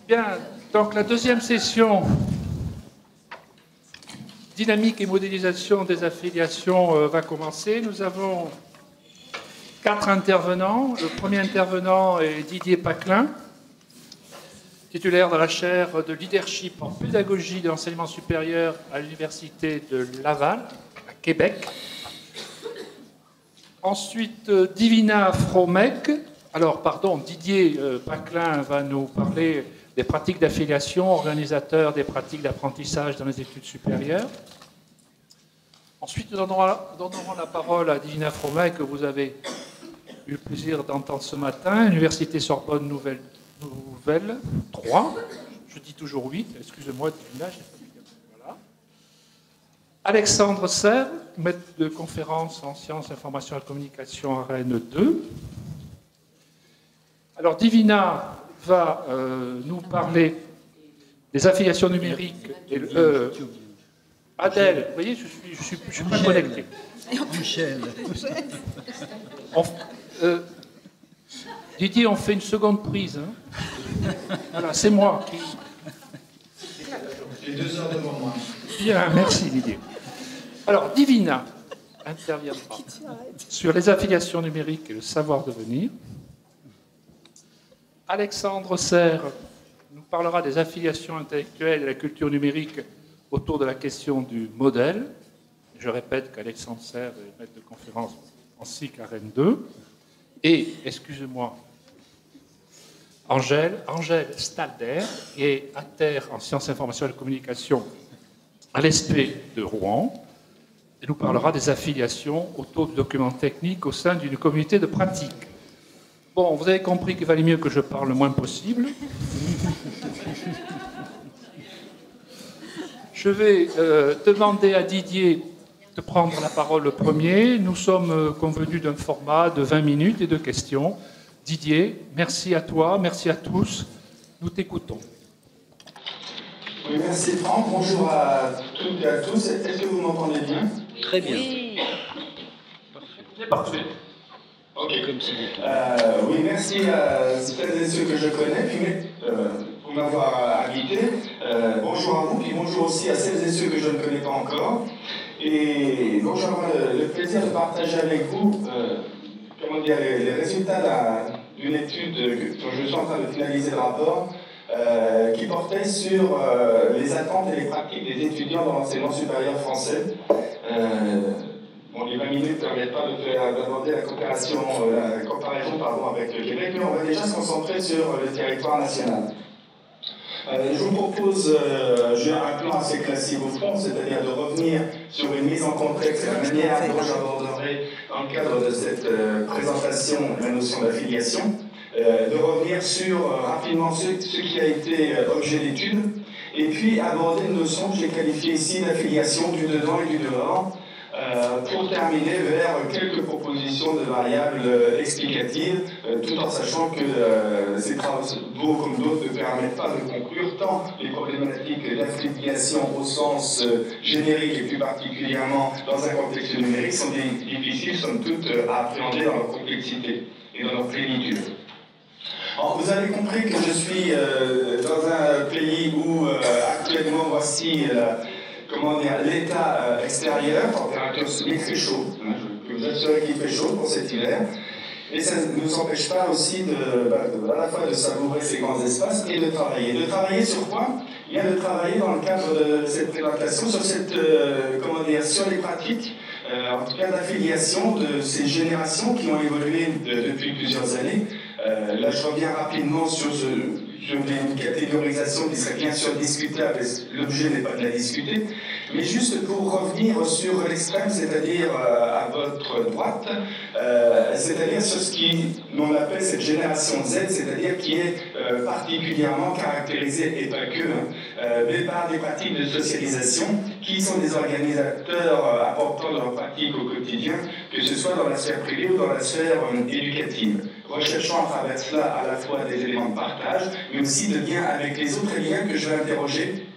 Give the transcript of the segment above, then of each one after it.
Bien, donc la deuxième session, dynamique et modélisation des affiliations, va commencer. Nous avons 4 intervenants. Le premier intervenant est Didier Paclin, titulaire de la chaire de leadership en pédagogie de l'enseignement supérieur à l'Université de Laval, à Québec. Ensuite, Divina Fromec. Alors, pardon, Didier Paclin va nous parler des pratiques d'affiliation, organisateur des pratiques d'apprentissage dans les études supérieures. Ensuite, nous donnerons la parole à Divina Fromec, que vous avez eu le plaisir d'entendre ce matin, Université Sorbonne Nouvelle 3. Je dis toujours 8, excusez-moi, Divina, voilà. Alexandre Serre, maître de conférence en sciences, information et communication à Rennes 2. Alors, Divina va nous parler des affiliations numériques. Et, Adèle, vous voyez, je suis pas connecté. Michel. Didier, on fait une seconde prise. Hein. Voilà, c'est moi qui... J'ai 2 heures devant moi. Bien, merci Didier. Alors, Divina interviendra sur les affiliations numériques et le savoir devenir. Alexandre Serre nous parlera des affiliations intellectuelles et la culture numérique autour de la question du modèle. Je répète qu'Alexandre Serre est maître de conférence en SIC à Rennes 2. Et, excusez-moi, Angèle Stalder, qui est inter en sciences, information et communication à l'ESP de Rouen. Elle nous parlera des affiliations autour du document technique au sein d'une communauté de pratique. Bon, vous avez compris qu'il valait mieux que je parle le moins possible. Je vais demander à Didier de prendre la parole le premier. Nous sommes convenus d'un format de 20 minutes et de questions. Didier, merci à toi, merci à tous. Nous t'écoutons. Oui, merci Franck. Bonjour à toutes et à tous. Est-ce que vous m'entendez bien? Très bien. Oui. Parfait. Ok. Oui, merci à celles et ceux que je connais pour m'avoir invité. Bonjour à vous, puis bonjour aussi à celles et ceux que je ne connais pas encore. Et donc j'aurai le plaisir de partager avec vous les résultats d'une étude dont je suis en train de finaliser le rapport, qui portait sur les attentes et les pratiques des étudiants dans l'enseignement supérieur français. Bon, les 20 minutes ne permettent pas d'aborder la comparaison avec le Québec, mais on va déjà se concentrer sur le territoire national. Je vous propose, j'ai un plan assez classique au fond, c'est-à-dire de revenir sur une mise en contexte et la manière dont j'aborderai dans le cadre de cette présentation la notion d'affiliation, de revenir sur rapidement ce qui a été objet d'étude, et puis aborder une notion que j'ai qualifiée ici d'affiliation du dedans et du dehors, pour terminer vers quelques propositions de variables explicatives, tout en sachant que ces travaux comme d'autres ne permettent pas de conclure tant les problématiques d'affiliation au sens générique et plus particulièrement dans un contexte numérique sont difficiles, somme toute, à appréhender dans leur complexité et dans leur plénitude. Alors, vous avez compris que je suis dans un pays où actuellement voici l'état extérieur, température il fait chaud, hein, je peux vous assurer qu'il fait chaud pour cet hiver, et ça ne nous empêche pas aussi à la fois de savourer ces grands espaces et de travailler. De travailler sur quoi? Il y a de travailler dans le cadre de cette présentation sur sur les pratiques, en tout cas d'affiliation de ces générations qui ont évolué depuis plusieurs années. Là, je reviens rapidement sur une catégorisation qui serait bien sûr discutable, l'objet n'est pas de la discuter, mais juste pour revenir sur l'extrême, c'est-à-dire à votre droite, c'est-à-dire sur ce qu'on appelle cette génération Z, c'est-à-dire qui est particulièrement caractérisée, et pas que, mais par des pratiques de socialisation qui sont des organisateurs importants de leurs pratiques au quotidien, que ce soit dans la sphère privée ou dans la sphère éducative, recherchant à travers cela à la fois des éléments de partage, mais aussi de liens avec les autres liens que je vais interroger,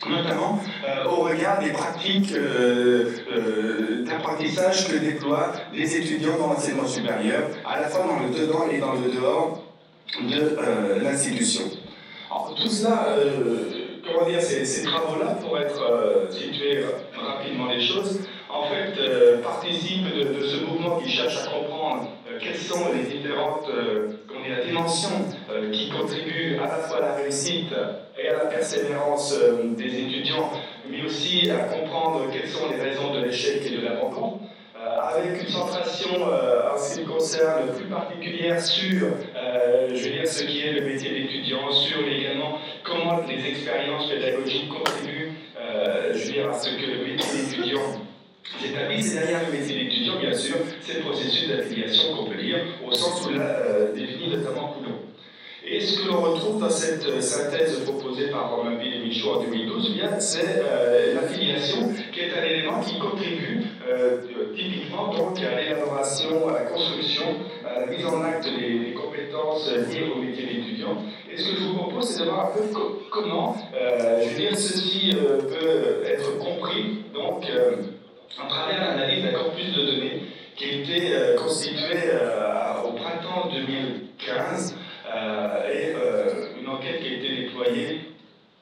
notamment au regard des pratiques d'apprentissage que déploient les étudiants dans l'enseignement supérieur, à la fois dans le dedans et dans le dehors de l'institution. Tout cela, comment dire, ces travaux-là, pour être situés rapidement les choses, en fait, participent de ce mouvement qui cherche à comprendre quelles sont les différentes dimensions qui contribuent à la fois à la réussite et à la persévérance des étudiants, mais aussi à comprendre quelles sont les raisons de l'échec et de l'abandon, avec une centration en ce qui me concerne plus particulière sur je veux dire, ce qui est le métier d'étudiant, sur également comment les expériences pédagogiques contribuent je veux dire, à ce que le métier d'étudiant s'établisse. Et derrière le métier d'étudiant, bien sûr, c'est le processus d'affiliation qu'on peut lire, au sens où l'a définit notamment Coulon. Et ce que l'on retrouve dans cette synthèse proposée par Romainville et Michaud en 2012, eh bien, c'est l'affiliation qui est un élément qui contribue typiquement donc, à l'élaboration, à la construction, à la mise en acte des compétences liées au métier d'étudiant. Et ce que je vous propose, c'est de voir un peu comment je veux dire, ceci peut être compris donc, à travers l'analyse d'un corpus de données qui a été constitué au printemps 2015 et une enquête qui a été déployée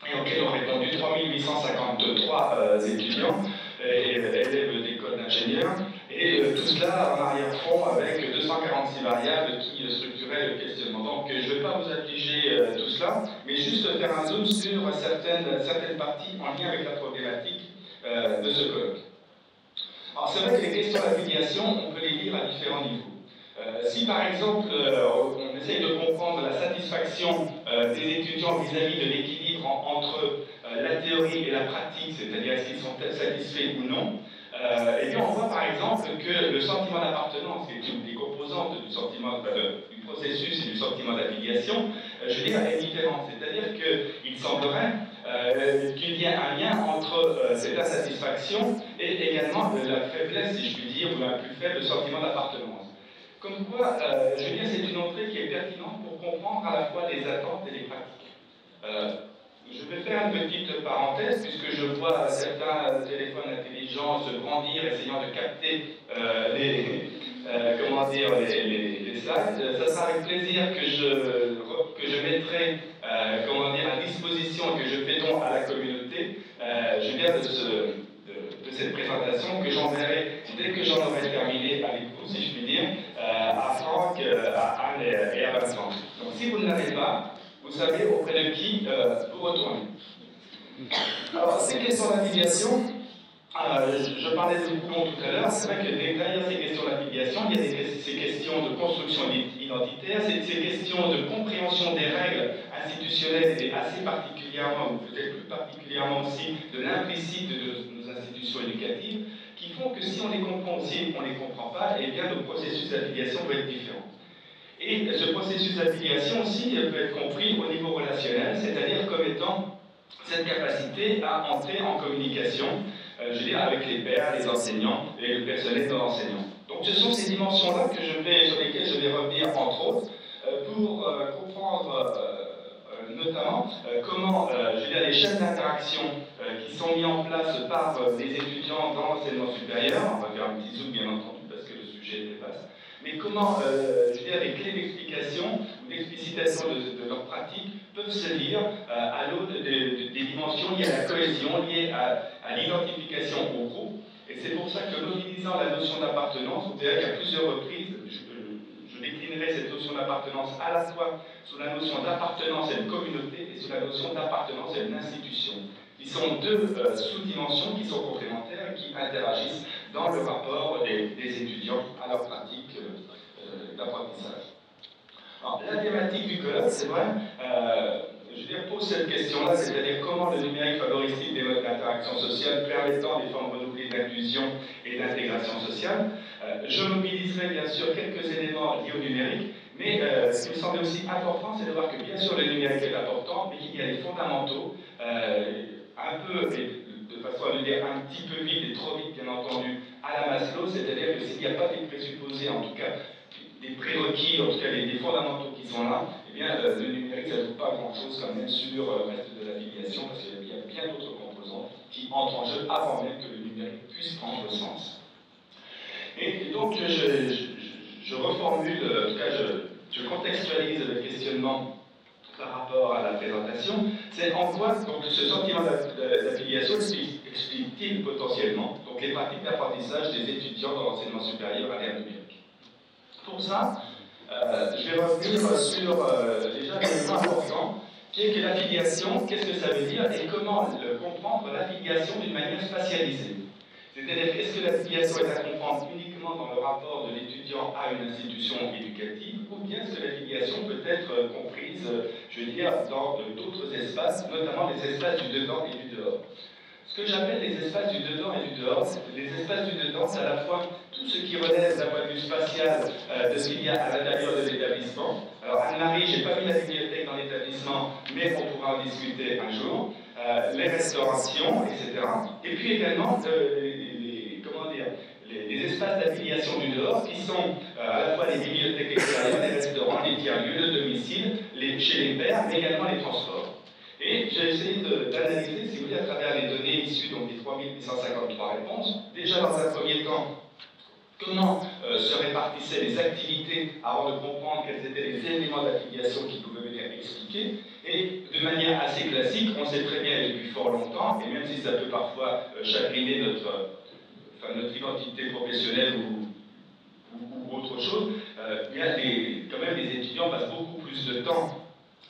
et auquel ont répondu 3853 étudiants et élèves d'école d'ingénieurs, et tout cela en arrière-fond avec 246 variables qui structuraient le questionnement. Donc je ne vais pas vous affliger tout cela, mais juste faire un zoom sur certaines parties en lien avec la problématique de ce colloque. Alors c'est vrai que les questions d'affiliation, on peut les lire à différents niveaux. Si par exemple on essaye de comprendre la satisfaction des étudiants vis-à-vis de l'équilibre entre la théorie et la pratique, c'est-à-dire est-ce qu'ils sont satisfaits ou non, et bien on voit par exemple que le sentiment d'appartenance, qui est une des composantes du sentiment du processus et du sentiment d'affiliation, je veux dire, est différente. C'est-à-dire qu'il semblerait qu'il y ait un lien entre cette insatisfaction et également la faiblesse, si je puis dire, ou un plus faible sentiment d'appartenance. Comme quoi, je veux dire, c'est une entrée qui est pertinente pour comprendre à la fois les attentes et les pratiques. Je vais faire une petite parenthèse, puisque je vois certains téléphones intelligents se brandir, essayant de capter les slides. Ça sera avec plaisir que je mettrai à disposition et que je fais don à la communauté, je viens de cette présentation, que j'enverrai dès que j'en aurai terminé avec vous, si je puis dire, à Franck, à Anne et à Vincent. Donc si vous ne l'avez pas, vous savez auprès de qui vous retournez. Alors, ces questions d'affiliation, je parlais de Coulon tout à l'heure, c'est vrai que derrière ces questions d'affiliation, il y a ces questions de construction identitaire, ces questions de compréhension des règles institutionnelles et assez particulièrement, ou peut-être plus particulièrement aussi, de l'implicite de nos institutions éducatives, qui font que si on les comprend aussi et qu'on ne les comprend pas, eh bien le processus d'affiliation peut être différent. Et ce processus d'affiliation aussi peut être compris au niveau relationnel, c'est-à-dire comme étant cette capacité à entrer en communication, je veux dire, avec les pairs, les enseignants et le personnel non enseignant. Donc ce sont ces dimensions-là sur lesquelles je vais revenir entre autres pour comprendre notamment comment je veux dire, les chaînes d'interaction qui sont mis en place par des étudiants dans l'enseignement supérieur, on va faire un petit zoom bien entendu parce que le sujet est vaste, mais comment je veux dire, les clés d'explication ou d'explicitation de leurs pratiques peuvent se lire à l'aune des dimensions liées à la cohésion, liées à l'identification au groupe. Et c'est pour ça que mobilisant la notion d'appartenance, vous verrez qu'à plusieurs reprises, je déclinerai cette notion d'appartenance à la fois sous la notion d'appartenance à une communauté et sous la notion d'appartenance à une institution. Qui sont deux sous-dimensions qui sont complémentaires et qui interagissent dans le rapport des étudiants à leur pratique d'apprentissage. Alors, la thématique du colloque, c'est vrai, je veux dire, pose cette question-là, c'est-à-dire comment le numérique favorise-t-il des modes d'interaction sociale permettant des formes renouvelées d'inclusion et d'intégration sociale. Je mobiliserai bien sûr quelques éléments liés au numérique, mais ce qui me semble aussi important, c'est de voir que bien sûr le numérique est important, mais qu'il y a les fondamentaux, un peu, de façon à le dire un petit peu vite et trop vite, bien entendu, à la Maslow, c'est-à-dire que s'il n'y a pas des présupposés, en tout cas, des prérequis, en tout cas des fondamentaux qui sont là, eh bien le numérique ne joue pas grand-chose quand même sur le reste de l'affiliation, parce qu'il y a bien d'autres composants qui entrent en jeu avant même que le numérique puisse prendre sens. Et donc je reformule, en tout cas je contextualise le questionnement par rapport à la présentation, c'est en quoi donc, ce sentiment d'affiliation explique-t-il potentiellement donc, les pratiques d'apprentissage des étudiants dans l'enseignement supérieur à l'ère numérique. Pour ça, je vais revenir sur déjà un élément important, qui est que l'affiliation, qu'est-ce que ça veut dire et comment comprendre l'affiliation d'une manière spatialisée. C'est-à-dire, est-ce que l'affiliation est à comprendre uniquement dans le rapport de l'étudiant à une institution éducative, ou bien est-ce que l'affiliation peut être comprise, je veux dire, dans d'autres espaces, notamment les espaces du dedans et du dehors. Ce que j'appelle les espaces du dedans et du dehors, les espaces du dedans, c'est à la fois tout ce qui relève d'un point de vue spatial de ce qu'il y a à l'intérieur de l'établissement. Alors Anne-Marie, je n'ai pas mis la bibliothèque dans l'établissement, mais on pourra en discuter un jour. Les restaurations, etc. Et puis également les espaces d'affiliation du dehors qui sont à la fois les bibliothèques extérieures, les restaurants, les tiers-lieux, le domicile, chez les pairs, mais également les transports. Et j'ai essayé d'analyser, si vous voulez, à travers les données issues donc, des 3853 réponses, déjà dans un premier temps, comment se répartissaient les activités avant de comprendre quels étaient les éléments d'affiliation qui pouvaient venir expliquer. Et de manière assez classique, on sait très bien depuis fort longtemps, et même si ça peut parfois chagriner notre identité professionnelle ou autre chose, il y a quand même les étudiants passent beaucoup plus de temps,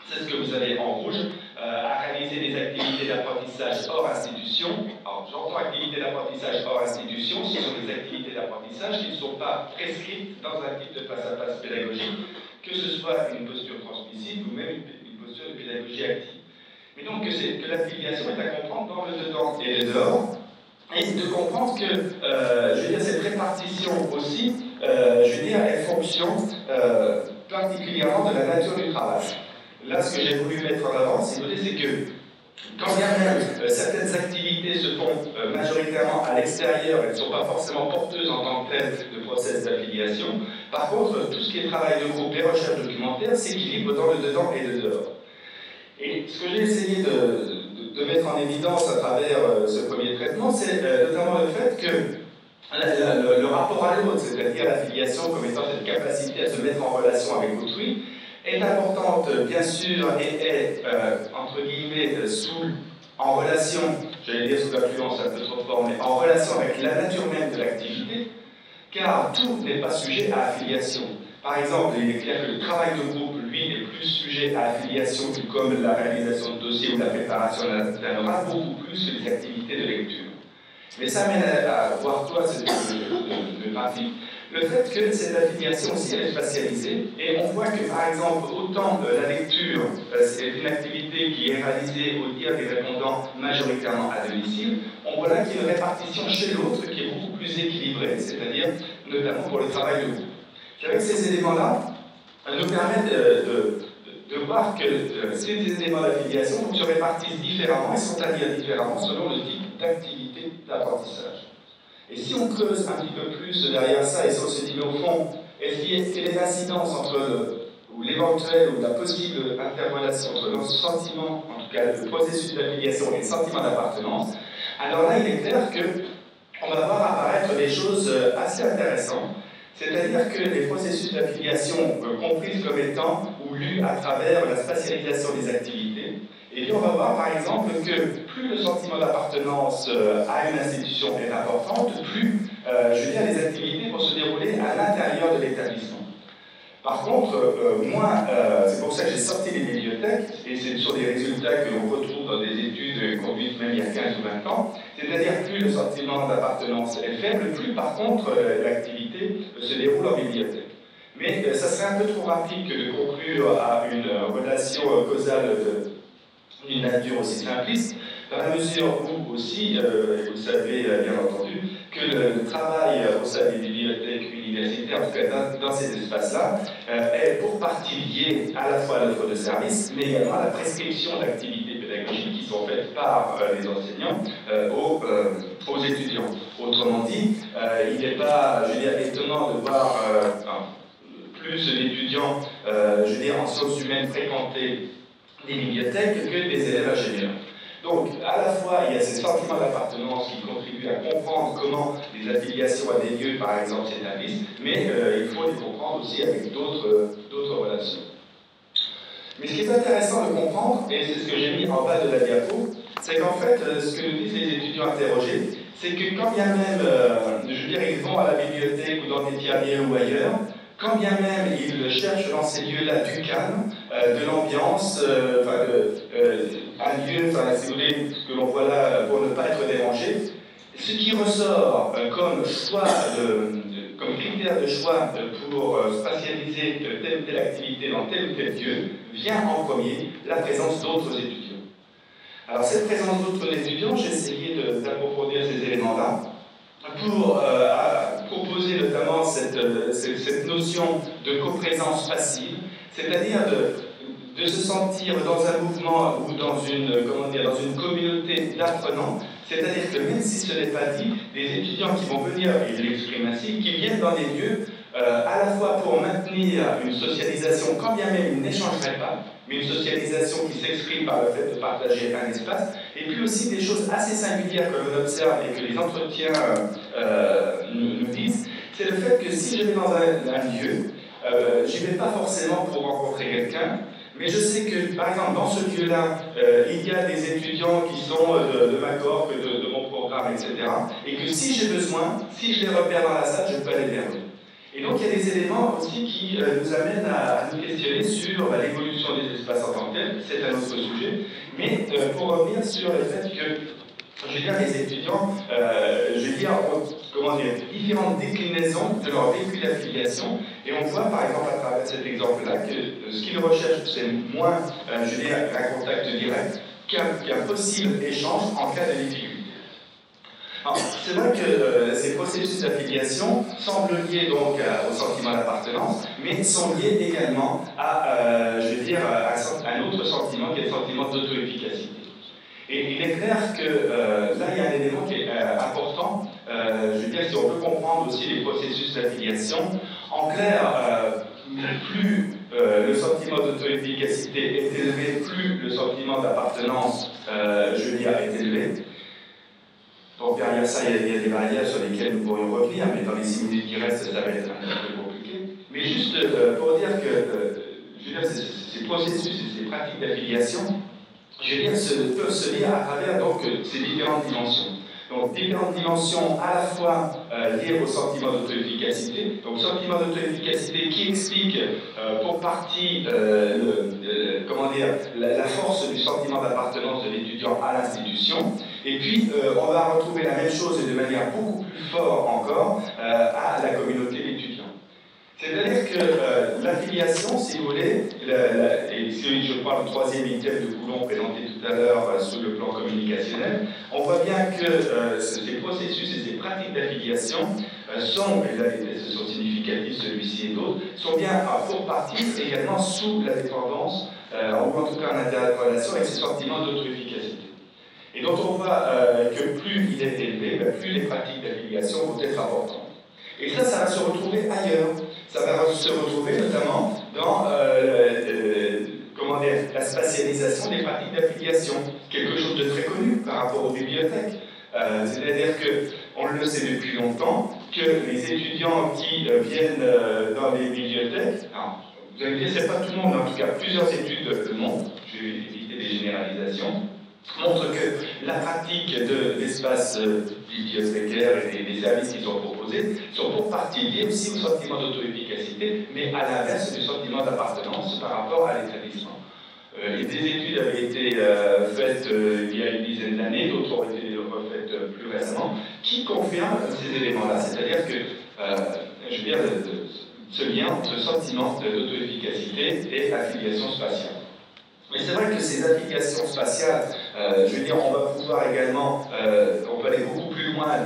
c'est ce que vous avez en rouge, à réaliser des activités d'apprentissage hors institution. Alors j'entends activités d'apprentissage hors institution, ce sont des activités d'apprentissage qui ne sont pas prescrites dans un type de face-à-face pédagogique, que ce soit une posture transmissive ou même une posture de pédagogie active. Mais donc que l'affiliation est à comprendre dans le dedans et le dehors, et de comprendre que, je veux dire, cette répartition aussi, je veux dire, est fonction particulièrement de la nature du travail. Là, ce que j'ai voulu mettre en avant, c'est que quand bien même certaines activités se font majoritairement à l'extérieur, elles ne sont pas forcément porteuses en tant que telles de process d'affiliation. Par contre, tout ce qui est travail de groupe et recherche documentaire s'équilibre dans le dedans et le dehors. Et ce que j'ai essayé de mettre en évidence à travers ce premier traitement, c'est notamment le fait que le rapport à l'autre, c'est-à-dire l'affiliation comme étant cette capacité à se mettre en relation avec autrui, est importante, bien sûr, et est, entre guillemets, en relation, j'allais dire sous l'influence un peu trop fort, mais en relation avec la nature même de l'activité, car tout n'est pas sujet à affiliation. Par exemple, il est clair que le travail de groupe, lui, est plus sujet à affiliation que comme la réalisation de dossiers ou la préparation d'un oral, beaucoup plus que les activités de lecture. Mais ça mène à voir quoi cette pratique. Le fait que cette affiliation aussi elle est spatialisée, et on voit que par exemple, autant la lecture, c'est une activité qui est réalisée au dire des répondants majoritairement à domicile, on voit là qu'il y a une répartition chez l'autre qui est beaucoup plus équilibrée, c'est-à-dire notamment pour le travail de groupe. Avec ces éléments-là, nous permettent de voir que ces éléments d'affiliation se répartissent différemment et sont à dire différemment selon le type d'activité d'apprentissage. Et si on creuse un petit peu plus derrière ça, et si on se dit, mais au fond, est-ce qu'il y a les incidences entre l'éventuelle ou la possible interrelation entre le sentiment, en tout cas le processus d'affiliation et le sentiment d'appartenance, alors là, il est clair qu'on va voir apparaître des choses assez intéressantes. C'est-à-dire que les processus d'affiliation comprises comme étant ou lus à travers la spatialisation des activités, et puis on va voir par exemple que plus le sentiment d'appartenance à une institution est importante, plus je veux dire, les activités vont se dérouler à l'intérieur de l'établissement. Par contre, c'est pour ça que j'ai sorti les bibliothèques, et ce sont des résultats que l'on retrouve dans des études conduites même il y a 15 ou 20 ans, c'est-à-dire plus le sentiment d'appartenance est faible, plus par contre l'activité se déroule en bibliothèque. Mais ça serait un peu trop rapide que de conclure à une relation causale d'une nature aussi simpliste, dans la mesure où aussi, vous savez bien entendu, que le travail au sein des bibliothèques universitaires, en tout cas dans ces espaces-là, est pour partie lié à la fois à l'offre de services, mais également à la prescription d'activités pédagogiques qui sont faites par les enseignants aux étudiants. Autrement dit, il n'est pas, je veux dire, étonnant de voir plus d'étudiants, je veux dire, en sciences humaines fréquenter des bibliothèques que des élèves ingénieurs. Donc, à la fois, il y a ce sentiment d'appartenance qui contribue à comprendre comment les affiliations à des lieux, par exemple, s'établissent, mais il faut les comprendre aussi avec d'autres relations. Mais ce qui est intéressant de comprendre, et c'est ce que j'ai mis en bas de la diapo, c'est qu'en fait, ce que nous disent les étudiants interrogés, c'est que quand bien même, je veux dire, ils vont à la bibliothèque ou dans des tiers-lieux ou ailleurs, quand bien même ils cherchent dans ces lieux-là du calme, de l'ambiance, un lieu, si vous voulez, que l'on voit là pour ne pas être dérangé, ce qui ressort comme choix comme critère de choix pour spatialiser telle ou telle activité dans tel ou tel lieu, vient en premier la présence d'autres étudiants. Alors cette présence d'autres étudiants, j'ai essayé d'approfondir ces éléments-là pour proposer notamment cette notion de coprésence passive, c'est-à-dire de se sentir dans un mouvement ou dans une communauté d'apprenants, c'est-à-dire que même si ce n'est pas dit, les étudiants qui vont venir, et je l'exprime ainsi, qui viennent dans des lieux à la fois pour maintenir une socialisation, quand bien même ils n'échangeraient pas, mais une socialisation qui s'exprime par le fait de partager un espace, et puis aussi des choses assez singulières que l'on observe et que les entretiens nous disent, c'est le fait que si je vais dans un lieu, je n'y vais pas forcément pour rencontrer quelqu'un, mais je sais que, par exemple, dans ce lieu-là, il y a des étudiants qui sont de ma cohorte, de mon programme, etc. Et que si j'ai besoin, si je les repère dans la salle, je peux aller vers eux. Et donc, il y a des éléments aussi qui nous amènent à nous questionner sur l'évolution des espaces en tant que tels. C'est un autre sujet. Mais pour revenir sur le fait que, je veux dire, les étudiants, ont différentes déclinaisons de leur vécu d'affiliation. Et on voit, par exemple, à travers cet exemple-là, que ce qu'ils recherchent, c'est moins, un contact direct qu'un possible échange en cas de difficulté. C'est vrai que ces processus d'affiliation semblent liés donc au sentiment d'appartenance, mais sont liés également à, un autre sentiment qui est le sentiment d'auto-efficacité. Et il est clair que là, il y a un élément qui est important. Si on peut comprendre aussi les processus d'affiliation, en clair, plus le sentiment d'auto-efficacité est élevé, plus le sentiment d'appartenance, est élevé. Donc derrière ça, il y a des variables sur lesquelles nous pourrions revenir, mais dans les 6 minutes qui restent, ça va être un peu compliqué. Mais juste pour dire que ces processus et ces pratiques d'affiliation, peuvent se lire à travers donc, ces différentes dimensions. Donc différentes dimensions à la fois liées au sentiment d'auto-efficacité, donc sentiment d'auto-efficacité qui explique pour partie la force du sentiment d'appartenance de l'étudiant à l'institution, et puis on va retrouver la même chose et de manière beaucoup plus forte encore à la communauté d'étudiants. C'est-à-dire que l'affiliation, si vous voulez, et si je prends le 3e item de Coulomb présenté tout à l'heure sous le plan communicationnel, on voit bien que ces processus et ces pratiques d'affiliation sont, et là les tests sont significatifs, celui-ci et d'autres, sont bien pour partie également sous la dépendance, ou en tout cas en interrelation avec ce sentiment d'auto-efficacité. Et donc on voit que plus il est élevé, plus les pratiques d'affiliation vont être importantes. Et ça va se retrouver ailleurs. Ça va se retrouver notamment dans la spatialisation des pratiques d'affiliation, quelque chose de très connu par rapport aux bibliothèques. C'est-à-dire qu'on le sait depuis longtemps que les étudiants qui viennent dans les bibliothèques, alors, vous allez me dire, c'est pas tout le monde, mais en tout cas plusieurs études le montrent, je vais éviter des généralisations, montre que la pratique de l'espace bibliothécaire et des services qui sont proposés sont pour partie liés aussi au sentiment d'auto-efficacité, mais à l'inverse du sentiment d'appartenance par rapport à l'établissement. Des études avaient été faites il y a une dizaine d'années, d'autres ont été refaites plus récemment, qui confirment ces éléments-là, c'est-à-dire que, ce lien entre sentiment d'auto-efficacité et affiliation spatiale. Mais c'est vrai que ces affiliations spatiales, on va pouvoir également, on peut aller beaucoup plus loin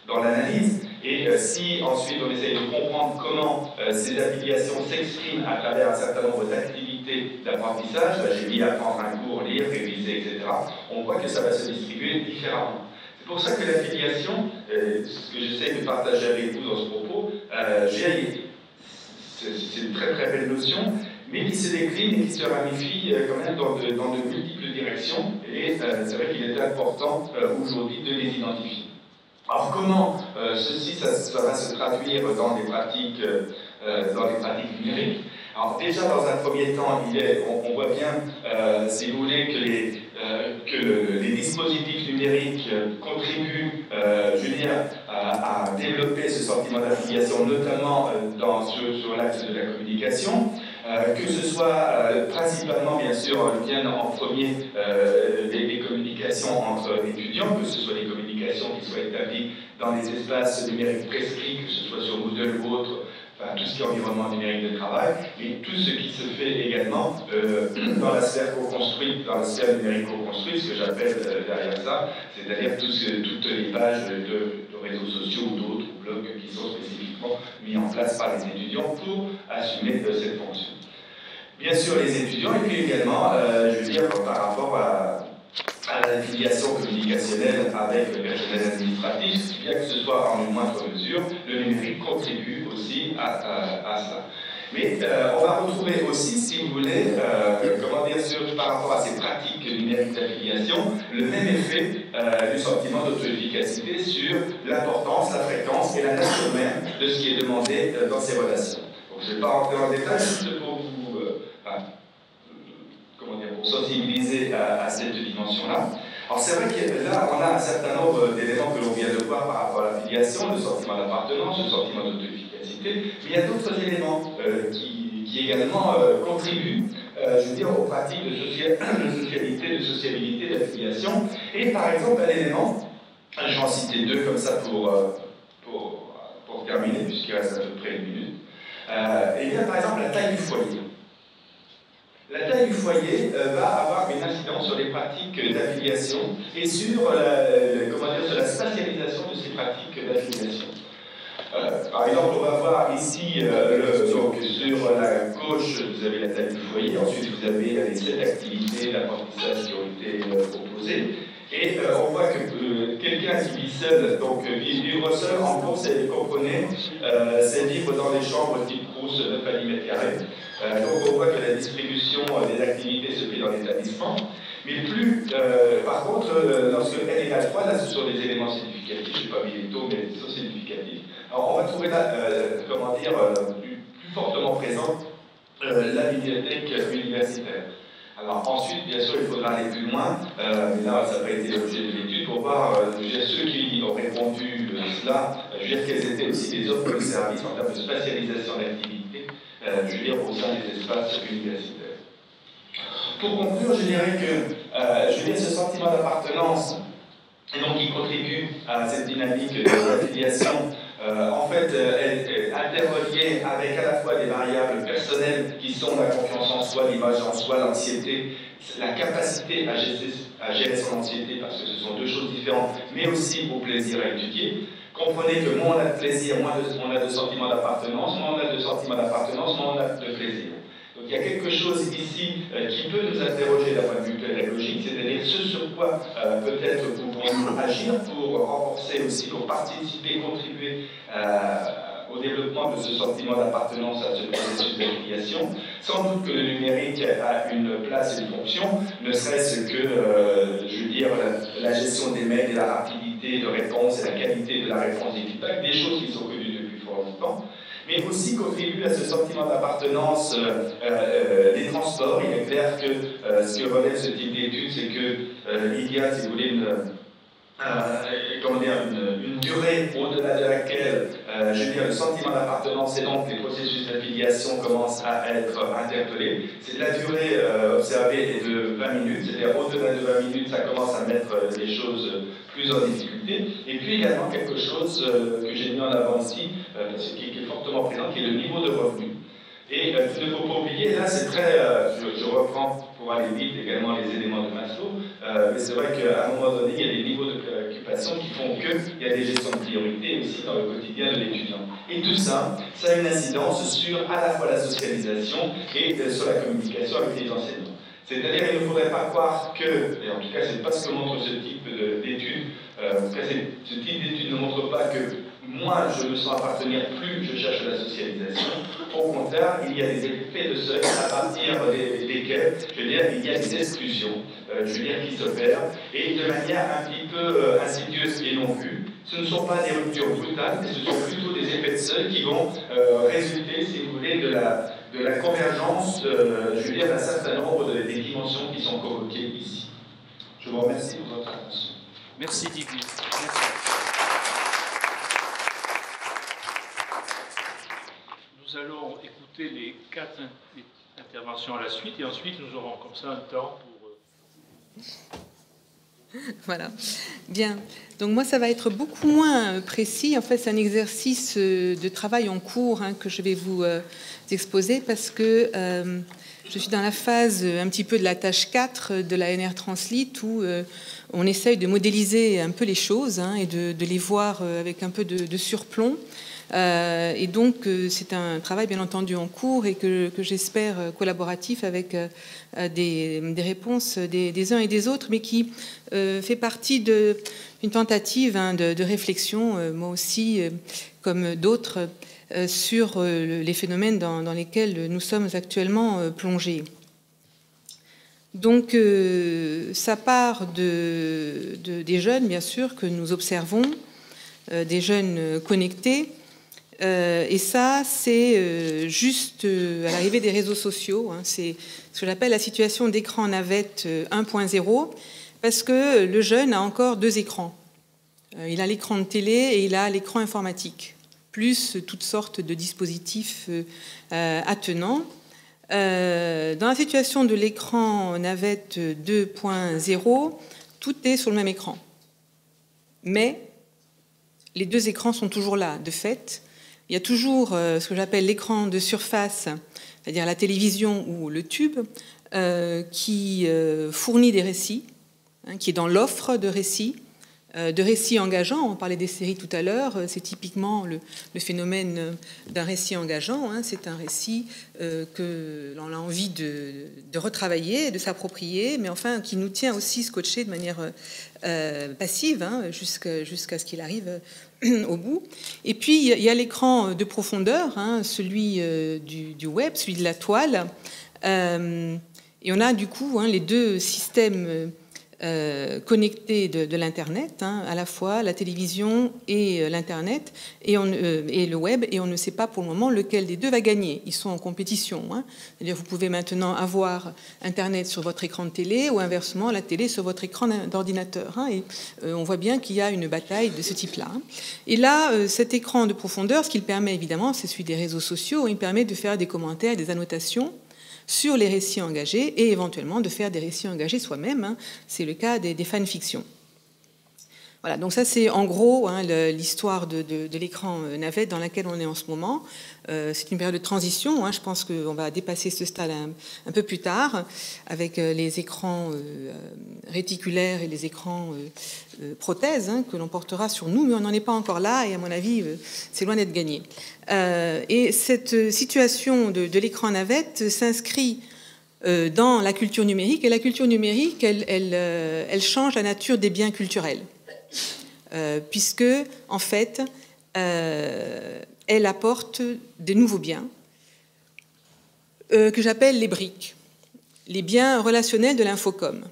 dans l'analyse, et si ensuite on essaye de comprendre comment ces affiliations s'expriment à travers un certain nombre d'activités d'apprentissage, j'ai mis apprendre un cours, lire, réviser, etc., on voit que ça va se distribuer différemment. C'est pour ça que l'affiliation, ce que j'essaie de partager avec vous dans ce propos, c'est une très très belle notion, mais qui se décline et qui se ramifie quand même dans de multiples directions, et c'est vrai qu'il est important aujourd'hui de les identifier. Alors comment ça va se traduire dans les pratiques numériques? Alors déjà, dans un premier temps, on voit bien, si vous voulez, que les dispositifs numériques contribuent, je veux dire, à développer ce sentiment d'affiliation, notamment sur l'axe de la communication, que ce soit principalement, bien sûr, viennent en premier des communications entre étudiants, que ce soit des communications qui soient établies dans des espaces numériques prescrits, que ce soit sur Moodle ou autre, enfin, tout ce qui est environnement numérique de travail, et tout ce qui se fait également dans la sphère co-construite, dans la sphère numérique co-construite, ce que j'appelle derrière ça, c'est-à-dire toutes les pages de réseaux sociaux ou d'autres blogs qui sont spécifiquement mis en place par les étudiants pour assumer cette fonction. Bien sûr, les étudiants, et puis également, je veux dire, par rapport à l'affiliation communicationnelle avec le personnel administratif, bien que ce soit en une moindre mesure, le numérique contribue aussi à ça. Mais on va retrouver aussi, si vous voulez, comment dire, par rapport à ces pratiques numériques d'affiliation, le même effet du sentiment d'auto-efficacité sur l'importance, la fréquence et la nature même de ce qui est demandé dans ces relations. Donc, je ne vais pas rentrer en détail, juste pour vous pour sensibiliser à cette dimension-là. Alors c'est vrai que là, on a un certain nombre d'éléments que l'on vient de voir par rapport à l'affiliation, le sentiment d'appartenance, le sentiment d'auto-efficacité, mais il y a d'autres éléments qui également contribuent, je veux dire, aux pratiques de socialité, de sociabilité, d'affiliation. Et par exemple, un élément, je vais en citer deux comme ça pour terminer, puisqu'il reste à peu près une minute. Et bien par exemple la taille du foyer. La taille du foyer va avoir une incidence sur les pratiques d'affiliation et sur sur la spatialisation de ces pratiques d'affiliation. Par exemple, on va voir ici, donc, sur la gauche, vous avez la taille du foyer, ensuite vous avez les 7 activités d'apprentissage qui ont été proposées. Et on voit que quelqu'un qui vit seul, donc vivre seul, en gros, c'est, comprenez, c'est vivre dans des chambres type Crous, 9 à 10 mètres carrés. Donc on voit que la distribution des activités se fait dans l'établissement. Mais plus, par contre, lorsque N est à 3, là ce sont des éléments significatifs, je n'ai pas mis les taux, mais ils sont significatifs. Alors on va trouver là, comment dire, plus fortement présent la bibliothèque universitaire. Alors ensuite, bien sûr, il faudra aller plus loin, mais là, ça n'a pas été l'objet de l'étude, pour voir ceux qui ont répondu cela, quelles étaient aussi les offres de services en termes de spatialisation d'activité, je veux dire, au sein des espaces universitaires. Pour conclure, je dirais que ce sentiment d'appartenance, et donc qui contribue à cette dynamique d'affiliation, en fait, elle interreliée avec à la fois des variables personnelles qui sont la confiance en soi, l'image en soi, l'anxiété, la capacité à gérer son anxiété, parce que ce sont deux choses différentes, mais aussi au plaisir à étudier. Comprenez que moins on a de plaisir, moins on a de sentiment d'appartenance, moins on a de sentiment d'appartenance, moins on a de plaisir. Donc il y a quelque chose ici qui peut nous interroger d'un point de vue pédagogique, c'est-à-dire ce sur quoi peut-être pouvons-nous agir pour renforcer aussi, pour participer, contribuer au développement de ce sentiment d'appartenance à ce processus d'affiliation. Sans doute que le numérique a une place et une fonction, ne serait-ce que, je veux dire, la gestion des mails et la rapidité de réponse et la qualité de la réponse des feedbacks, des choses qui sont connues depuis fort longtemps, mais aussi contribue à ce sentiment d'appartenance des transports. Il est clair que ce que relève ce type d'études, c'est qu'il y a, si vous voulez, une durée au-delà de laquelle je veux dire, le sentiment d'appartenance et donc les processus d'affiliation commencent à être interpellés. C'est la durée observée est de 20 minutes, c'est-à-dire au-delà de 20 minutes, ça commence à mettre les choses plus en difficulté. Et puis également quelque chose que j'ai mis en avant ici, qui est fortement présent, qui est le niveau de revenu. Et il ne faut pas oublier, là c'est très, je reprends pour aller vite également les éléments de Maslow, mais c'est vrai qu'à un moment donné, il y a des niveaux de préoccupation qui font qu'il y a des gestions de priorité aussi dans le quotidien de l'étudiant. Et tout ça, ça a une incidence sur à la fois la socialisation et sur la communication avec les enseignants. C'est-à-dire qu'il ne faudrait pas croire que, et en tout cas c'est pas ce que montre ce type d'études, en tout cas ce type d'études ne montre pas que moins je me sens appartenir, plus je cherche la socialisation. Au contraire, il y a des effets de seuil à partir desquels, je veux dire, il y a des exclusions, je veux dire, qui s'opèrent, et de manière un petit peu insidieuse et non vue. Ce ne sont pas des ruptures brutales, mais ce sont plutôt des effets de seuil qui vont résulter, si vous voulez, de la convergence, je veux dire, d'un certain nombre des dimensions qui sont convoquées ici. Je vous remercie pour votre attention. Merci Didier. Merci. Nous allons écouter les 4 interventions à la suite et ensuite nous aurons comme ça un temps pour... Voilà. Bien. Donc moi, ça va être beaucoup moins précis. En fait, c'est un exercice de travail en cours que je vais vous exposer parce que je suis dans la phase un petit peu de la tâche 4 de la NR Translate où on essaye de modéliser un peu les choses et de les voir avec un peu de surplomb. Et donc, c'est un travail bien entendu en cours et que j'espère collaboratif avec des réponses des uns et des autres, mais qui fait partie d'une tentative de réflexion, moi aussi, comme d'autres, sur les phénomènes dans lesquels nous sommes actuellement plongés. Donc, ça part des jeunes, bien sûr, que nous observons, des jeunes connectés. Et ça, c'est juste à l'arrivée des réseaux sociaux. C'est ce que j'appelle la situation d'écran navette 1.0, parce que le jeune a encore 2 écrans. Il a l'écran de télé et il a l'écran informatique, plus toutes sortes de dispositifs attenants. Dans la situation de l'écran navette 2.0, tout est sur le même écran. Mais les 2 écrans sont toujours là, de fait. Il y a toujours ce que j'appelle l'écran de surface, c'est-à-dire la télévision ou le tube, qui fournit des récits, qui est dans l'offre de récits engageants. On parlait des séries tout à l'heure, c'est typiquement le phénomène d'un récit engageant. C'est un récit que l'on a envie de retravailler, de s'approprier, mais enfin qui nous tient aussi scotchés de manière passive jusqu'à ce qu'il arrive au bout. Et puis, il y a l'écran de profondeur, celui du web, celui de la toile. Et on a du coup les 2 systèmes connectés de l'Internet, à la fois la télévision et l'Internet et le web, et on ne sait pas pour le moment lequel des 2 va gagner. Ils sont en compétition. C'est-à-dire vous pouvez maintenant avoir Internet sur votre écran de télé ou inversement la télé sur votre écran d'ordinateur. Et on voit bien qu'il y a une bataille de ce type-là. Et là, cet écran de profondeur, ce qu'il permet évidemment, c'est celui des réseaux sociaux. Il permet de faire des commentaires, des annotations sur les récits engagés et éventuellement de faire des récits engagés soi-même. C'est le cas des fanfictions. Voilà, donc ça c'est en gros l'histoire de l'écran navette dans laquelle on est en ce moment. C'est une période de transition. Je pense qu'on va dépasser ce stade un peu plus tard avec les écrans réticulaires et les écrans prothèses que l'on portera sur nous, mais on n'en est pas encore là et à mon avis c'est loin d'être gagné. Et cette situation de l'écran navette s'inscrit dans la culture numérique, et la culture numérique elle change la nature des biens culturels. Puisque, en fait, elle apporte des nouveaux biens que j'appelle les briques, les biens relationnels de l'infocom,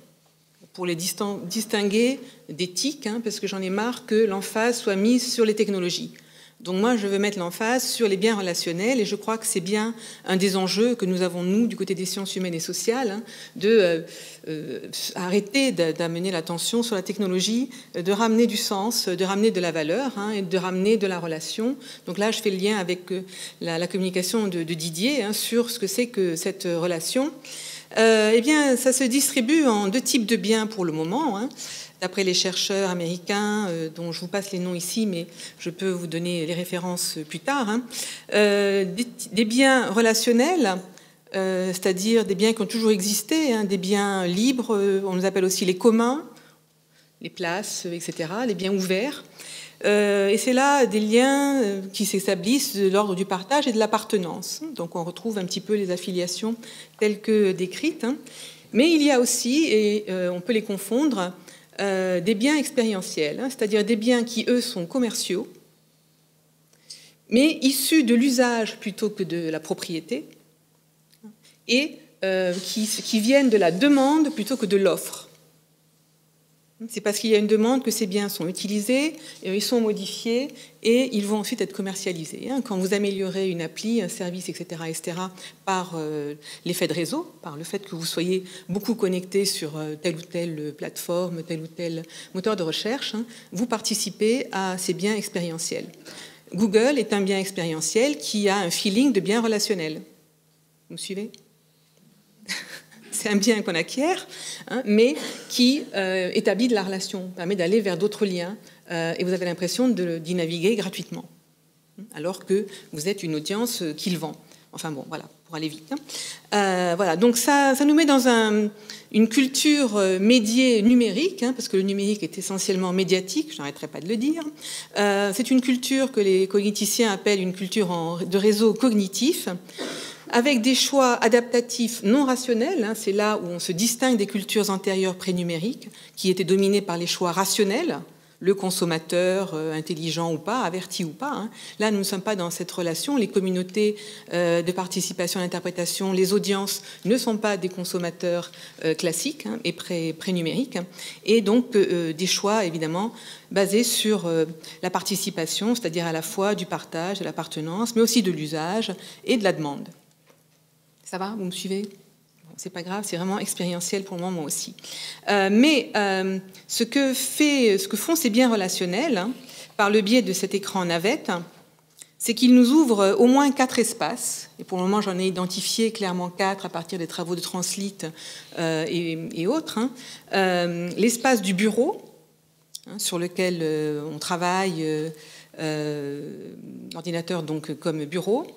pour les distinguer des TIC, parce que j'en ai marre que l'emphase soit mise sur les technologies. Donc moi, je veux mettre l'emphase sur les biens relationnels, et je crois que c'est bien un des enjeux que nous avons, nous, du côté des sciences humaines et sociales, de arrêter d'amener l'attention sur la technologie, de ramener du sens, de ramener de la valeur, et de ramener de la relation. Donc là, je fais le lien avec la communication de Didier sur ce que c'est que cette relation. Eh bien, ça se distribue en 2 types de biens pour le moment, d'après les chercheurs américains, dont je vous passe les noms ici, mais je peux vous donner les références plus tard. Des biens relationnels, c'est-à-dire des biens qui ont toujours existé, des biens libres, on nous appelle aussi les communs, les places, etc., les biens ouverts. Et c'est là des liens qui s'établissent de l'ordre du partage et de l'appartenance. Donc on retrouve un petit peu les affiliations telles que décrites. Mais il y a aussi, et on peut les confondre, des biens expérientiels, c'est-à-dire des biens qui, eux, sont commerciaux, mais issus de l'usage plutôt que de la propriété, et qui viennent de la demande plutôt que de l'offre. C'est parce qu'il y a une demande que ces biens sont utilisés, ils sont modifiés et ils vont ensuite être commercialisés. Quand vous améliorez une appli, un service, etc., par l'effet de réseau, par le fait que vous soyez beaucoup connecté sur telle ou telle plateforme, tel ou tel moteur de recherche, vous participez à ces biens expérientiels. Google est un bien expérientiel qui a un feeling de bien relationnel. Vous me suivez ? C'est un bien qu'on acquiert, mais qui établit de la relation, permet d'aller vers d'autres liens, et vous avez l'impression d'y naviguer gratuitement, alors que vous êtes une audience qu'il vend. Enfin bon, voilà, pour aller vite. Voilà, donc ça nous met dans une culture médiée numérique, parce que le numérique est essentiellement médiatique, je n'arrêterai pas de le dire. C'est une culture que les cogniticiens appellent une culture de réseau cognitif, avec des choix adaptatifs non rationnels. C'est là où on se distingue des cultures antérieures prénumériques, qui étaient dominées par les choix rationnels, le consommateur, intelligent ou pas, averti ou pas. Là, nous ne sommes pas dans cette relation. Les communautés de participation et d'interprétation, les audiences ne sont pas des consommateurs classiques et prénumériques. Et donc, des choix, évidemment, basés sur la participation, c'est-à-dire à la fois du partage, de l'appartenance, mais aussi de l'usage et de la demande. Ça va, vous me suivez? Bon, c'est pas grave, c'est vraiment expérientiel pour le moment aussi. Mais ce que font ces biens relationnels, par le biais de cet écran navette, c'est qu'ils nous ouvrent au moins 4 espaces. Et pour le moment, j'en ai identifié clairement 4 à partir des travaux de Translite et autres. L'espace du bureau, sur lequel on travaille, l'ordinateur donc comme bureau.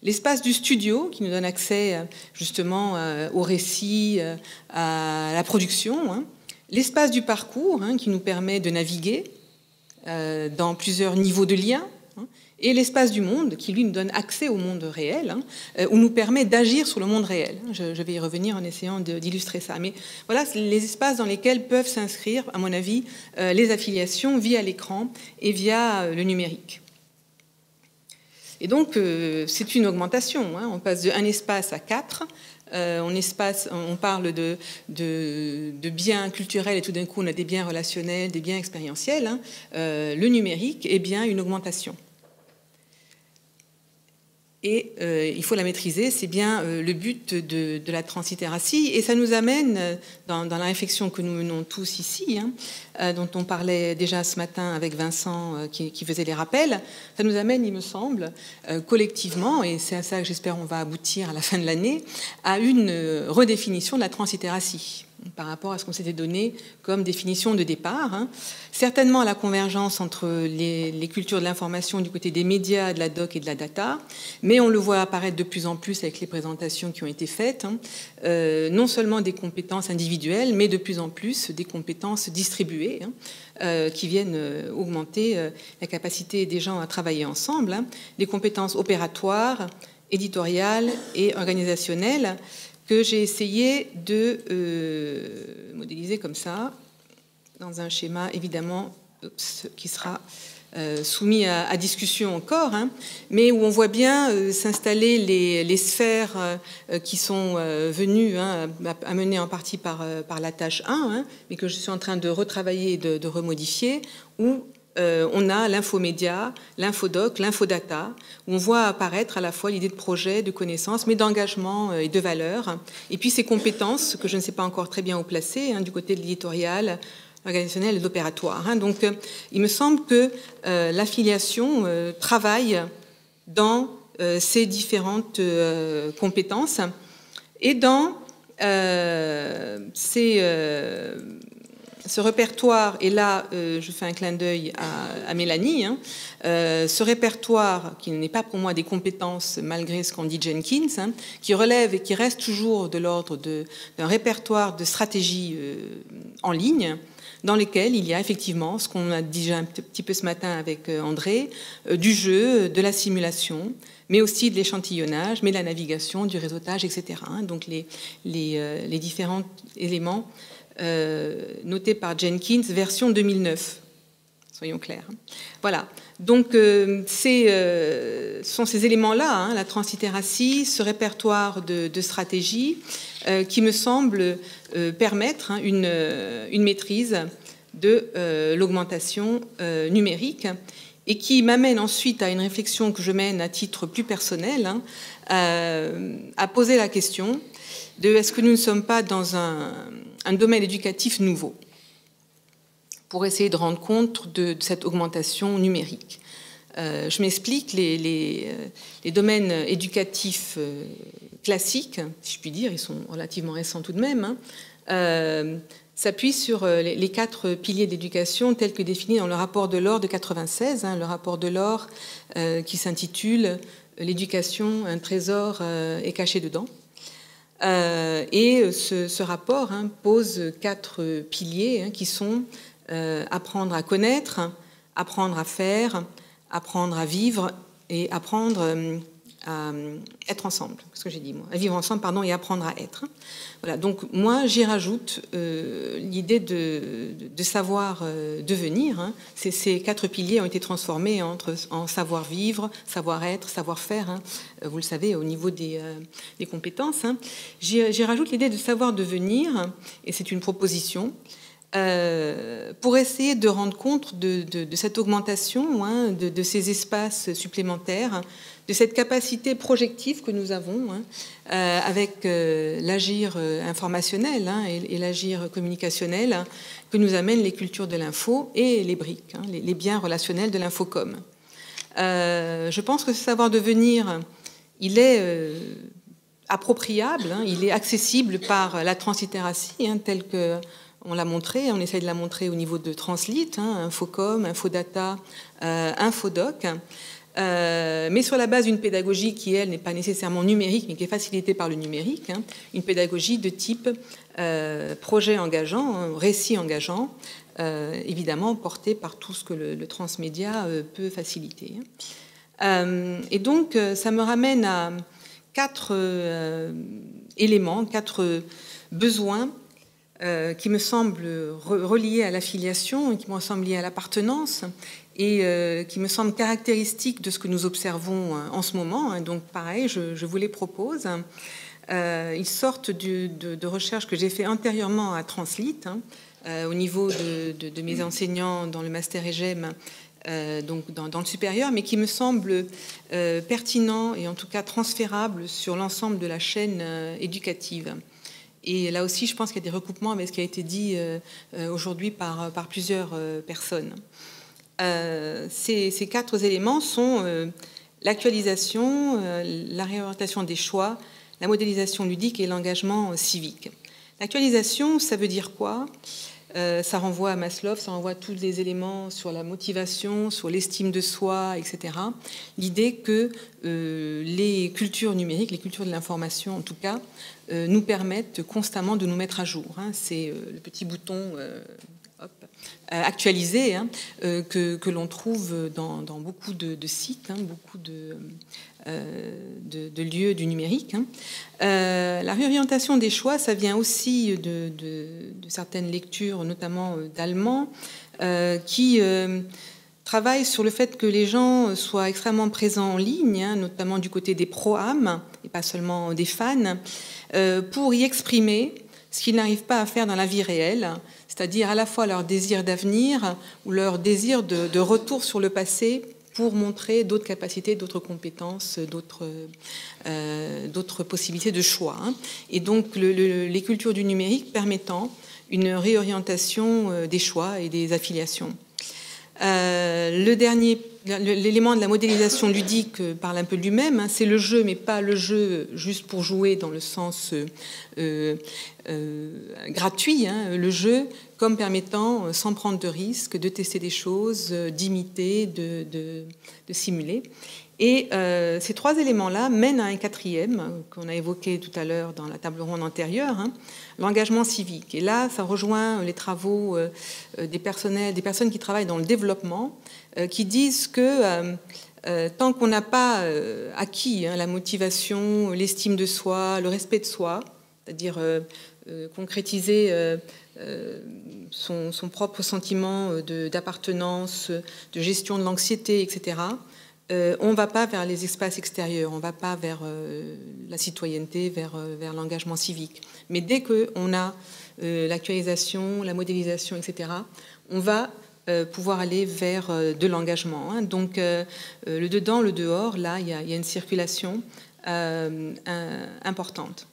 L'espace du studio, qui nous donne accès justement au récit, à la production. L'espace du parcours, qui nous permet de naviguer dans plusieurs niveaux de liens. Et l'espace du monde, qui lui nous donne accès au monde réel, ou nous permet d'agir sur le monde réel. Je vais y revenir en essayant d'illustrer ça. Mais voilà les espaces dans lesquels peuvent s'inscrire, à mon avis, les affiliations via l'écran et via le numérique. Et donc, c'est une augmentation. On passe de 1 espace à 4. On parle de biens culturels et tout d'un coup, on a des biens relationnels, des biens expérientiels. Le numérique est bien une augmentation. Et il faut la maîtriser, c'est bien le but de la translittératie. Et ça nous amène, dans la réflexion que nous menons tous ici, dont on parlait déjà ce matin avec Vincent qui faisait les rappels, ça nous amène, il me semble, collectivement, et c'est à ça que j'espère on va aboutir à la fin de l'année, à une redéfinition de la translittératie par rapport à ce qu'on s'était donné comme définition de départ. Certainement à la convergence entre les cultures de l'information du côté des médias, de la doc et de la data, mais on le voit apparaître de plus en plus avec les présentations qui ont été faites, non seulement des compétences individuelles, mais de plus en plus des compétences distribuées, qui viennent augmenter la capacité des gens à travailler ensemble, des compétences opératoires, éditoriales et organisationnelles, que j'ai essayé de modéliser comme ça, dans un schéma évidemment qui sera soumis à discussion encore, mais où on voit bien s'installer les sphères qui sont venues, amenées en partie par la tâche 1, mais que je suis en train de retravailler et de remodifier, où on a l'infomédia, l'infodoc, l'infodata, où on voit apparaître à la fois l'idée de projet, de connaissance, mais d'engagement et de valeur. Et puis ces compétences, que je ne sais pas encore très bien où placer, du côté de l'éditorial, organisationnel et l'opératoire. Donc il me semble que l'affiliation travaille dans ces différentes compétences et dans ce répertoire, et là je fais un clin d'œil à Mélanie, ce répertoire qui n'est pas pour moi des compétences malgré ce qu'en dit Jenkins, qui relève et qui reste toujours de l'ordre d'un répertoire de stratégie en ligne, dans lesquels il y a effectivement ce qu'on a dit déjà un petit peu ce matin avec André, du jeu, de la simulation, mais aussi de l'échantillonnage, mais de la navigation, du réseautage, etc. Donc les différents éléments noté par Jenkins, version 2009, soyons clairs. Voilà, donc ce sont ces éléments-là, la translittératie, ce répertoire de stratégie qui me semble permettre une maîtrise de l'augmentation numérique, et qui m'amène ensuite à une réflexion que je mène à titre plus personnel, hein, à poser la question de est-ce que nous ne sommes pas dans un domaine éducatif nouveau pour essayer de rendre compte de cette augmentation numérique. Je m'explique, les domaines éducatifs classiques, si je puis dire, ils sont relativement récents tout de même, hein, s'appuie sur les 4 piliers d'éducation tels que définis dans le rapport Delors de 1996, hein, le rapport Delors qui s'intitule « L'éducation, un trésor est caché dedans ». Et ce rapport, hein, pose 4 piliers, hein, qui sont apprendre à connaître, apprendre à faire, apprendre à vivre et apprendre à être ensemble, c'est ce que j'ai dit, moi, à vivre ensemble, pardon, et apprendre à être. Voilà, donc moi j'y rajoute l'idée de savoir devenir. Hein. Ces 4 piliers ont été transformés en savoir-vivre, savoir-être, savoir-faire, hein, vous le savez, au niveau des compétences. Hein. J'y rajoute l'idée de savoir devenir, et c'est une proposition, pour essayer de rendre compte de cette augmentation, hein, de ces espaces supplémentaires, de cette capacité projective que nous avons, hein, avec l'agir informationnel, hein, et l'agir communicationnel, hein, que nous amènent les cultures de l'info et les briques, hein, les biens relationnels de l'infocom. Je pense que ce savoir devenir, il est appropriable, hein, il est accessible par la translittératie, hein, telle que on l'a montré, on essaie de la montrer au niveau de Translit, hein, Infocom, Infodata, Infodoc, mais sur la base d'une pédagogie qui, elle, n'est pas nécessairement numérique, mais qui est facilitée par le numérique, hein, une pédagogie de type projet engageant, hein, récit engageant, évidemment porté par tout ce que le transmédia peut faciliter. Et donc, ça me ramène à 4 éléments, 4 besoins qui me semblent reliés à l'affiliation, qui me semblent liés à l'appartenance, et qui me semblent caractéristiques de ce que nous observons en ce moment. Donc pareil, je vous les propose. Ils sortent de recherches que j'ai fait antérieurement à Translit, hein, au niveau de mes enseignants dans le master EGEM, donc dans le supérieur, mais qui me semblent pertinents et en tout cas transférables sur l'ensemble de la chaîne éducative. Et là aussi, je pense qu'il y a des recoupements avec ce qui a été dit aujourd'hui par plusieurs personnes. Ces 4 éléments sont l'actualisation, la réorientation des choix, la modélisation ludique et l'engagement civique. L'actualisation, ça veut dire quoi ? Ça renvoie à Maslow, ça renvoie à tous les éléments sur la motivation, sur l'estime de soi, etc. L'idée que les cultures numériques, les cultures de l'information en tout cas, nous permettent constamment de nous mettre à jour. Hein. C'est le petit bouton actualisé, hein, que l'on trouve dans beaucoup de sites, hein, beaucoup de lieux du numérique. Hein. La réorientation des choix, ça vient aussi de certaines lectures, notamment d'Allemand, qui travaillent sur le fait que les gens soient extrêmement présents en ligne, hein, notamment du côté des pro-âmes, et pas seulement des fans, pour y exprimer ce qu'ils n'arrivent pas à faire dans la vie réelle, c'est-à-dire à la fois leur désir d'avenir ou leur désir de retour sur le passé pour montrer d'autres capacités, d'autres compétences, d'autres possibilités de choix. Hein. Et donc les cultures du numérique permettant une réorientation des choix et des affiliations. L'élément de la modélisation ludique parle un peu de lui-même, hein, c'est le jeu, mais pas le jeu juste pour jouer dans le sens gratuit, hein, le jeu comme permettant, sans prendre de risques, de tester des choses, d'imiter, de simuler. Et ces 3 éléments-là mènent à un 4e qu'on a évoqué tout à l'heure dans la table ronde antérieure, hein, l'engagement civique. Et là, ça rejoint les travaux des personnes qui travaillent dans le développement, qui disent que tant qu'on n'a pas acquis, hein, la motivation, l'estime de soi, le respect de soi, c'est-à-dire concrétiser son propre sentiment d'appartenance, de gestion de l'anxiété, etc., on ne va pas vers les espaces extérieurs, on ne va pas vers la citoyenneté, vers l'engagement civique. Mais dès qu'on a l'actualisation, la modélisation, etc., on va pouvoir aller vers de l'engagement. Hein. Donc, le dedans, le dehors, là, il y a une circulation importante.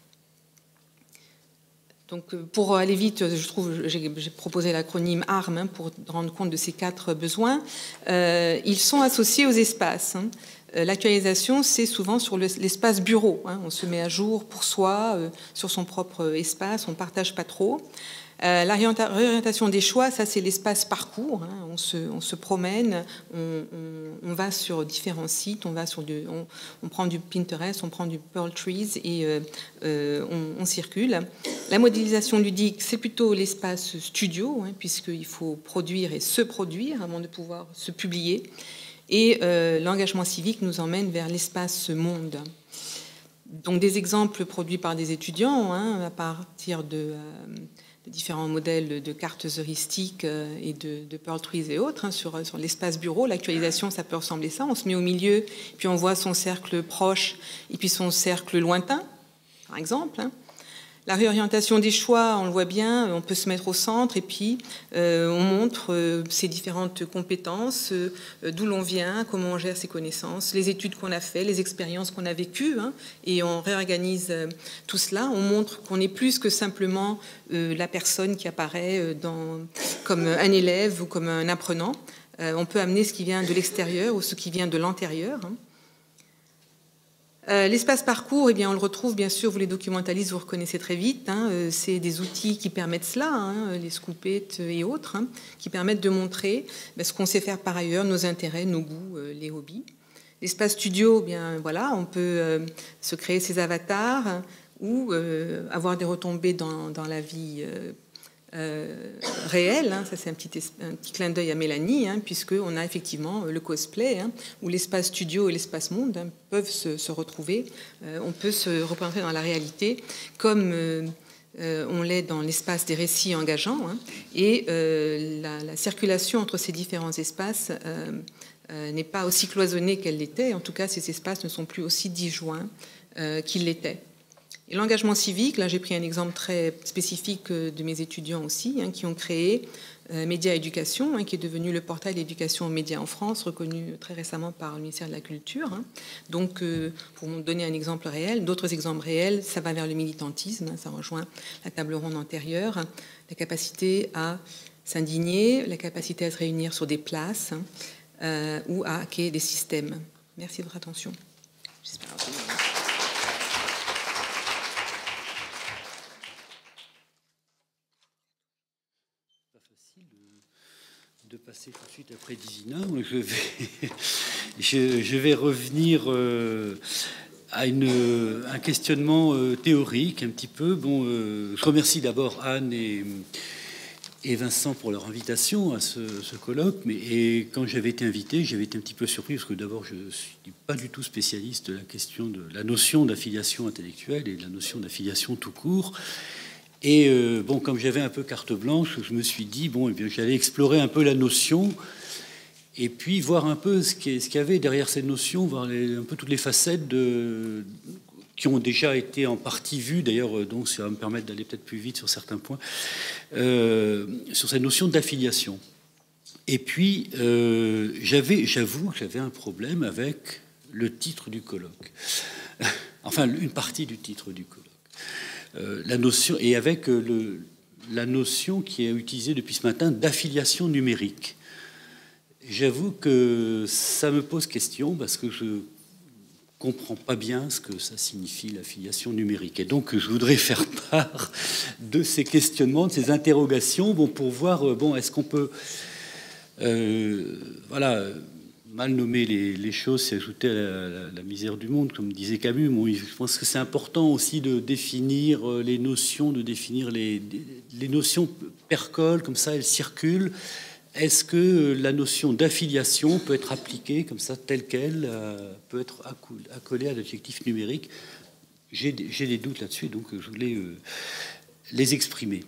Donc, pour aller vite, je trouve, j'ai proposé l'acronyme ARM hein, pour rendre compte de ces 4 besoins. Ils sont associés aux espaces. Hein. L'actualisation, c'est souvent sur l'espace bureau. Hein. On se met à jour pour soi, sur son propre espace, on ne partage pas trop. La réorientation des choix, ça c'est l'espace parcours. Hein. On se promène, on va sur différents sites, on prend du Pinterest, on prend du Pearl Trees et on circule. La modélisation ludique, c'est plutôt l'espace studio, hein, puisqu'il faut produire et se produire avant de pouvoir se publier. Et l'engagement civique nous emmène vers l'espace monde. Donc des exemples produits par des étudiants hein, à partir de différents modèles de cartes heuristiques et de Pearl Trees et autres hein, sur l'espace bureau. L'actualisation, ça peut ressembler à ça. On se met au milieu, puis on voit son cercle proche et puis son cercle lointain, par exemple. Hein. La réorientation des choix, on le voit bien, on peut se mettre au centre et puis on montre ses différentes compétences, d'où l'on vient, comment on gère ses connaissances, les études qu'on a faites, les expériences qu'on a vécues, hein, et on réorganise tout cela. On montre qu'on est plus que simplement la personne qui apparaît comme un élève ou comme un apprenant. On peut amener ce qui vient de l'extérieur ou ce qui vient de l'intérieur. Hein. L'espace parcours, eh bien, on le retrouve bien sûr, vous les documentalistes, vous reconnaissez très vite, hein, c'est des outils qui permettent cela, hein, les scoopettes et autres, hein, qui permettent de montrer ce qu'on sait faire par ailleurs, nos intérêts, nos goûts, les hobbies. L'espace studio, eh bien, voilà, on peut se créer ses avatars ou avoir des retombées dans la vie réel, hein, ça c'est un petit clin d'œil à Mélanie, hein, puisqu'on a effectivement le cosplay, hein, où l'espace studio et l'espace monde hein, peuvent se retrouver, on peut se représenter dans la réalité comme on l'est dans l'espace des récits engageants, hein, et la circulation entre ces différents espaces n'est pas aussi cloisonnée qu'elle l'était, en tout cas ces espaces ne sont plus aussi disjoints qu'ils l'étaient. Et l'engagement civique, là j'ai pris un exemple très spécifique de mes étudiants aussi, hein, qui ont créé Média Éducation, hein, qui est devenu le portail d'éducation aux médias en France, reconnu très récemment par le ministère de la Culture. Hein. Donc, pour vous donner un exemple réel, d'autres exemples réels, ça va vers le militantisme, hein, ça rejoint la table ronde antérieure, hein, la capacité à s'indigner, la capacité à se réunir sur des places hein, ou à hacker des systèmes. Merci de votre attention. J'espère que de passer tout de suite après Dizina. Je vais revenir à un questionnement théorique un petit peu. Bon, je remercie d'abord Anne et Vincent pour leur invitation à ce colloque. Et quand j'avais été invité, j'avais été un petit peu surpris parce que d'abord, je ne suis pas du tout spécialiste de la question de la notion d'affiliation intellectuelle et de la notion d'affiliation tout court. Et bon, comme j'avais un peu carte blanche, je me suis dit, bon, eh bien, j'allais explorer un peu la notion et puis voir un peu ce qu'il y avait derrière cette notion, voir un peu toutes les facettes qui ont déjà été en partie vues. D'ailleurs, donc ça va me permettre d'aller peut-être plus vite sur certains points, sur cette notion d'affiliation. Et puis, j'avoue que j'avais un problème avec le titre du colloque. Enfin, une partie du titre du colloque. La notion, et avec la notion qui est utilisée depuis ce matin d'affiliation numérique. J'avoue que ça me pose question parce que je comprends pas bien ce que ça signifie l'affiliation numérique. Et donc je voudrais faire part de ces questionnements, de ces interrogations, bon, pour voir, bon, est-ce qu'on peut voilà, mal nommer les choses, c'est ajouter à la misère du monde, comme disait Camus. Bon, je pense que c'est important aussi de définir les notions, de définir les notions percolent, comme ça elles circulent. Est-ce que la notion d'affiliation peut être appliquée comme ça, telle qu'elle, peut être accolée à l'adjectif numérique? J'ai des doutes là-dessus, donc je voulais les exprimer.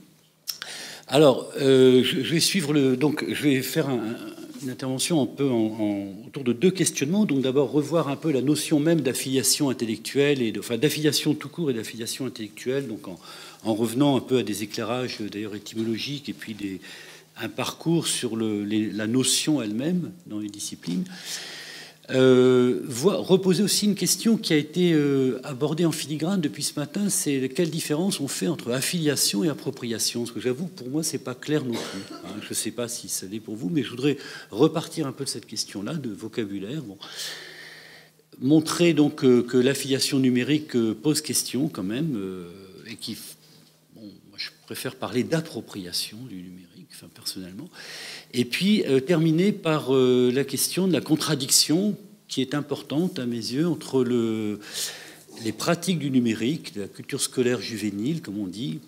Alors, je vais suivre donc je vais faire une intervention un peu autour de deux questionnements. Donc d'abord revoir un peu la notion même d'affiliation intellectuelle, enfin d'affiliation tout court et d'affiliation intellectuelle, donc en revenant un peu à des éclairages d'ailleurs étymologiques et puis un parcours sur la notion elle-même dans les disciplines. Reposer aussi une question qui a été abordée en filigrane depuis ce matin, c'est quelle différence on fait entre affiliation et appropriation. Parce que j'avoue, pour moi, c'est pas clair non plus. Hein. Je ne sais pas si ça l'est pour vous, mais je voudrais repartir un peu de cette question-là, de vocabulaire. Bon. Montrer donc que l'affiliation numérique pose question quand même, et qui, bon, moi, je préfère parler d'appropriation du numérique, enfin personnellement. Et puis terminer par la question de la contradiction qui est importante à mes yeux entre les pratiques du numérique, de la culture scolaire juvénile, comme on dit,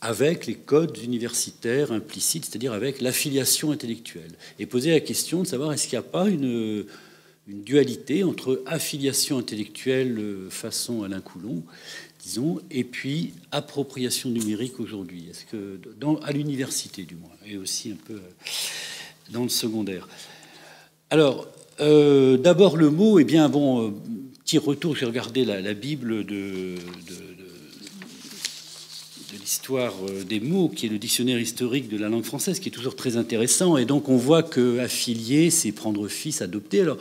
avec les codes universitaires implicites, c'est-à-dire avec l'affiliation intellectuelle. Et poser la question de savoir est-ce qu'il n'y a pas une dualité entre affiliation intellectuelle façon Alain Coulon, disons, et puis appropriation numérique aujourd'hui. Est-ce que à l'université du moins, et aussi un peu dans le secondaire. Alors, d'abord le mot, eh bien, bon, petit retour, j'ai regardé la Bible de l'histoire des mots, qui est le dictionnaire historique de la langue française, qui est toujours très intéressant, et donc on voit que affilier, c'est prendre fils, adopter. Alors,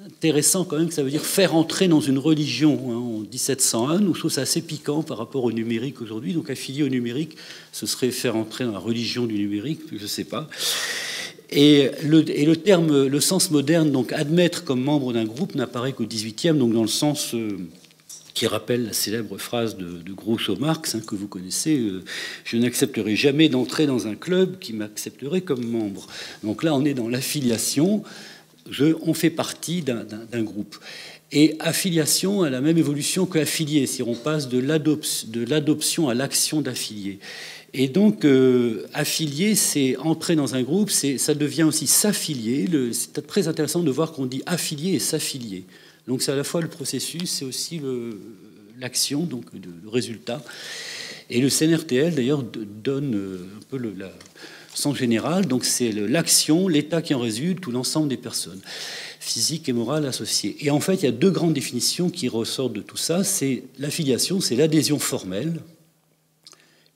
intéressant quand même que ça veut dire faire entrer dans une religion, hein, en 1701. Nous, je trouve ça assez piquant par rapport au numérique aujourd'hui. Donc affilier au numérique, ce serait faire entrer dans la religion du numérique, je ne sais pas. Et le terme, le sens moderne, donc admettre comme membre d'un groupe, n'apparaît qu'au XVIIIe, donc dans le sens qui rappelle la célèbre phrase de Groucho Marx, hein, que vous connaissez, je n'accepterai jamais d'entrer dans un club qui m'accepterait comme membre. Donc là, on est dans l'affiliation. On fait partie d'un groupe. Et affiliation a la même évolution que affilié, si on passe de l'adoption à l'action d'affilier. Et donc, affilier, c'est entrer dans un groupe, ça devient aussi s'affilier. C'est très intéressant de voir qu'on dit affilier et s'affilier. Donc, c'est à la fois le processus, c'est aussi l'action, donc le résultat. Et le CNRTL, d'ailleurs, donne un peu la sens général, donc c'est l'action, l'état qui en résulte, ou l'ensemble des personnes, physiques et morales associées. Et en fait, il y a deux grandes définitions qui ressortent de tout ça. C'est l'affiliation, c'est l'adhésion formelle,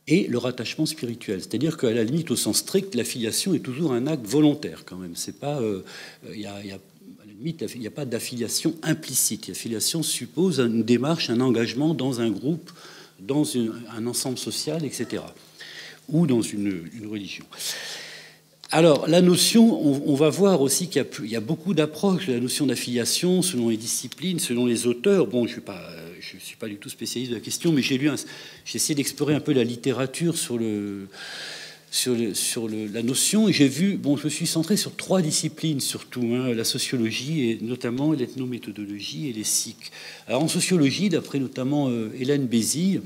et le rattachement spirituel. C'est-à-dire qu'à la limite, au sens strict, l'affiliation est toujours un acte volontaire, quand même. C'est pas, à la limite, il n'y a pas d'affiliation implicite. L'affiliation suppose une démarche, un engagement dans un groupe, dans un ensemble social, etc., ou dans une religion. Alors, la notion, on va voir aussi qu'il y a beaucoup d'approches de la notion d'affiliation selon les disciplines, selon les auteurs. Bon, je ne suis pas du tout spécialiste de la question, mais j'ai essayé d'explorer un peu la littérature sur la notion, et j'ai vu, bon, je me suis centré sur trois disciplines surtout, hein, la sociologie et notamment l'ethnométhodologie et les SIC. Alors, en sociologie, d'après notamment Hélène Bézille,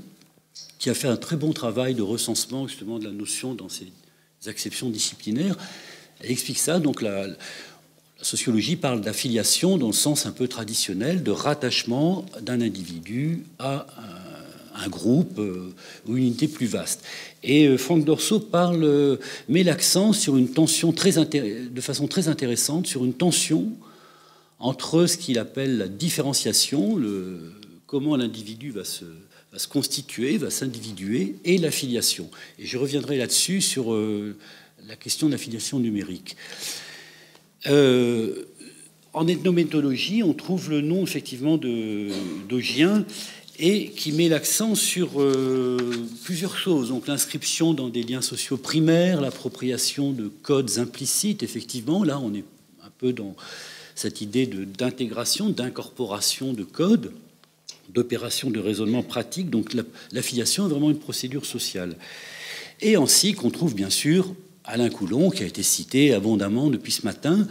qui a fait un très bon travail de recensement justement de la notion dans ses acceptions disciplinaires. Elle explique ça. Donc la sociologie parle d'affiliation dans le sens un peu traditionnel, de rattachement d'un individu à un groupe ou une unité plus vaste. Et Franck Dorso met l'accent sur une tension de façon très intéressante, sur une tension entre ce qu'il appelle la différenciation, comment l'individu va se constituer, va s'individuer, et l'affiliation. Et je reviendrai là-dessus sur la question de l'affiliation numérique. En ethnométhodologie, on trouve le nom effectivement d'Augien, et qui met l'accent sur plusieurs choses. Donc l'inscription dans des liens sociaux primaires, l'appropriation de codes implicites, effectivement, là on est un peu dans cette idée d'intégration, d'incorporation de codes, d'opérations de raisonnement pratique. Donc l'affiliation est vraiment une procédure sociale. Et en SIC, on trouve bien sûr Alain Coulon, qui a été cité abondamment depuis ce matin,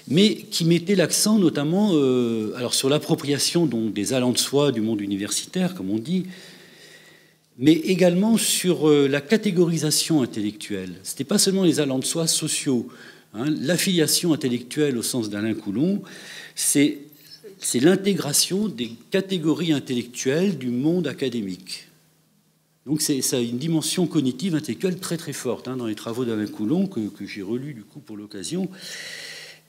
mais qui mettait l'accent notamment alors sur l'appropriation donc des allants de soi du monde universitaire, comme on dit, mais également sur la catégorisation intellectuelle. Ce n'était pas seulement les allants de soi sociaux. Hein. L'affiliation intellectuelle au sens d'Alain Coulon, c'est l'intégration des catégories intellectuelles du monde académique. Donc ça a une dimension cognitive intellectuelle très très forte, hein, dans les travaux d'Alain Coulon que j'ai relus du coup pour l'occasion.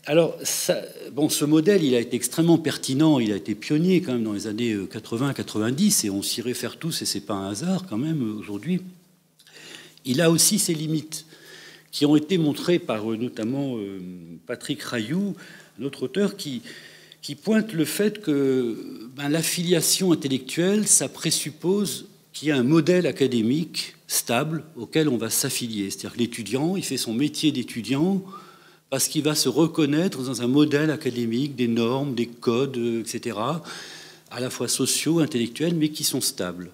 Alors, ce modèle, il a été extrêmement pertinent, il a été pionnier quand même dans les années 80-90, et on s'y réfère tous, et c'est pas un hasard quand même aujourd'hui. Il a aussi ses limites, qui ont été montrés par notamment Patrick Rayou, un autre auteur, qui pointe le fait que l'affiliation intellectuelle, ça présuppose qu'il y a un modèle académique stable auquel on va s'affilier. C'est-à-dire que l'étudiant, il fait son métier d'étudiant parce qu'il va se reconnaître dans un modèle académique, des normes, des codes, etc., à la fois sociaux, intellectuels, mais qui sont stables.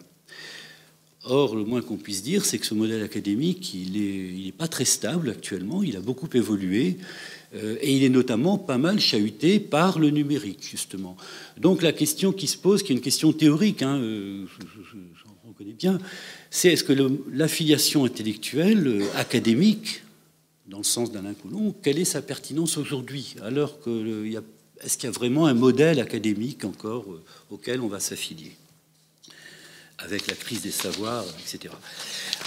Or, le moins qu'on puisse dire, c'est que ce modèle académique, il n'est pas très stable actuellement, il a beaucoup évolué, et il est notamment pas mal chahuté par le numérique, justement. Donc la question qui se pose, qui est une question théorique, j'en reconnais bien, c'est est-ce que l'affiliation intellectuelle, académique, dans le sens d'Alain Coulon, quelle est sa pertinence aujourd'hui, alors que est-ce qu'il y a vraiment un modèle académique encore auquel on va s'affilier avec la crise des savoirs, etc.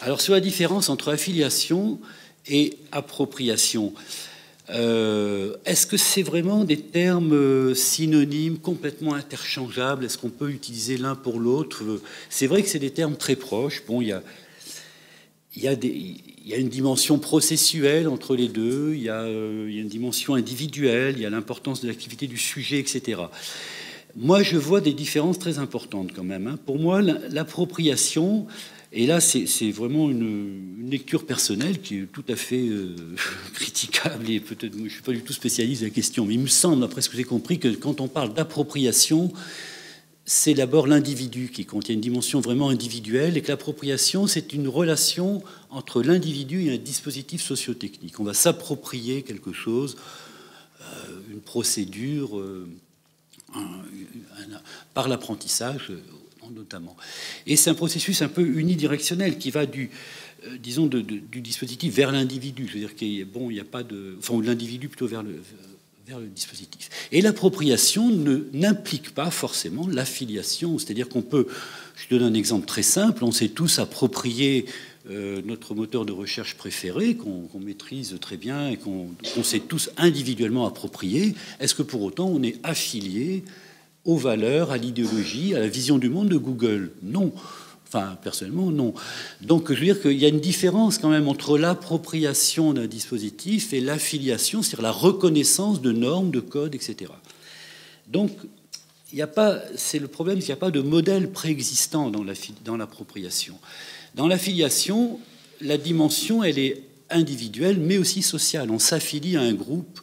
Alors sur la différence entre affiliation et appropriation, est-ce que c'est vraiment des termes synonymes, complètement interchangeables? Est-ce qu'on peut utiliser l'un pour l'autre? C'est vrai que c'est des termes très proches. Bon, il y a une dimension processuelle entre les deux, il y a une dimension individuelle, il y a l'importance de l'activité du sujet, etc. Moi, je vois des différences très importantes quand même. Pour moi, l'appropriation, et là, c'est vraiment une lecture personnelle qui est tout à fait critiquable, et peut-être, je ne suis pas du tout spécialiste de la question, mais il me semble, après ce que j'ai compris, que quand on parle d'appropriation, c'est d'abord l'individu qui contient une dimension vraiment individuelle, et que l'appropriation, c'est une relation entre l'individu et un dispositif socio-technique. On va s'approprier quelque chose, une procédure, par l'apprentissage notamment. Et c'est un processus un peu unidirectionnel qui va du dispositif vers l'individu. Je veux dire qu'il n'y a pas de... Enfin, ou de l'individu plutôt vers le dispositif. Et l'appropriation n'implique pas forcément l'affiliation. C'est-à-dire qu'on peut... Je donne un exemple très simple. On s'est tous approprié notre moteur de recherche préféré, qu'on maîtrise très bien et qu'on s'est tous individuellement approprié. Est-ce que pour autant on est affilié aux valeurs, à l'idéologie, à la vision du monde de Google? Non. Enfin, personnellement, non. Donc, je veux dire qu'il y a une différence quand même entre l'appropriation d'un dispositif et l'affiliation, c'est-à-dire la reconnaissance de normes, de codes, etc. Donc, c'est le problème, c'est qu'il n'y a pas de modèle préexistant dans l'appropriation. Dans l'affiliation, la dimension, elle est individuelle, mais aussi sociale. On s'affilie à un groupe,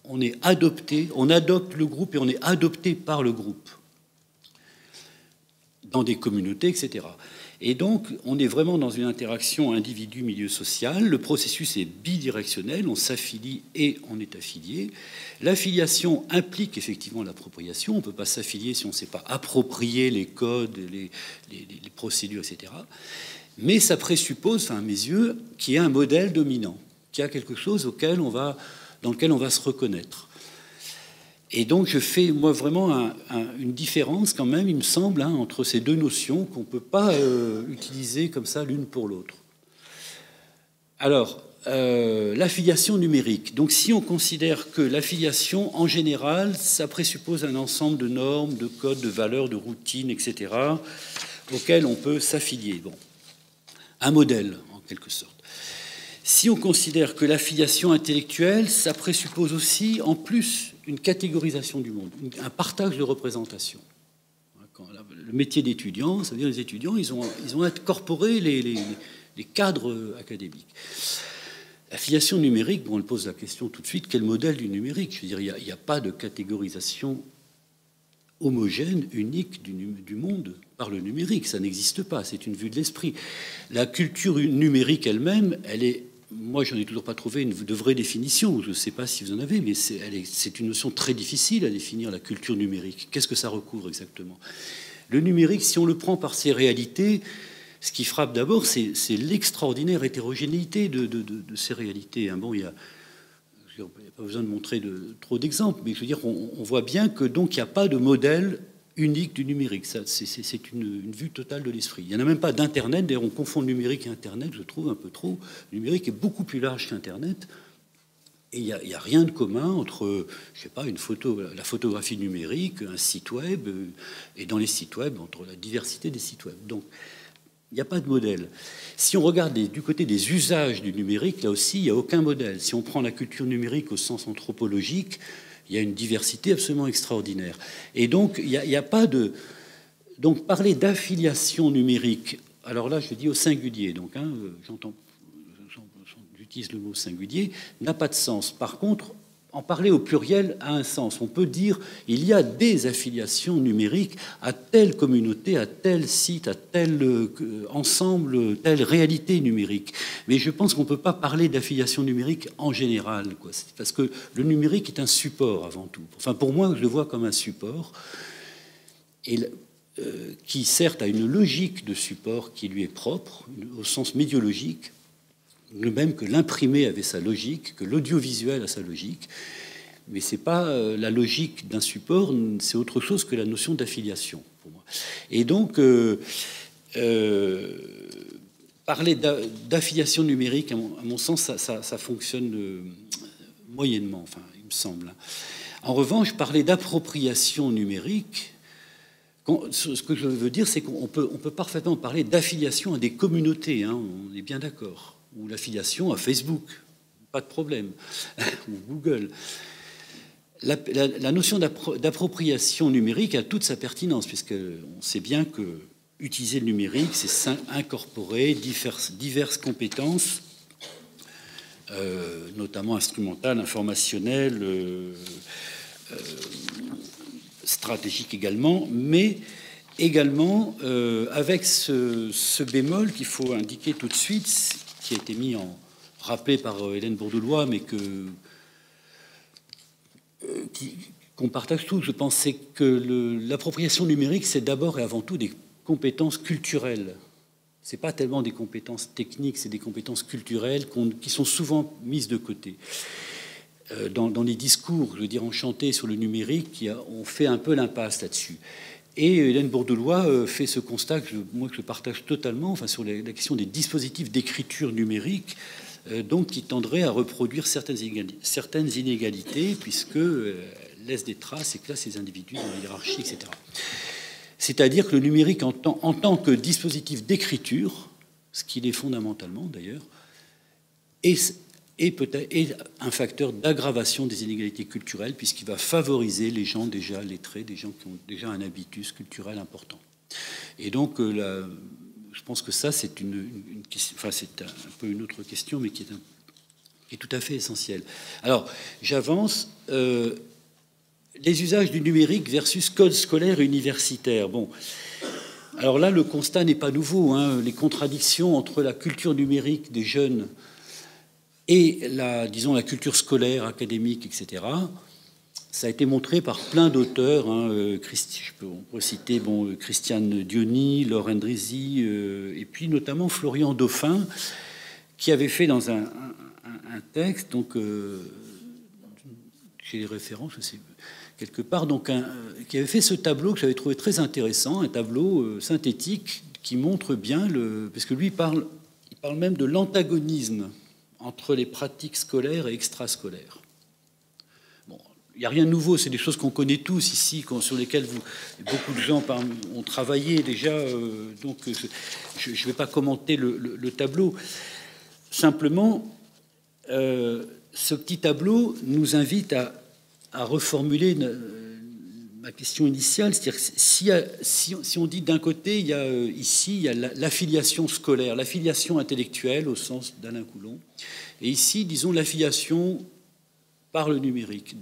on est adopté, on adopte le groupe et on est adopté par le groupe, dans des communautés, etc. Et donc, on est vraiment dans une interaction individu-milieu social. Le processus est bidirectionnel, on s'affilie et on est affilié. L'affiliation implique effectivement l'appropriation. On ne peut pas s'affilier si on ne sait pas approprier les codes, les procédures, etc. Mais ça présuppose, à mes yeux, qu'il y ait un modèle dominant, qu'il y a quelque chose dans lequel on va se reconnaître. Et donc je fais, moi, vraiment une différence quand même, il me semble, entre ces deux notions qu'on ne peut pas utiliser comme ça l'une pour l'autre. Alors, l'affiliation numérique. Donc si on considère que l'affiliation, en général, ça présuppose un ensemble de normes, de codes, de valeurs, de routines, etc., auxquelles on peut s'affilier. Bon. Un modèle, en quelque sorte. Si on considère que l'affiliation intellectuelle, ça présuppose aussi, en plus, une catégorisation du monde, un partage de représentation. Le métier d'étudiant, ça veut dire les étudiants, ils ont incorporé les cadres académiques. L'affiliation numérique, on pose la question tout de suite, quel modèle du numérique? Je veux dire, il n'y a pas de catégorisation homogène, unique du monde par le numérique. Ça n'existe pas, c'est une vue de l'esprit. La culture numérique elle-même, moi, je n'en ai toujours pas trouvé de vraie définition. Je ne sais pas si vous en avez, mais c'est une notion très difficile à définir, la culture numérique. Qu'est-ce que ça recouvre exactement? Le numérique, si on le prend par ses réalités, ce qui frappe d'abord, c'est l'extraordinaire hétérogénéité de ces réalités. Bon, il n'y a pas besoin de montrer trop d'exemples, mais je veux dire, on voit bien que donc il n'y a pas de modèle unique du numérique. C'est une vue totale de l'esprit. Il n'y en a même pas d'Internet. D'ailleurs, on confond numérique et Internet, je trouve, un peu trop. Le numérique est beaucoup plus large qu'Internet. Et il n'y a rien de commun entre, je sais pas, la photographie numérique, un site web, et dans les sites web, entre la diversité des sites web. Donc, Il n'y a pas de modèle. Si on regarde du côté des usages du numérique, là aussi, il n'y a aucun modèle. Si on prend la culture numérique au sens anthropologique, il y a une diversité absolument extraordinaire. Et donc, il n'y a pas de... Donc, parler d'affiliation numérique, alors là, je dis au singulier, donc, hein, j'utilise le mot singulier, n'a pas de sens. Par contre, en parler au pluriel a un sens. On peut dire il y a des affiliations numériques à telle communauté, à tel site, à tel ensemble, telle réalité numérique. Mais je pense qu'on ne peut pas parler d'affiliation numérique en général, quoi. Parce que le numérique est un support avant tout. Enfin, pour moi, je le vois comme un support qui certes a une logique de support qui lui est propre, au sens médiologique, le même que l'imprimé avait sa logique, que l'audiovisuel a sa logique, mais c'est pas la logique d'un support, c'est autre chose que la notion d'affiliation pour moi. Et donc parler d'affiliation numérique, à mon sens, ça fonctionne moyennement, enfin, il me semble. En revanche, parler d'appropriation numérique, ce que je veux dire, c'est qu'on peut parfaitement parler d'affiliation à des communautés, hein, on est bien d'accord. Ou l'affiliation à Facebook, pas de problème, ou Google. La notion d'appropriation numérique a toute sa pertinence, puisqu'on sait bien que utiliser le numérique, c'est incorporer diverses compétences, notamment instrumentales, informationnelles, stratégiques également, mais également avec ce bémol qu'il faut indiquer tout de suite, qui a été rappelé par Hélène Bourdelois, mais qu'on partage tous. Je pensais que l'appropriation numérique, c'est d'abord et avant tout des compétences culturelles. C'est pas tellement des compétences techniques, c'est des compétences culturelles qui sont souvent mises de côté. Dans les discours, je veux dire, enchantés sur le numérique, on fait un peu l'impasse là-dessus. Et Hélène Bourdelois fait ce constat que je partage totalement, enfin, sur la question des dispositifs d'écriture numérique, donc qui tendraient à reproduire certaines inégalités, puisque laisse des traces et classe les individus dans la hiérarchie, etc. C'est-à-dire que le numérique, en tant que dispositif d'écriture, ce qu'il est fondamentalement d'ailleurs, est un facteur d'aggravation des inégalités culturelles, puisqu'il va favoriser les gens déjà lettrés, des gens qui ont déjà un habitus culturel important. Et donc, je pense que ça, c'est c'est un peu une autre question, mais qui est tout à fait essentielle. Alors, j'avance. Les usages du numérique versus code scolaire et universitaire. Bon, alors là, le constat n'est pas nouveau, hein. Les contradictions entre la culture numérique des jeunes et la culture scolaire, académique, etc., ça a été montré par plein d'auteurs. Hein, on peut citer Christiane Diony, Laure Endrizi, et puis notamment Florian Dauphin, qui avait fait dans un texte, donc j'ai les références, je sais quelque part, donc qui avait fait ce tableau que j'avais trouvé très intéressant, un tableau synthétique qui montre bien parce que lui il parle même de l'antagonisme entre les pratiques scolaires et extrascolaires. Bon, il n'y a rien de nouveau, c'est des choses qu'on connaît tous ici, sur lesquelles beaucoup de gens ont travaillé déjà, donc je ne vais pas commenter le tableau. Simplement, ce petit tableau nous invite à reformuler ma question initiale, c'est-à-dire si on dit d'un côté, il y a l'affiliation scolaire, l'affiliation intellectuelle au sens d'Alain Coulon, et ici, disons, l'affiliation par le numérique,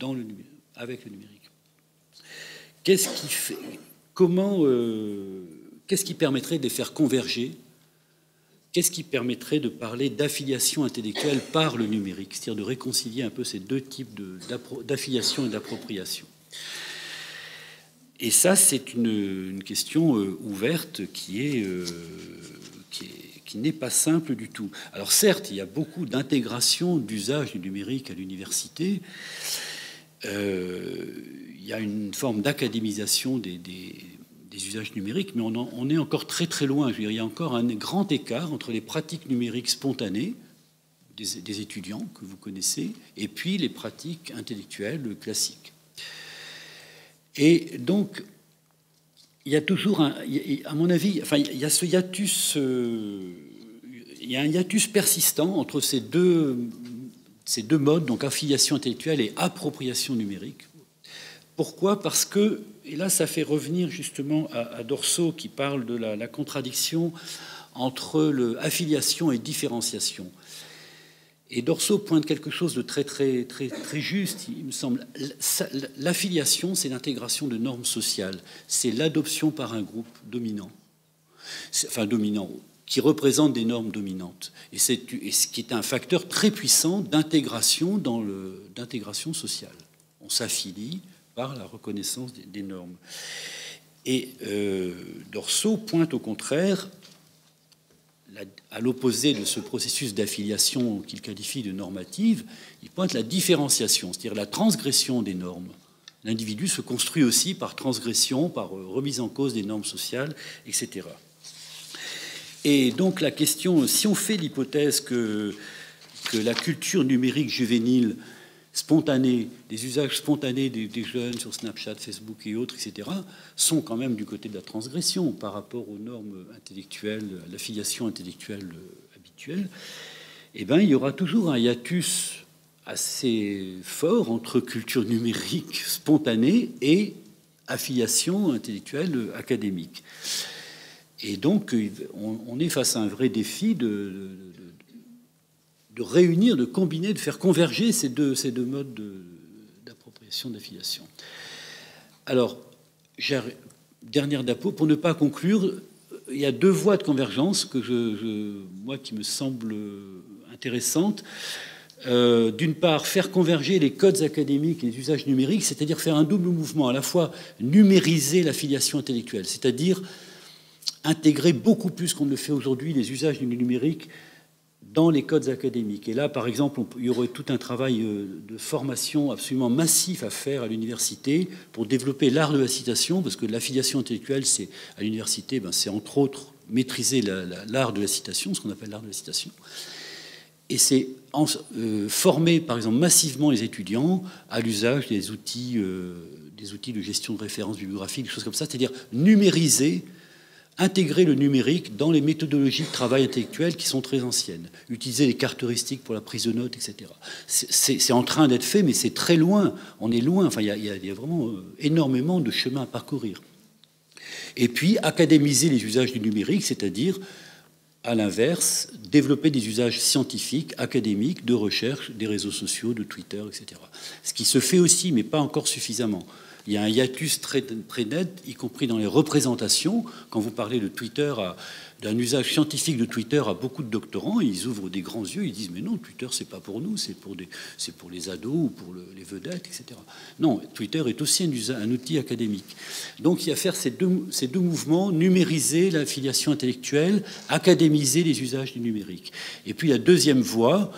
avec le numérique. Qu'est-ce qui permettrait de les faire converger? Qu'est-ce qui permettrait de parler d'affiliation intellectuelle par le numérique, c'est-à-dire de réconcilier un peu ces deux types d'affiliation et d'appropriation? Et ça, c'est une question ouverte qui n'est pas simple du tout. Alors certes, il y a beaucoup d'intégration d'usage du numérique à l'université. Il y a une forme d'académisation des usages numériques, mais on est encore très très loin. Je veux dire, il y a encore un grand écart entre les pratiques numériques spontanées des étudiants que vous connaissez et puis les pratiques intellectuelles classiques. Et donc, il y a toujours, à mon avis, enfin, il y a ce hiatus, il y a un hiatus persistant entre ces deux modes, donc affiliation intellectuelle et appropriation numérique. Pourquoi? Parce que, et là ça fait revenir justement à Dorso qui parle de la contradiction entre affiliation et différenciation. Et Dorso pointe quelque chose de très juste, il me semble. L'affiliation, c'est l'intégration de normes sociales, c'est l'adoption par un groupe dominant, enfin dominant, qui représente des normes dominantes. Et ce qui est un facteur très puissant d'intégration d'intégration sociale. On s'affilie par la reconnaissance des normes. Et Dorso pointe au contraire, à l'opposé de ce processus d'affiliation qu'il qualifie de normative, il pointe la différenciation, c'est-à-dire la transgression des normes. L'individu se construit aussi par transgression, par remise en cause des normes sociales, etc. Et donc la question, si on fait l'hypothèse que la culture numérique juvénile spontanée, des usages spontanés des jeunes sur Snapchat, Facebook et autres, etc., sont quand même du côté de la transgression par rapport aux normes intellectuelles, à l'affiliation intellectuelle habituelle, eh bien, il y aura toujours un hiatus assez fort entre culture numérique spontanée et affiliation intellectuelle académique. Et donc, on est face à un vrai défi de réunir, de combiner, de faire converger ces deux modes d'appropriation, d'affiliation. Alors, dernière d'apo, pour ne pas conclure, il y a deux voies de convergence moi, qui me semblent intéressantes. D'une part, faire converger les codes académiques et les usages numériques, c'est-à-dire faire un double mouvement, à la fois numériser l'affiliation intellectuelle, c'est-à-dire intégrer beaucoup plus qu'on ne le fait aujourd'hui les usages du numérique dans les codes académiques. Et là, par exemple, il y aurait tout un travail de formation absolument massif à faire à l'université pour développer l'art de la citation, parce que l'affiliation intellectuelle, c'est à l'université, c'est entre autres maîtriser l'art de la citation, ce qu'on appelle l'art de la citation. Et c'est former, par exemple, massivement les étudiants à l'usage des outils de gestion de références bibliographiques, des choses comme ça, c'est-à-dire numériser, intégrer le numérique dans les méthodologies de travail intellectuel qui sont très anciennes. Utiliser les cartes heuristiques pour la prise de notes, etc. C'est en train d'être fait, mais c'est très loin. On est loin. Enfin, il y a vraiment énormément de chemin à parcourir. Et puis, académiser les usages du numérique, c'est-à-dire, à l'inverse, développer des usages scientifiques, académiques, de recherche, des réseaux sociaux, de Twitter, etc. Ce qui se fait aussi, mais pas encore suffisamment. Il y a un hiatus très net, y compris dans les représentations. Quand vous parlez de Twitter, d'un usage scientifique de Twitter à beaucoup de doctorants, ils ouvrent des grands yeux, ils disent « Mais non, Twitter, c'est pas pour nous, c'est pour les ados ou pour les vedettes, etc. » Non, Twitter est aussi un outil académique. Donc il y a à faire ces deux mouvements, numériser l'affiliation intellectuelle, académiser les usages du numérique. Et puis la deuxième voie,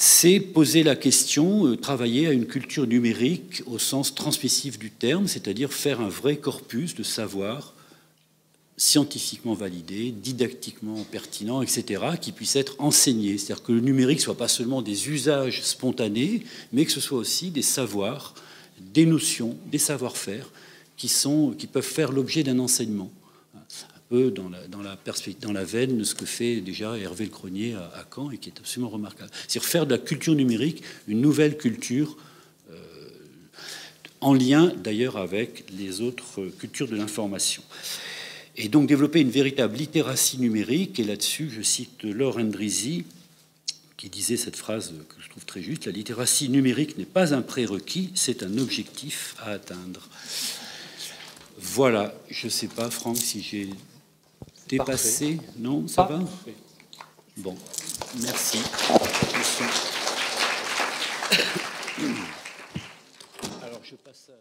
c'est poser la question, travailler à une culture numérique au sens transmissif du terme, c'est-à-dire faire un vrai corpus de savoir scientifiquement validé, didactiquement pertinent, etc., qui puisse être enseigné. C'est-à-dire que le numérique ne soit pas seulement des usages spontanés, mais que ce soit aussi des savoirs, des notions, des savoir-faire qui peuvent faire l'objet d'un enseignement. Dans la veine de ce que fait déjà Hervé Le Cronier à Caen et qui est absolument remarquable. C'est-à-dire faire de la culture numérique une nouvelle culture en lien d'ailleurs avec les autres cultures de l'information. Et donc développer une véritable littératie numérique. Et là-dessus, je cite Laure Endrizi qui disait cette phrase que je trouve très juste: la littératie numérique n'est pas un prérequis, c'est un objectif à atteindre. Voilà, je ne sais pas, Franck, si j'ai dépassé. Non, ça va? Bon, merci. Alors, je passe à...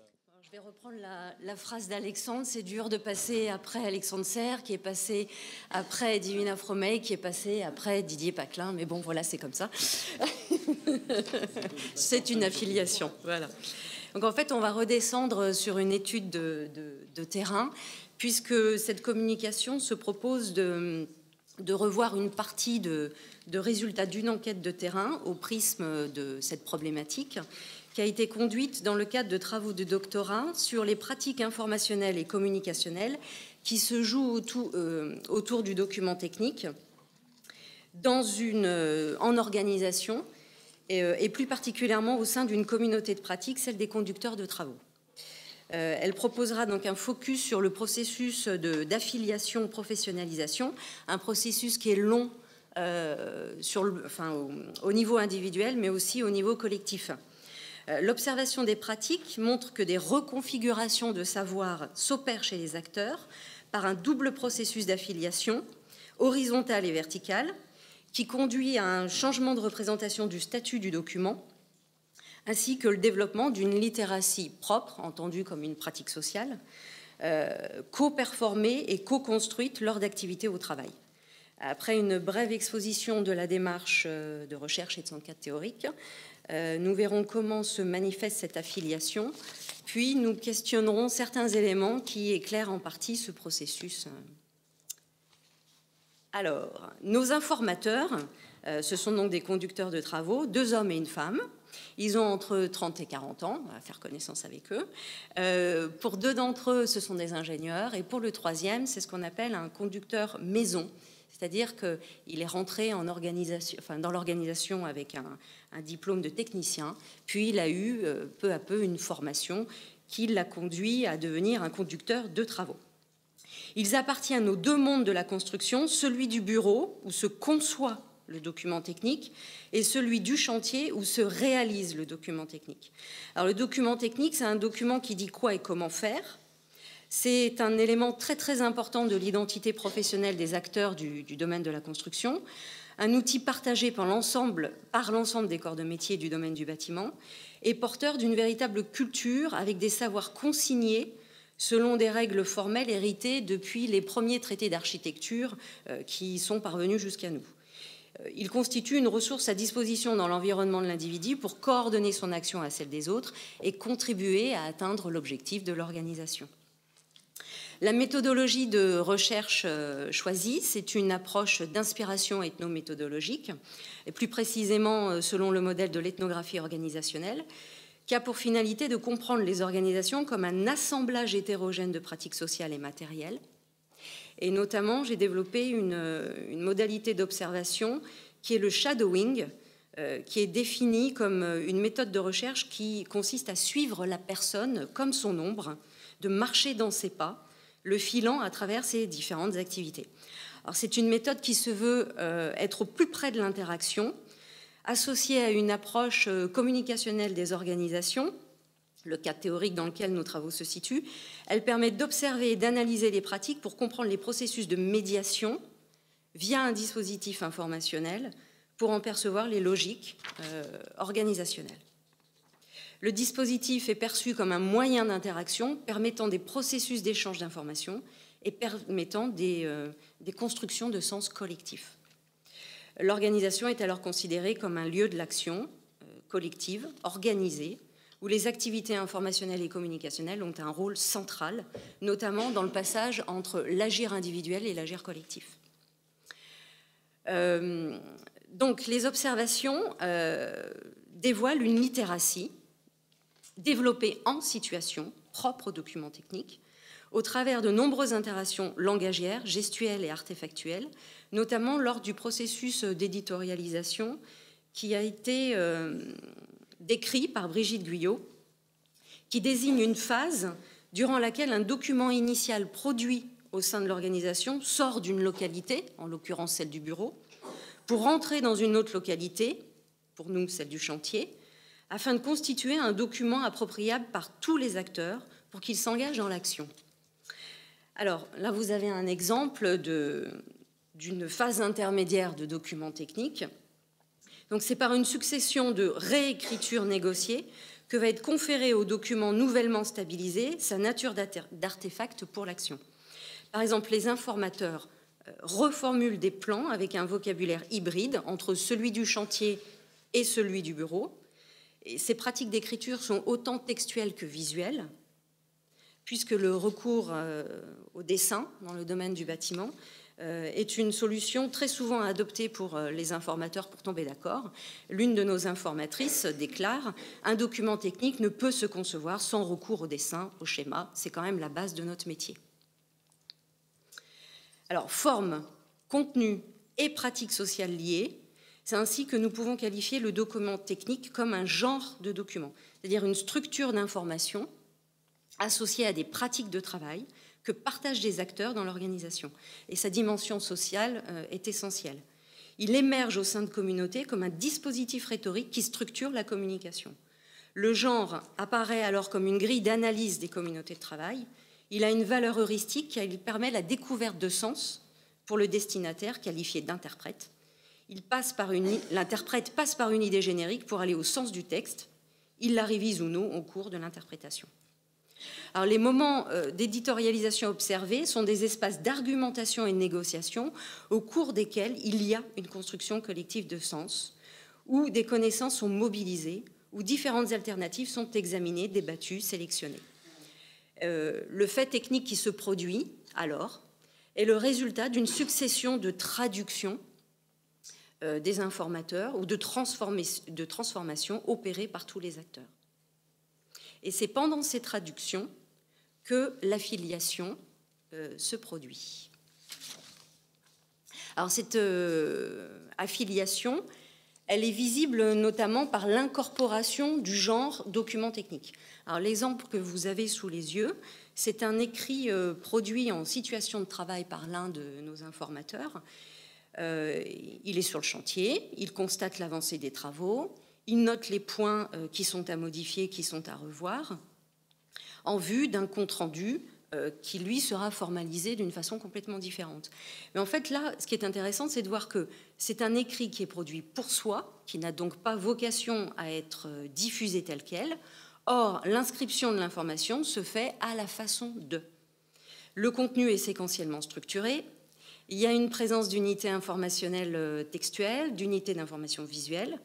Je vais reprendre la phrase d'Alexandre. C'est dur de passer après Alexandre Serres, qui est passé après Divina Fromey, qui est passé après Didier Paclin. Mais bon, voilà, c'est comme ça. C'est une affiliation. Voilà. Donc en fait, on va redescendre sur une étude de terrain, puisque cette communication se propose de revoir une partie de résultats d'une enquête de terrain au prisme de cette problématique, qui a été conduite dans le cadre de travaux de doctorat sur les pratiques informationnelles et communicationnelles qui se jouent autour du document technique en organisation et plus particulièrement au sein d'une communauté de pratique, celle des conducteurs de travaux. Elle proposera donc un focus sur le processus d'affiliation, professionnalisation, un processus qui est long au niveau individuel, mais aussi au niveau collectif. L'observation des pratiques montre que des reconfigurations de savoir s'opèrent chez les acteurs par un double processus d'affiliation, horizontale et verticale, qui conduit à un changement de représentation du statut du document, ainsi que le développement d'une littératie propre, entendue comme une pratique sociale, co-performée et co-construite lors d'activités au travail. Après une brève exposition de la démarche de recherche et de son cadre théorique, nous verrons comment se manifeste cette affiliation, puis nous questionnerons certains éléments qui éclairent en partie ce processus. Alors, nos informateurs, ce sont donc des conducteurs de travaux, 2 hommes et une femme. Ils ont entre 30 et 40 ans, on va faire connaissance avec eux. Pour 2 d'entre eux, ce sont des ingénieurs, et pour le 3e, c'est ce qu'on appelle un conducteur maison, c'est-à-dire qu'il est rentré en organisation, dans l'organisation avec un diplôme de technicien, puis il a eu peu à peu une formation qui l'a conduit à devenir un conducteur de travaux. Ils appartiennent aux 2 mondes de la construction, celui du bureau, où se conçoit le document technique, et celui du chantier, où se réalise le document technique. Alors, le document technique, c'est un document qui dit quoi et comment faire. C'est un élément très très important de l'identité professionnelle des acteurs du domaine de la construction, un outil partagé par l'ensemble des corps de métier du domaine du bâtiment, et porteur d'une véritable culture avec des savoirs consignés selon des règles formelles héritées depuis les premiers traités d'architecture qui sont parvenus jusqu'à nous. Il constitue une ressource à disposition dans l'environnement de l'individu pour coordonner son action à celle des autres et contribuer à atteindre l'objectif de l'organisation. La méthodologie de recherche choisie, c'est une approche d'inspiration ethnométhodologique, et plus précisément selon le modèle de l'ethnographie organisationnelle, qui a pour finalité de comprendre les organisations comme un assemblage hétérogène de pratiques sociales et matérielles. Et notamment, j'ai développé une modalité d'observation qui est le shadowing, qui est définie comme une méthode de recherche qui consiste à suivre la personne comme son ombre, de marcher dans ses pas, le filant à travers ses différentes activités. Alors, c'est une méthode qui se veut être au plus près de l'interaction, associée à une approche communicationnelle des organisations, le cadre théorique dans lequel nos travaux se situent. Elle permet d'observer et d'analyser les pratiques pour comprendre les processus de médiation via un dispositif informationnel pour en percevoir les logiques organisationnelles. Le dispositif est perçu comme un moyen d'interaction permettant des processus d'échange d'informations et permettant des constructions de sens collectif. L'organisation est alors considérée comme un lieu de l'action collective, organisée, où les activités informationnelles et communicationnelles ont un rôle central, notamment dans le passage entre l'agir individuel et l'agir collectif. Donc, les observations dévoilent une littératie développée en situation, propre au document technique, au travers de nombreuses interactions langagières, gestuelles et artefactuelles, notamment lors du processus d'éditorialisation qui a été décrit par Brigitte Guyot, qui désigne une phase durant laquelle un document initial produit au sein de l'organisation sort d'une localité, en l'occurrence celle du bureau, pour entrer dans une autre localité, pour nous celle du chantier, afin de constituer un document appropriable par tous les acteurs pour qu'ils s'engagent dans l'action. Alors là, vous avez un exemple d'une phase intermédiaire de document technique. Donc c'est par une succession de réécritures négociées que va être conférée au document nouvellement stabilisé sa nature d'artefact pour l'action. Par exemple, les informateurs reformulent des plans avec un vocabulaire hybride entre celui du chantier et celui du bureau. Et ces pratiques d'écriture sont autant textuelles que visuelles, puisque le recours au dessin dans le domaine du bâtiment est une solution très souvent adoptée pour les informateurs pour tomber d'accord. L'une de nos informatrices déclare « Un document technique ne peut se concevoir sans recours au dessin, au schéma. C'est quand même la base de notre métier. » Alors, forme, contenu et pratique sociale liées, c'est ainsi que nous pouvons qualifier le document technique comme un genre de document, c'est-à-dire une structure d'information associée à des pratiques de travail que partagent des acteurs dans l'organisation. Et sa dimension sociale est essentielle. Il émerge au sein de communautés comme un dispositif rhétorique qui structure la communication. Le genre apparaît alors comme une grille d'analyse des communautés de travail. Il a une valeur heuristique qui permet la découverte de sens pour le destinataire qualifié d'interprète. L'interprète passe par une idée générique pour aller au sens du texte. Il la révise ou non au cours de l'interprétation. Alors, les moments d'éditorialisation observés sont des espaces d'argumentation et de négociation au cours desquels il y a une construction collective de sens, où des connaissances sont mobilisées, où différentes alternatives sont examinées, débattues, sélectionnées. Le fait technique qui se produit, alors, est le résultat d'une succession de traductions des informateurs ou de transformations opérées par tous les acteurs. Et c'est pendant ces traductions que l'affiliation se produit. Alors cette affiliation, elle est visible notamment par l'incorporation du genre document technique. Alors l'exemple que vous avez sous les yeux, c'est un écrit produit en situation de travail par l'un de nos informateurs. Il est sur le chantier, il constate l'avancée des travaux, il note les points qui sont à modifier, qui sont à revoir, en vue d'un compte-rendu qui, lui, sera formalisé d'une façon complètement différente. Mais en fait, là, ce qui est intéressant, c'est de voir que c'est un écrit qui est produit pour soi, qui n'a donc pas vocation à être diffusé tel quel. Or, l'inscription de l'information se fait à la façon de. Le contenu est séquentiellement structuré. Il y a une présence d'unités informationnelles textuelles, d'unités d'information visuelle.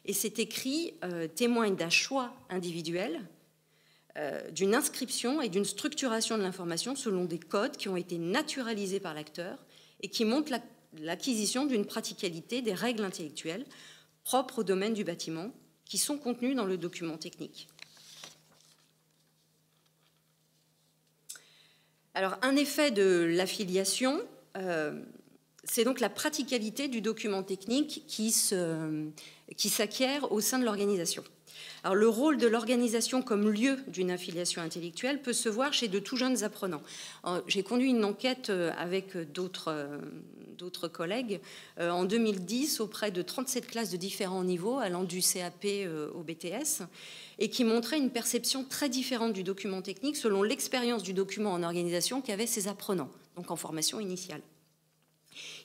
Et cet écrit témoigne d'un choix individuel, d'une inscription et d'une structuration de l'information selon des codes qui ont été naturalisés par l'acteur et qui montrent l'acquisition d'une praticalité des règles intellectuelles propres au domaine du bâtiment qui sont contenues dans le document technique. Alors, un effet de l'affiliation, c'est donc la praticalité du document technique qui s'acquiert au sein de l'organisation. Alors, le rôle de l'organisation comme lieu d'une affiliation intellectuelle peut se voir chez de tout jeunes apprenants. J'ai conduit une enquête avec d'autres collègues en 2010 auprès de 37 classes de différents niveaux, allant du CAP au BTS, et qui montrait une perception très différente du document technique selon l'expérience du document en organisation qu'avaient ces apprenants, donc en formation initiale.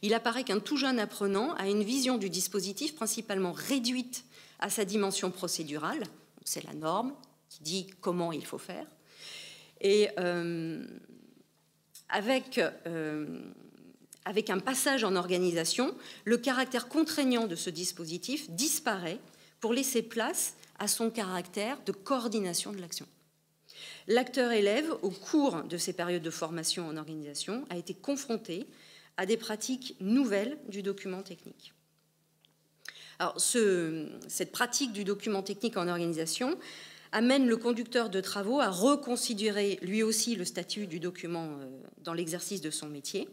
Il apparaît qu'un tout jeune apprenant a une vision du dispositif principalement réduite à sa dimension procédurale, c'est la norme qui dit comment il faut faire, et avec un passage en organisation, le caractère contraignant de ce dispositif disparaît pour laisser place à son caractère de coordination de l'action. L'acteur élève, au cours de ces périodes de formation en organisation, a été confronté à des pratiques nouvelles du document technique. Alors, cette pratique du document technique en organisation amène le conducteur de travaux à reconsidérer lui aussi le statut du document dans l'exercice de son métier.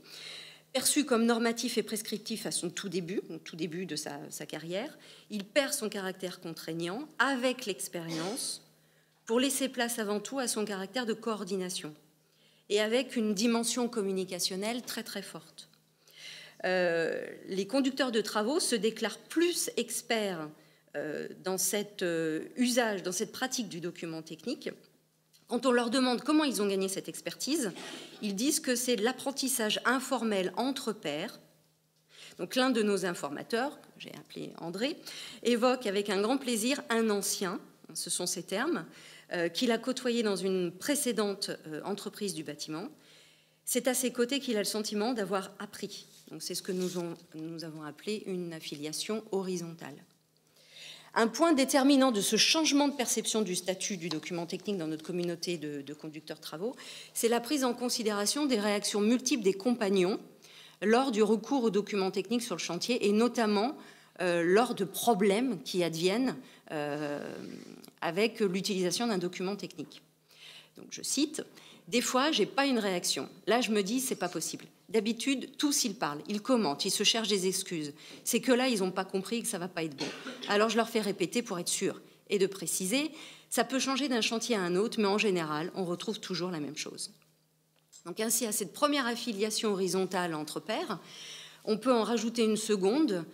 Perçu comme normatif et prescriptif à son tout début de sa carrière, il perd son caractère contraignant avec l'expérience pour laisser place avant tout à son caractère de coordination et avec une dimension communicationnelle très très forte. Les conducteurs de travaux se déclarent plus experts dans cet usage, dans cette pratique du document technique. Quand on leur demande comment ils ont gagné cette expertise, ils disent que c'est l'apprentissage informel entre pairs. Donc l'un de nos informateurs, que j'ai appelé André, évoque avec un grand plaisir un ancien, ce sont ces termes, qu'il a côtoyé dans une précédente entreprise du bâtiment. C'est à ses côtés qu'il a le sentiment d'avoir appris. Donc c'est ce que nous avons appelé une affiliation horizontale. Un point déterminant de ce changement de perception du statut du document technique dans notre communauté de conducteurs de travaux, c'est la prise en considération des réactions multiples des compagnons lors du recours aux documents techniques sur le chantier et notamment lors de problèmes qui adviennent avec l'utilisation d'un document technique. Donc je cite, « Des fois, je n'ai pas une réaction. Là, je me dis, c'est pas possible. D'habitude, tous, ils parlent, ils commentent, ils se cherchent des excuses. C'est que là, ils n'ont pas compris que ça ne va pas être bon. Alors, je leur fais répéter pour être sûr. Et de préciser, ça peut changer d'un chantier à un autre, mais en général, on retrouve toujours la même chose. » Donc ainsi, à cette première affiliation horizontale entre pairs, on peut en rajouter une seconde,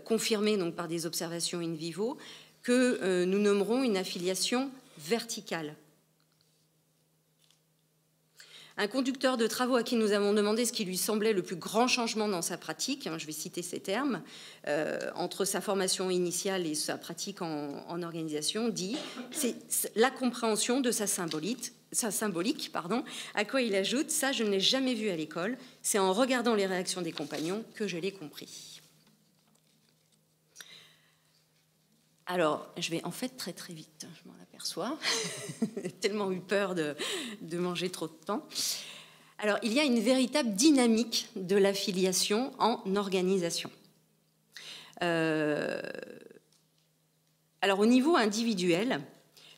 confirmée donc par des observations in vivo, que nous nommerons une affiliation verticale. Un conducteur de travaux à qui nous avons demandé ce qui lui semblait le plus grand changement dans sa pratique, je vais citer ces termes, entre sa formation initiale et sa pratique en organisation, dit « c'est la compréhension de sa symbolique, à quoi il ajoute « ça, je ne l'ai jamais vu à l'école, c'est en regardant les réactions des compagnons que je l'ai compris ». Alors, je vais en fait très très vite, je m'en aperçois. J'ai tellement eu peur de manger trop de temps. Alors, il y a une véritable dynamique de l'affiliation en organisation. Alors, au niveau individuel,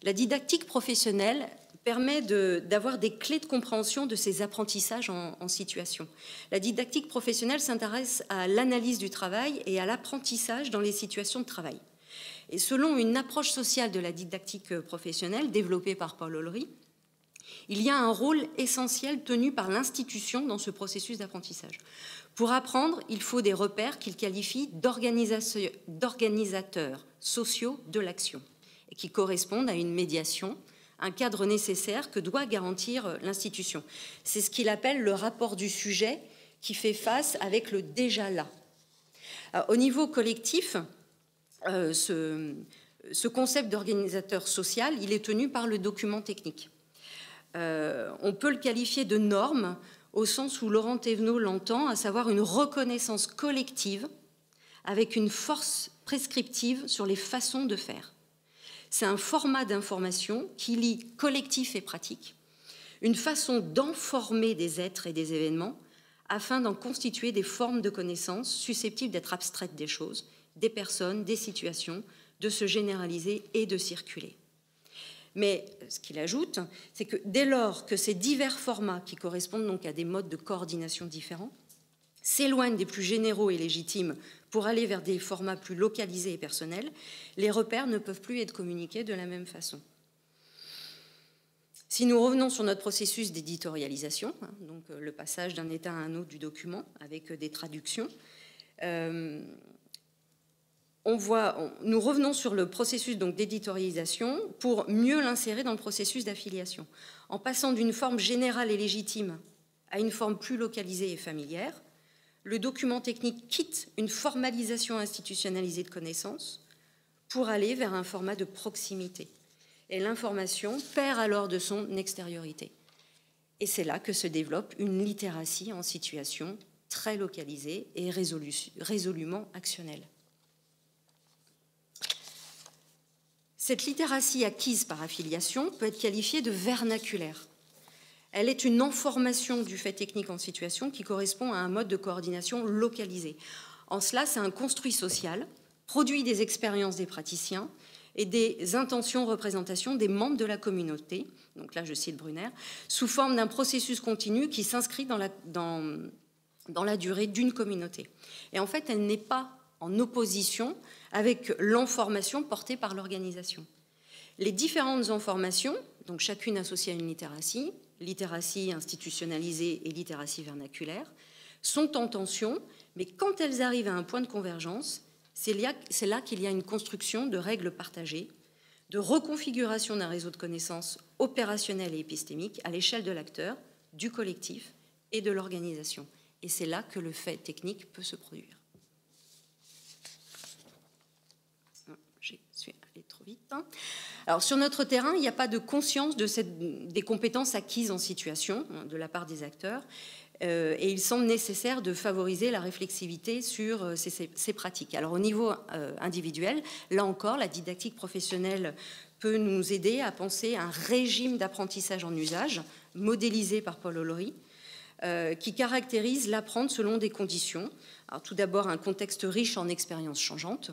la didactique professionnelle permet d'avoir des clés de compréhension de ces apprentissages en situation. La didactique professionnelle s'intéresse à l'analyse du travail et à l'apprentissage dans les situations de travail. Et selon une approche sociale de la didactique professionnelle développée par Paul Ollery, il y a un rôle essentiel tenu par l'institution dans ce processus d'apprentissage. Pour apprendre, il faut des repères qu'il qualifie d'organisateurs sociaux de l'action et qui correspondent à une médiation, un cadre nécessaire que doit garantir l'institution. C'est ce qu'il appelle le rapport du sujet qui fait face avec le déjà là. Alors, au niveau collectif, ce concept d'organisateur social, il est tenu par le document technique. On peut le qualifier de norme au sens où Laurent Thévenot l'entend, à savoir une reconnaissance collective avec une force prescriptive sur les façons de faire. C'est un format d'information qui lie collectif et pratique, une façon d'enformer des êtres et des événements afin d'en constituer des formes de connaissances susceptibles d'être abstraites des choses, des personnes, des situations, de se généraliser et de circuler. Mais ce qu'il ajoute, c'est que dès lors que ces divers formats, qui correspondent donc à des modes de coordination différents, s'éloignent des plus généraux et légitimes pour aller vers des formats plus localisés et personnels, les repères ne peuvent plus être communiqués de la même façon. Si nous revenons sur notre processus d'éditorialisation, donc le passage d'un état à un autre du document avec des traductions, nous revenons sur le processus d'éditorialisation pour mieux l'insérer dans le processus d'affiliation, en passant d'une forme générale et légitime à une forme plus localisée et familière. Le document technique quitte une formalisation institutionnalisée de connaissances pour aller vers un format de proximité. Et l'information perd alors de son extériorité. Et c'est là que se développe une littératie en situation très localisée et résolument actionnelle. Cette littératie acquise par affiliation peut être qualifiée de vernaculaire. Elle est une information du fait technique en situation qui correspond à un mode de coordination localisé. En cela, c'est un construit social, produit des expériences des praticiens et des intentions, représentations des membres de la communauté, donc là je cite Brunner, sous forme d'un processus continu qui s'inscrit dans la durée d'une communauté. Et en fait, elle n'est pas en opposition avec l'information portée par l'organisation. Les différentes informations, donc chacune associée à une littératie institutionnalisée et littératie vernaculaire, sont en tension, mais quand elles arrivent à un point de convergence, c'est là qu'il y a une construction de règles partagées, de reconfiguration d'un réseau de connaissances opérationnelles et épistémiques à l'échelle de l'acteur, du collectif et de l'organisation. Et c'est là que le fait technique peut se produire. Je suis allée trop vite. Alors, sur notre terrain, il n'y a pas de conscience des compétences acquises en situation de la part des acteurs, et il semble nécessaire de favoriser la réflexivité sur ces pratiques. Alors, au niveau individuel, là encore, la didactique professionnelle peut nous aider à penser un régime d'apprentissage en usage, modélisé par Paul Ollery, qui caractérise l'apprendre selon des conditions. Alors, tout d'abord, un contexte riche en expériences changeantes.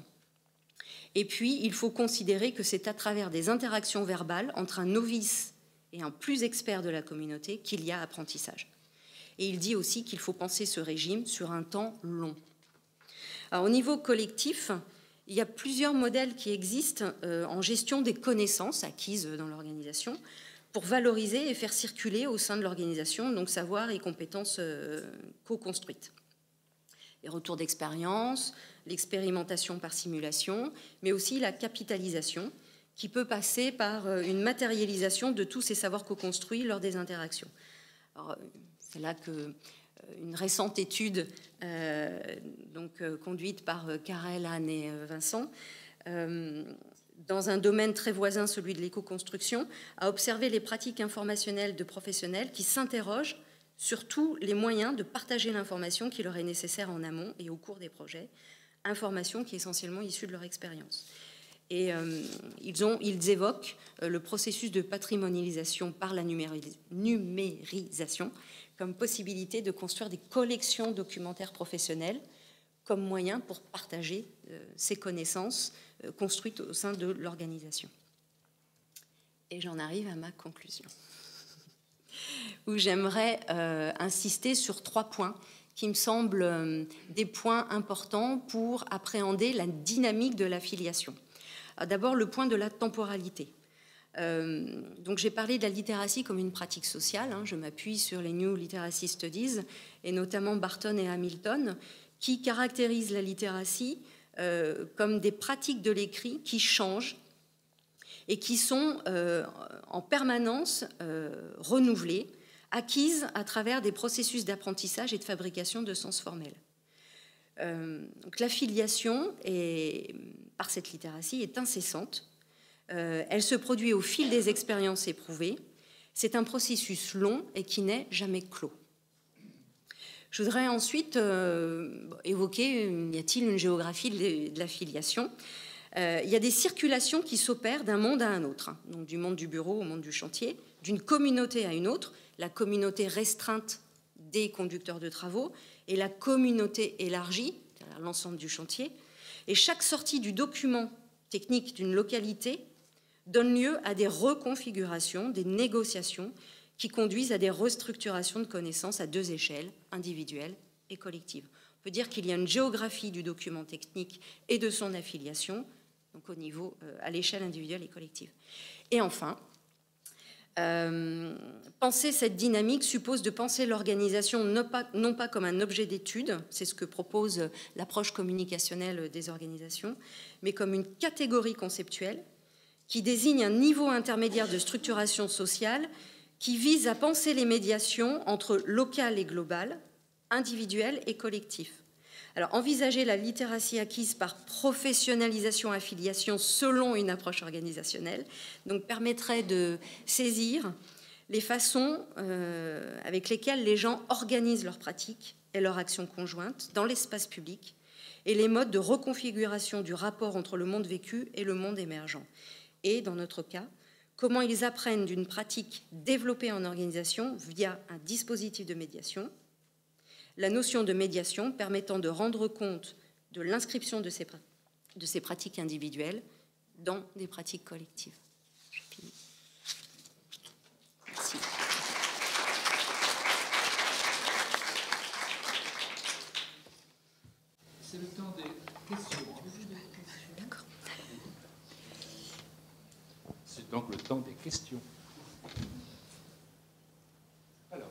Et puis, il faut considérer que c'est à travers des interactions verbales entre un novice et un plus expert de la communauté qu'il y a apprentissage. Et il dit aussi qu'il faut penser ce régime sur un temps long. Alors, au niveau collectif, il y a plusieurs modèles qui existent en gestion des connaissances acquises dans l'organisation pour valoriser et faire circuler au sein de l'organisation, donc savoir et compétences co-construites. Les retours d'expérience, l'expérimentation par simulation, mais aussi la capitalisation, qui peut passer par une matérialisation de tous ces savoirs co-construits lors des interactions. C'est là qu'une récente étude conduite par Karel, Anne et Vincent, dans un domaine très voisin, celui de l'éco-construction, a observé les pratiques informationnelles de professionnels qui s'interrogent sur tous les moyens de partager l'information qui leur est nécessaire en amont et au cours des projets, information qui est essentiellement issue de leur expérience. Et ils évoquent le processus de patrimonialisation par la numérisation comme possibilité de construire des collections documentaires professionnelles comme moyen pour partager ces connaissances construites au sein de l'organisation. Et j'en arrive à ma conclusion, où j'aimerais insister sur 3 points qui me semblent des points importants pour appréhender la dynamique de l'affiliation. D'abord, le point de la temporalité. Donc, j'ai parlé de la littératie comme une pratique sociale. Je m'appuie sur les New Literacy Studies, et notamment Barton et Hamilton, qui caractérisent la littératie comme des pratiques de l'écrit qui changent et qui sont en permanence renouvelées, acquises à travers des processus d'apprentissage et de fabrication de sens formels. Donc, l'affiliation par cette littératie est incessante. Elle se produit au fil des expériences éprouvées. C'est un processus long et qui n'est jamais clos. Je voudrais ensuite évoquer, y a-t-il une géographie de l'affiliation ? Il y a des circulations qui s'opèrent d'un monde à un autre, donc du monde du bureau au monde du chantier, d'une communauté à une autre, la communauté restreinte des conducteurs de travaux et la communauté élargie, c'est-à-dire l'ensemble du chantier. Et chaque sortie du document technique d'une localité donne lieu à des reconfigurations, des négociations qui conduisent à des restructurations de connaissances à 2 échelles, individuelles et collectives. On peut dire qu'il y a une géographie du document technique et de son affiliation, donc au niveau, à l'échelle individuelle et collective. Et enfin, penser cette dynamique suppose de penser l'organisation non pas comme un objet d'étude, c'est ce que propose l'approche communicationnelle des organisations, mais comme une catégorie conceptuelle qui désigne un niveau intermédiaire de structuration sociale qui vise à penser les médiations entre local et global, individuel et collectif. Alors, envisager la littératie acquise par professionnalisation-affiliation selon une approche organisationnelle donc, permettrait de saisir les façons avec lesquelles les gens organisent leurs pratiques et leurs actions conjointes dans l'espace public et les modes de reconfiguration du rapport entre le monde vécu et le monde émergent. Et, dans notre cas, comment ils apprennent d'une pratique développée en organisation via un dispositif de médiation, la notion de médiation permettant de rendre compte de l'inscription de ces pratiques individuelles dans des pratiques collectives. J'ai fini. Merci. C'est le temps des questions. D'accord. C'est donc le temps des questions. Alors.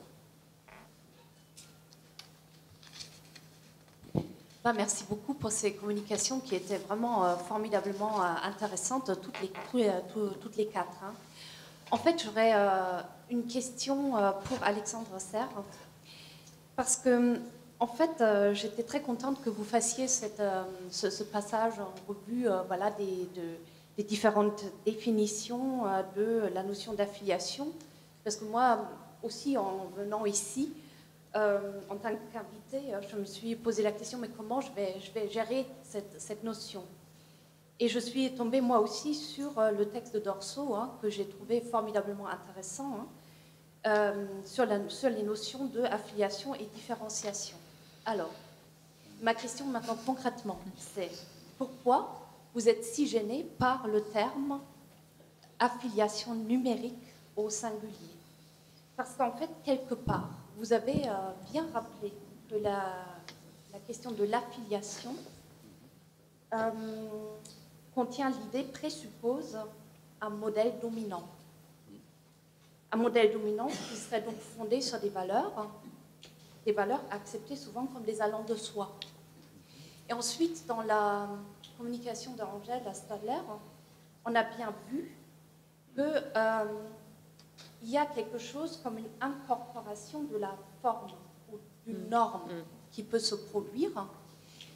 Merci beaucoup pour ces communications qui étaient vraiment formidablement intéressantes, toutes les 4. Hein. En fait, j'aurais une question pour Alexandre Serre, parce que, en fait, j'étais très contente que vous fassiez ce passage en revue voilà, des différentes définitions de la notion d'affiliation, parce que moi aussi, en venant ici, en tant qu'invité, je me suis posé la question, mais comment je vais gérer cette notion? Et je suis tombée moi aussi sur le texte de Dorso, hein, que j'ai trouvé formidablement intéressant, hein, sur les notions de affiliation et différenciation. Alors, ma question maintenant concrètement, c'est pourquoi vous êtes si gêné par le terme affiliation numérique au singulier? Parce qu'en fait, quelque part, vous avez bien rappelé que la question de l'affiliation contient l'idée, présuppose un modèle dominant. Un modèle dominant qui serait donc fondé sur des valeurs acceptées souvent comme des allant de soi. Et ensuite, dans la communication d'Angèle Stadler, on a bien vu qu'il y a quelque chose comme une incorporation de la forme ou d'une norme qui peut se produire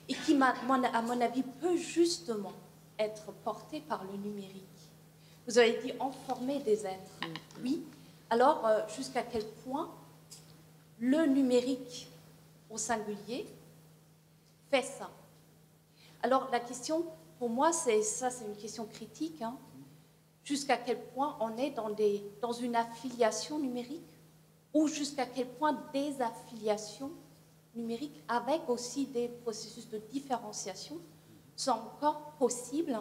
et qui, à mon avis, peut justement être portée par le numérique. Vous avez dit informer des êtres. Oui. Alors, jusqu'à quel point le numérique au singulier fait ça? Alors, la question, pour moi, c'est une question critique. Hein. Jusqu'à quel point on est dans une affiliation numérique ou jusqu'à quel point des affiliations numériques avec aussi des processus de différenciation sont encore possibles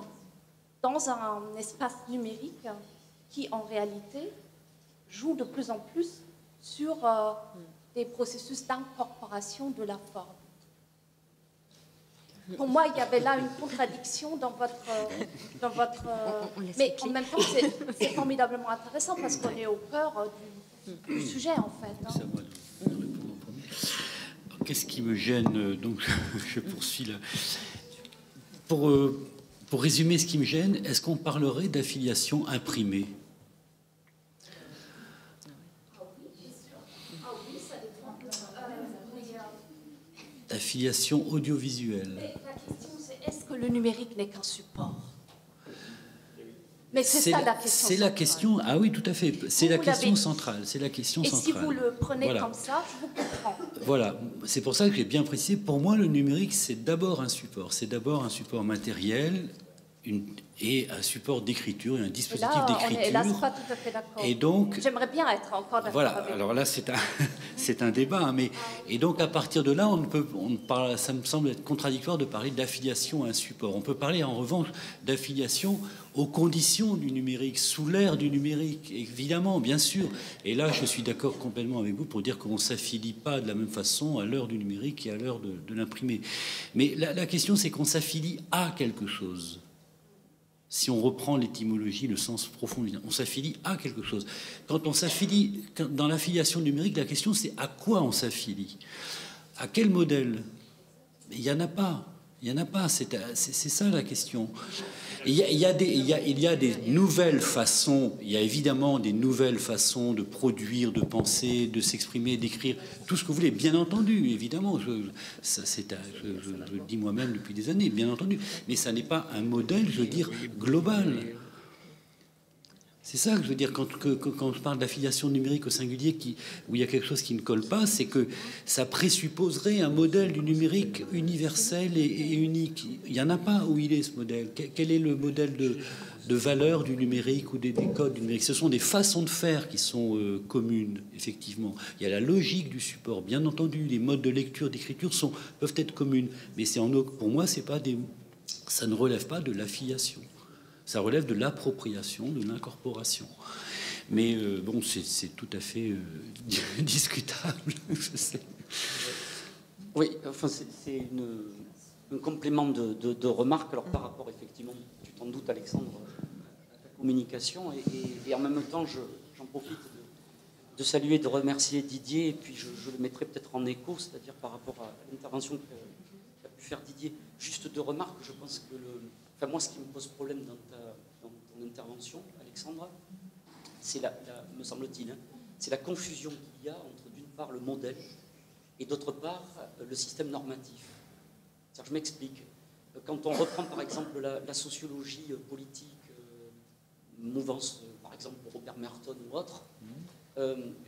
dans un espace numérique qui, en réalité, joue de plus en plus sur des processus d'incorporation de la forme. Pour moi, il y avait là une contradiction dans votre mais en même temps, c'est formidablement intéressant parce qu'on est au cœur du sujet, en fait. Hein. C'est à moi de répondre en premier. Qu'est-ce qui me gêne? Donc, je poursuis là. Pour résumer ce qui me gêne, est-ce qu'on parlerait d'affiliation imprimée? D'affiliation audiovisuelle. Mais la question, c'est est-ce que le numérique n'est qu'un support? Mais c'est ça la question. C'est la question. Ah oui, tout à fait. C'est la question centrale. C'est la question centrale. Et si vous le prenez comme ça, je vous comprends. Voilà. C'est pour ça que j'ai bien précisé. Pour moi, le numérique, c'est d'abord un support. C'est d'abord un support matériel et un support d'écriture et un dispositif d'écriture. Là, c'est pas tout à fait d'accord. Et donc, j'aimerais bien être encore d'accord. Voilà. Avec Alors là, c'est un débat. Hein, et donc, à partir de là, ça me semble être contradictoire de parler d'affiliation à un support. On peut parler, en revanche, d'affiliation aux conditions du numérique, sous l'ère du numérique, évidemment, bien sûr. Et là, je suis d'accord complètement avec vous pour dire qu'on ne s'affilie pas de la même façon à l'heure du numérique et à l'heure de l'imprimé. Mais la question, c'est qu'on s'affilie à quelque chose. Si on reprend l'étymologie, le sens profond, on s'affilie à quelque chose. Quand on s'affilie, dans l'affiliation numérique, la question c'est à quoi on s'affilie? À quel modèle? Il n'y en a pas. Il n'y en a pas. C'est ça la question. Il y a des nouvelles façons, il y a évidemment des nouvelles façons de produire, de penser, de s'exprimer, d'écrire, tout ce que vous voulez, bien entendu, évidemment. Je le dis moi-même depuis des années, bien entendu. Mais ça n'est pas un modèle, je veux dire, global. C'est ça que je veux dire quand je parle d'affiliation numérique au singulier où il y a quelque chose qui ne colle pas, c'est que ça présupposerait un modèle du numérique universel et unique. Il n'y en a pas où il est ce modèle. Quel est le modèle de valeur du numérique ou des codes du numérique? Ce sont des façons de faire qui sont communes, effectivement. Il y a la logique du support, bien entendu. Les modes de lecture, d'écriture peuvent être communes. Mais pour moi, ça ne relève pas de l'affiliation. Ça relève de l'appropriation, de l'incorporation. Mais bon, c'est tout à fait discutable, je sais. Oui, enfin, c'est un complément de remarque. Alors, par rapport, effectivement, tu t'en doutes, Alexandre, à la communication. Et en même temps, j'en profite de saluer, de remercier Didier. Et puis, je le mettrai peut-être en écho, c'est-à-dire par rapport à l'intervention qu'a pu faire Didier. Juste deux remarques. Je pense que moi, ce qui me pose problème dans ton intervention, Alexandre, c'est me semble-t-il, c'est la confusion qu'il y a entre, d'une part, le modèle et, d'autre part, le système normatif. Je m'explique. Quand on reprend, par exemple, la sociologie politique, mouvance, par exemple, pour Robert Merton ou autre,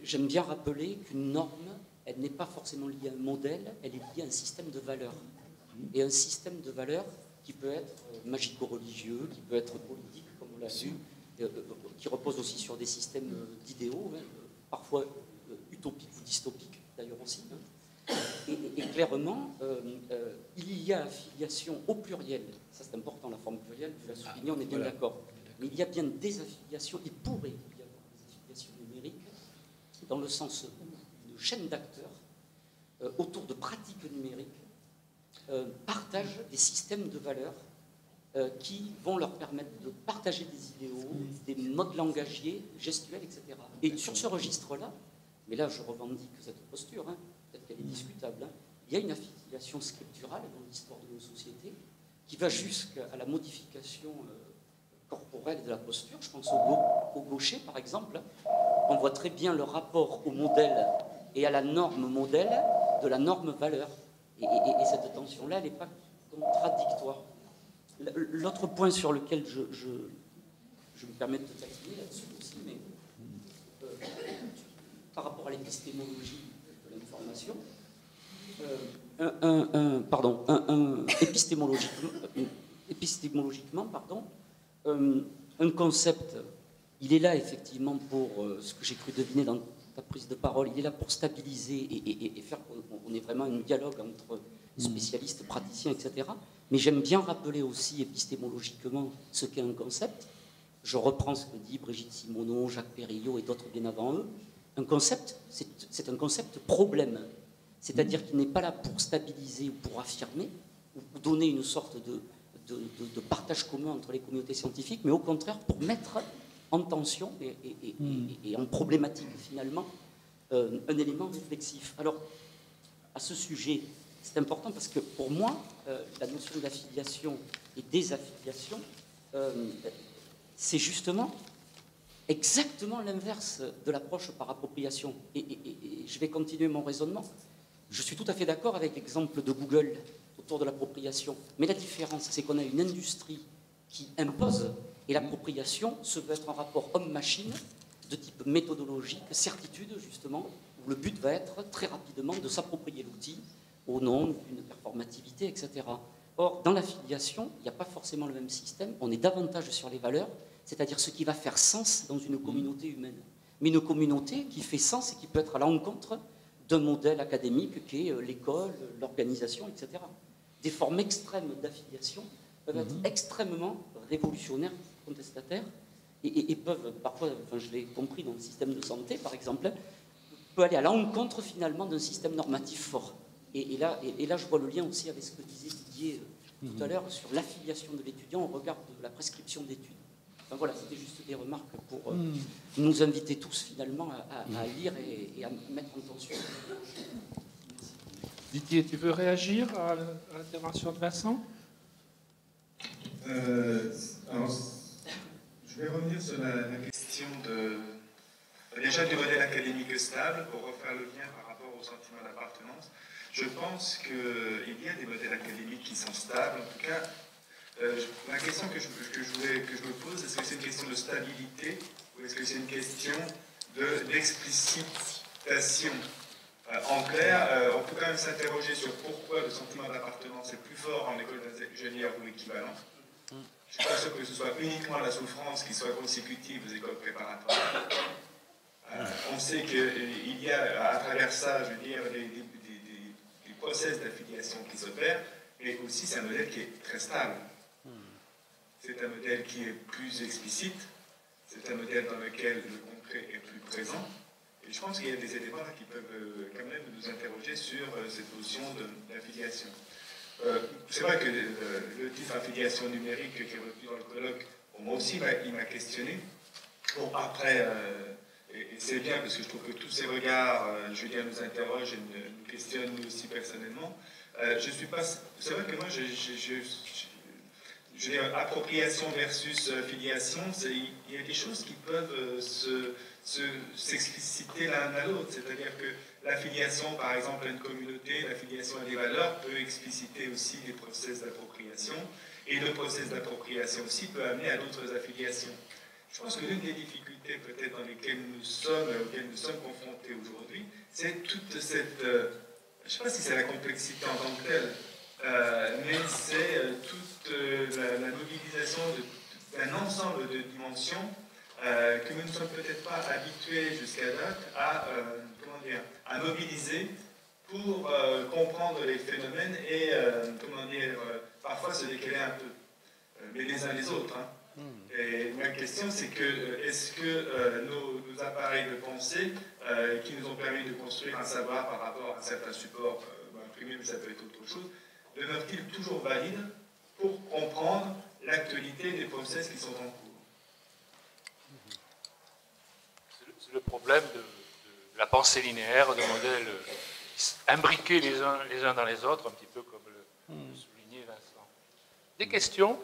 j'aime bien rappeler qu'une norme, elle n'est pas forcément liée à un modèle, elle est liée à un système de valeurs. Et un système de valeurs qui peut être magico-religieux, qui peut être politique, comme on l'a vu, qui repose aussi sur des systèmes d'idéaux, parfois parfois utopiques ou dystopiques, d'ailleurs aussi. Hein. Et clairement, il y a affiliation au pluriel. Ça, c'est important, la forme plurielle, tu l'as souligné, on est bien d'accord. Mais il y a bien des affiliations, il pourrait y avoir des affiliations numériques, dans le sens où une chaîne d'acteurs, autour de pratiques numériques, partagent des systèmes de valeurs qui vont leur permettre de partager des idéaux, des modes langagiers, gestuels, etc. Et sur ce registre-là, mais là je revendique cette posture, hein, peut-être qu'elle est discutable, hein, il y a une affiliation scripturale dans l'histoire de nos sociétés qui va jusqu'à la modification corporelle de la posture. Je pense au gaucher, par exemple. On voit très bien le rapport au modèle et à la norme modèle de la norme valeur. Et cette tension-là, elle n'est pas contradictoire. L'autre point sur lequel je me permets de te taquiner là-dessus aussi, mais par rapport à l'épistémologie de l'information, épistémologiquement, un concept, il est là effectivement pour ce que j'ai cru deviner dans ta prise de parole, il est là pour stabiliser et faire qu'on ait vraiment un dialogue entre spécialistes, praticiens, etc. Mais j'aime bien rappeler aussi épistémologiquement ce qu'est un concept. Je reprends ce que dit Brigitte Simoneau, Jacques Perriot et d'autres bien avant eux. Un concept, c'est un concept problème. C'est-à-dire qu'il n'est pas là pour stabiliser ou pour affirmer, ou donner une sorte de partage commun entre les communautés scientifiques, mais au contraire pour mettre en tension et en problématique finalement un élément réflexif. Alors, à ce sujet, c'est important parce que pour moi, la notion d'affiliation et désaffiliation, c'est justement exactement l'inverse de l'approche par appropriation. Et je vais continuer mon raisonnement. Je suis tout à fait d'accord avec l'exemple de Google autour de l'appropriation. Mais la différence, c'est qu'on a une industrie qui impose, et l'appropriation se veut être un rapport homme-machine de type méthodologique, certitude justement, où le but va être très rapidement de s'approprier l'outil au nom d'une performativité, etc. Or, dans l'affiliation, il n'y a pas forcément le même système, on est davantage sur les valeurs, c'est-à-dire ce qui va faire sens dans une communauté humaine. Mais une communauté qui fait sens et qui peut être à l'encontre d'un modèle académique qui est l'école, l'organisation, etc. Des formes extrêmes d'affiliation peuvent être extrêmement révolutionnaires, contestataires, et peuvent parfois, enfin, je l'ai compris dans le système de santé par exemple, peut aller à l'encontre finalement d'un système normatif fort. Et là, je vois le lien aussi avec ce que disait Didier tout à l'heure sur l'affiliation de l'étudiant au regard de la prescription d'études. Enfin, voilà, c'était juste des remarques pour nous inviter tous finalement à lire et à mettre en tension. Didier, tu veux réagir à l'intervention de Vincent ? Alors, je vais revenir sur la question déjà du modèle académique stable pour refaire le lien par rapport au sentiment d'appartenance. Je pense qu'il y a des modèles académiques qui sont stables. En tout cas, la question que je me pose, est-ce que c'est une question de stabilité ou est-ce que c'est une question d'explicitation? En clair, on peut quand même s'interroger sur pourquoi le sentiment d'appartenance est plus fort en école d'ingénieur ou l'équivalent. Je ne suis pas sûr que ce soit uniquement la souffrance qui soit consécutive aux écoles préparatoires. On sait qu'il y a à travers ça, je veux dire, des process d'affiliation qui s'opèrent, mais aussi c'est un modèle qui est très stable. C'est un modèle qui est plus explicite, c'est un modèle dans lequel le concret est plus présent, et je pense qu'il y a des éléments qui peuvent quand même nous interroger sur cette notion d'affiliation. C'est vrai que le titre affiliation numérique qui est retenu dans le colloque, moi aussi il m'a questionné. Bon, après, et c'est bien parce que je trouve que tous ces regards, Julien nous interroge et nous questionne nous aussi personnellement. Je suis pas. C'est vrai que moi, je dis appropriation versus filiation, il y a des choses qui peuvent s'expliciter l'un à l'autre. C'est-à-dire que l'affiliation, par exemple, à une communauté, l'affiliation à des valeurs peut expliciter aussi des process d'appropriation, et le process d'appropriation aussi peut amener à d'autres affiliations. Je pense que l'une des difficultés peut-être dans lesquelles auxquelles nous sommes confrontés aujourd'hui, c'est toute cette, je ne sais pas si c'est la complexité en tant que telle, mais c'est toute la mobilisation d'un ensemble de dimensions que nous ne sommes peut-être pas habitués jusqu'à date à mobiliser pour comprendre les phénomènes et parfois se décaler un peu, mais les uns les autres. Hein. Et ma question, c'est que est-ce que nos appareils de pensée qui nous ont permis de construire un savoir par rapport à certains supports imprimés, mais ça peut être autre chose, demeurent-ils toujours valides pour comprendre l'actualité des process qui sont en cours? C'est le problème de la pensée linéaire, de modèles imbriqués les uns dans les autres, un petit peu comme le soulignait Vincent. Des questions?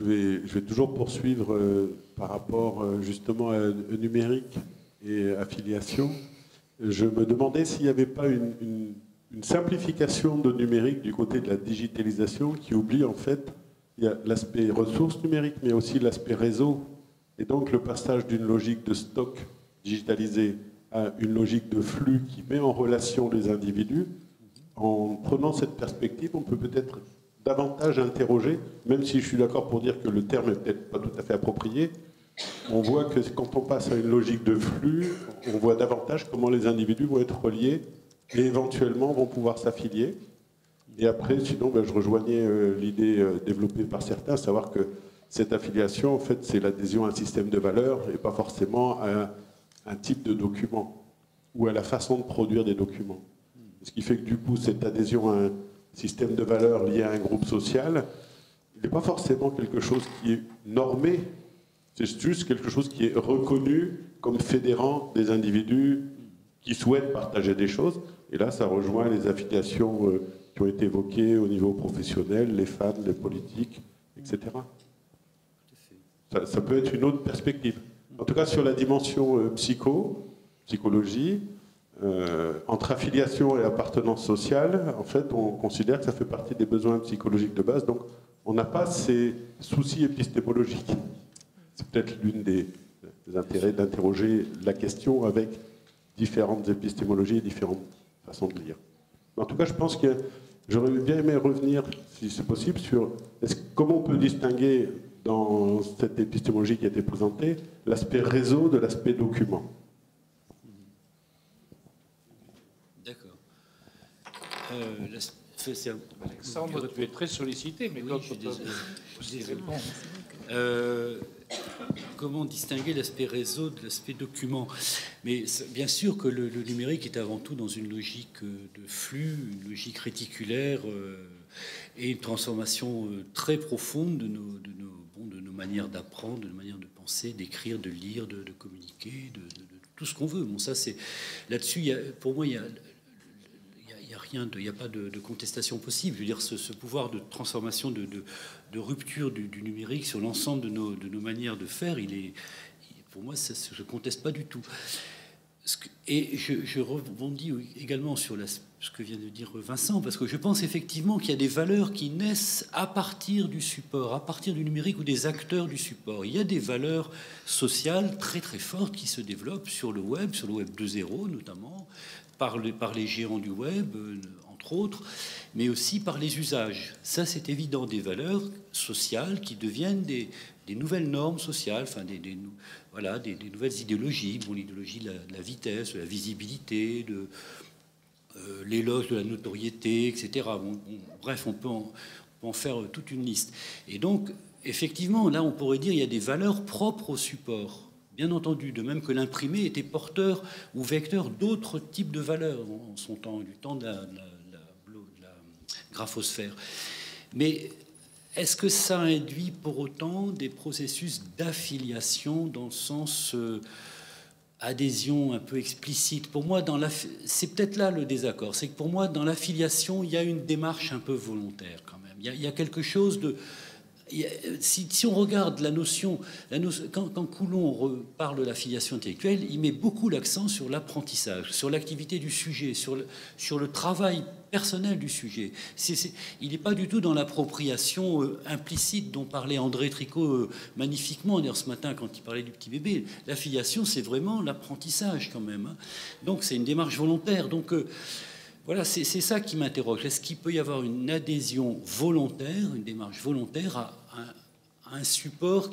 Je vais toujours poursuivre par rapport justement à numérique et affiliation. Je me demandais s'il n'y avait pas une simplification de numérique du côté de la digitalisation qui oublie en fait, il y a l'aspect ressources numériques, mais aussi l'aspect réseau. Et donc le passage d'une logique de stock digitalisé à une logique de flux qui met en relation les individus. En prenant cette perspective, on peut peut-être davantage interroger, même si je suis d'accord pour dire que le terme n'est peut-être pas tout à fait approprié, on voit que quand on passe à une logique de flux, on voit davantage comment les individus vont être reliés et éventuellement vont pouvoir s'affilier. Et après, sinon, je rejoignais l'idée développée par certains, savoir que cette affiliation, en fait, c'est l'adhésion à un système de valeurs et pas forcément à un type de document ou à la façon de produire des documents. Ce qui fait que du coup, cette adhésion à un système de valeurs lié à un groupe social, il n'est pas forcément quelque chose qui est normé, c'est juste quelque chose qui est reconnu comme fédérant des individus qui souhaitent partager des choses. Et là, ça rejoint les affiliations qui ont été évoquées au niveau professionnel, les fans, les politiques, etc. Ça peut être une autre perspective. En tout cas, sur la dimension psychologie, entre affiliation et appartenance sociale, en fait, on considère que ça fait partie des besoins psychologiques de base. Donc, on n'a pas ces soucis épistémologiques. C'est peut-être l'une des intérêts d'interroger la question avec différentes épistémologies et différentes façons de lire. En tout cas, je pense que j'aurais bien aimé revenir, si c'est possible, sur comment on peut distinguer dans cette épistémologie qui a été présentée l'aspect réseau de l'aspect document. D'accord. Alexandre, tu es très sollicité, mais d'autres peuvent aussi répondre. Comment distinguer l'aspect réseau de l'aspect document? Mais bien sûr que le numérique est avant tout dans une logique de flux, une logique réticulaire et une transformation très profonde de nos manières d'apprendre, de nos manières de penser, d'écrire, de lire, de communiquer, de tout ce qu'on veut. Bon, ça, c'est là-dessus. Pour moi, il n'y a pas de contestation possible. Je veux dire, ce pouvoir de transformation, de rupture du numérique sur l'ensemble de nos manières de faire, pour moi, je ne conteste pas du tout. Et je rebondis également sur ce que vient de dire Vincent, parce que je pense effectivement qu'il y a des valeurs qui naissent à partir du support, à partir du numérique ou des acteurs du support. Il y a des valeurs sociales très très fortes qui se développent sur le web 2.0 notamment, par les géants du web, entre autres, mais aussi par les usages. Ça, c'est évident, des valeurs sociales qui deviennent des nouvelles normes sociales, enfin des nouvelles idéologies. Bon, l'idéologie de la vitesse, de la visibilité, de l'éloge de la notoriété, etc. Bref, on peut en faire toute une liste. Et donc, effectivement, là, on pourrait dire qu'il y a des valeurs propres au support. Bien entendu, de même que l'imprimé était porteur ou vecteur d'autres types de valeurs en son temps, du temps de la graphosphère. Mais est-ce que ça induit pour autant des processus d'affiliation dans le sens adhésion un peu explicite? Pour moi, c'est peut-être là le désaccord. C'est que pour moi, dans l'affiliation, il y a une démarche un peu volontaire quand même. Il y a quelque chose de... si on regarde la notion quand Coulon parle de la filiation intellectuelle, il met beaucoup l'accent sur l'apprentissage, sur l'activité du sujet, sur le travail personnel du sujet. Il n'est pas du tout dans l'appropriation implicite dont parlait André Tricot magnifiquement d'ailleurs ce matin quand il parlait du petit bébé. La filiation, c'est vraiment l'apprentissage quand même. Hein. Donc c'est une démarche volontaire. Donc voilà, c'est ça qui m'interroge. Est-ce qu'il peut y avoir une adhésion volontaire, une démarche volontaire à un support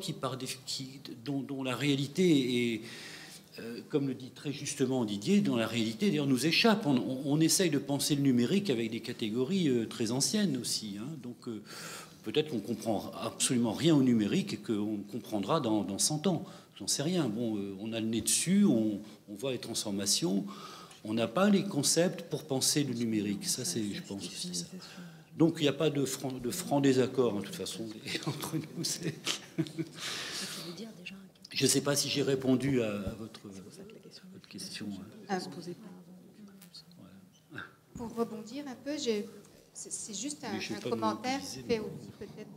dont la réalité est, comme le dit très justement Didier, dont la réalité d'ailleurs nous échappe. On essaye de penser le numérique avec des catégories très anciennes aussi. Hein. Donc peut-être qu'on comprend absolument rien au numérique et qu'on comprendra dans 100 ans. J'en sais rien. Bon, on a le nez dessus, on voit les transformations. On n'a pas les concepts pour penser le numérique. Ça, c'est, je pense, aussi ça. Donc, il n'y a pas de franc désaccord, hein, de toute façon, entre nous. Je ne sais pas si j'ai répondu à votre question. Pour rebondir un peu, c'est juste un commentaire fait aussi peut-être.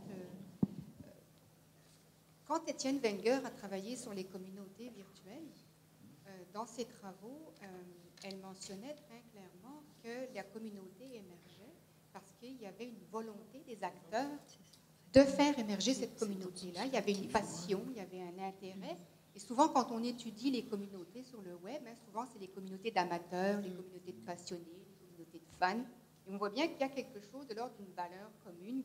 Quand Étienne Wenger a travaillé sur les communautés virtuelles, dans ses travaux, elle mentionnait très clairement que la communauté émergeait parce qu'il y avait une volonté des acteurs de faire émerger cette communauté-là. Il y avait une passion, il y avait un intérêt. Et souvent, quand on étudie les communautés sur le web, souvent c'est les communautés d'amateurs, les communautés de passionnés, les communautés de fans. Et on voit bien qu'il y a quelque chose de l'ordre d'une valeur commune,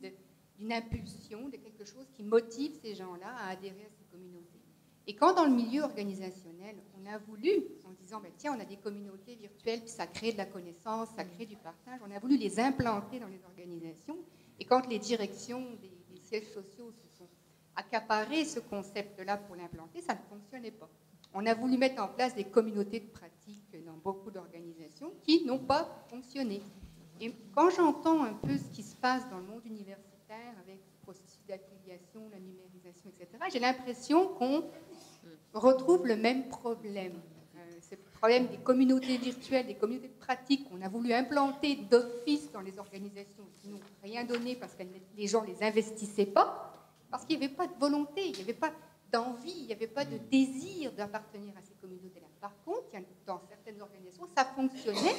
d'une impulsion, de quelque chose qui motive ces gens-là à adhérer à ces communautés. Et quand dans le milieu organisationnel, on a voulu, en disant, ben, tiens, on a des communautés virtuelles, puis ça crée de la connaissance, ça crée du partage, on a voulu les implanter dans les organisations. Et quand les directions des sièges sociaux se sont accaparées ce concept-là pour l'implanter, ça ne fonctionnait pas. On a voulu mettre en place des communautés de pratique dans beaucoup d'organisations qui n'ont pas fonctionné. Et quand j'entends un peu ce qui se passe dans le monde universitaire avec le processus d'affiliation, la numérisation, etc., j'ai l'impression qu'on retrouve le même problème. C'est le problème des communautés virtuelles, des communautés de pratique qu'on a voulu implanter d'office dans les organisations qui n'ont rien donné parce que les gens ne les investissaient pas, parce qu'il n'y avait pas de volonté, il n'y avait pas d'envie, il n'y avait pas de désir d'appartenir à ces communautés-là. Par contre, dans certaines organisations, ça fonctionnait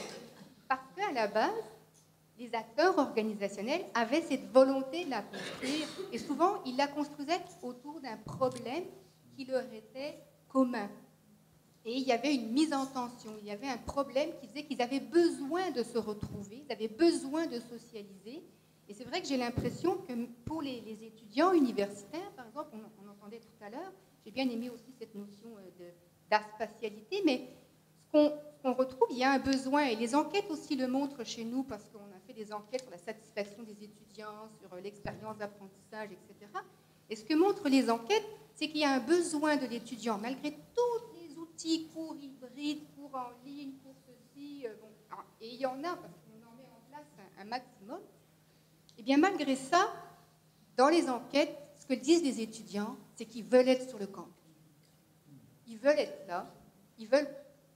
parce qu'à la base, les acteurs organisationnels avaient cette volonté de la construire et souvent, ils la construisaient autour d'un problème qui leur était commun. Et il y avait une mise en tension, il y avait un problème qui faisait qu'ils avaient besoin de se retrouver, ils avaient besoin de socialiser. Et c'est vrai que j'ai l'impression que pour les étudiants universitaires, par exemple, on entendait tout à l'heure, j'ai bien aimé aussi cette notion d'aspatialité, mais ce qu'on retrouve, il y a un besoin, et les enquêtes aussi le montrent chez nous, parce qu'on a fait des enquêtes sur la satisfaction des étudiants, sur l'expérience d'apprentissage, etc. Et ce que montrent les enquêtes, c'est qu'il y a un besoin de l'étudiant, malgré tous les outils, cours hybrides, cours en ligne, cours ceci, et il y en a, parce qu'on en met en place un maximum. Et bien malgré ça, dans les enquêtes, ce que disent les étudiants, c'est qu'ils veulent être sur le campus. Ils veulent être là,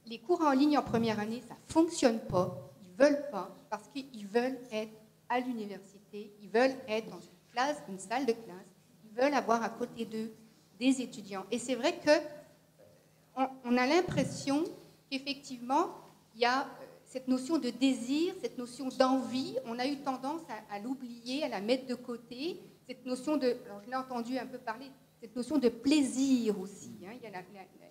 les cours en ligne en première année, ça ne fonctionne pas, ils ne veulent pas, parce qu'ils veulent être à l'université, ils veulent être dans une classe, une salle de classe, ils veulent avoir à côté d'eux des étudiants. Et c'est vrai qu'on a l'impression qu'effectivement, il y a cette notion de désir, cette notion d'envie, on a eu tendance à l'oublier, à la mettre de côté, cette notion de, alors je l'ai entendu un peu parler, cette notion de plaisir aussi. Hein,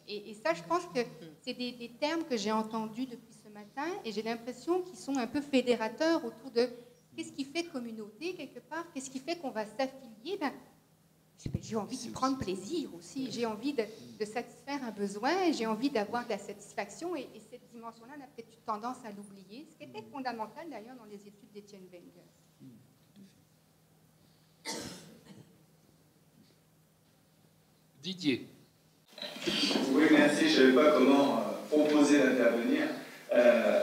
et ça, je pense que c'est des termes que j'ai entendus depuis ce matin, et j'ai l'impression qu'ils sont un peu fédérateurs autour de qu'est-ce qui fait communauté, quelque part, qu'est-ce qui fait qu'on va s'affilier. J'ai envie d'y prendre plaisir aussi, j'ai envie de satisfaire un besoin, j'ai envie d'avoir de la satisfaction, et cette dimension-là, on a peut-être eu tendance à l'oublier, ce qui était fondamental d'ailleurs dans les études d'Étienne Wenger. Didier. Oui, merci, je ne savais pas comment proposer d'intervenir.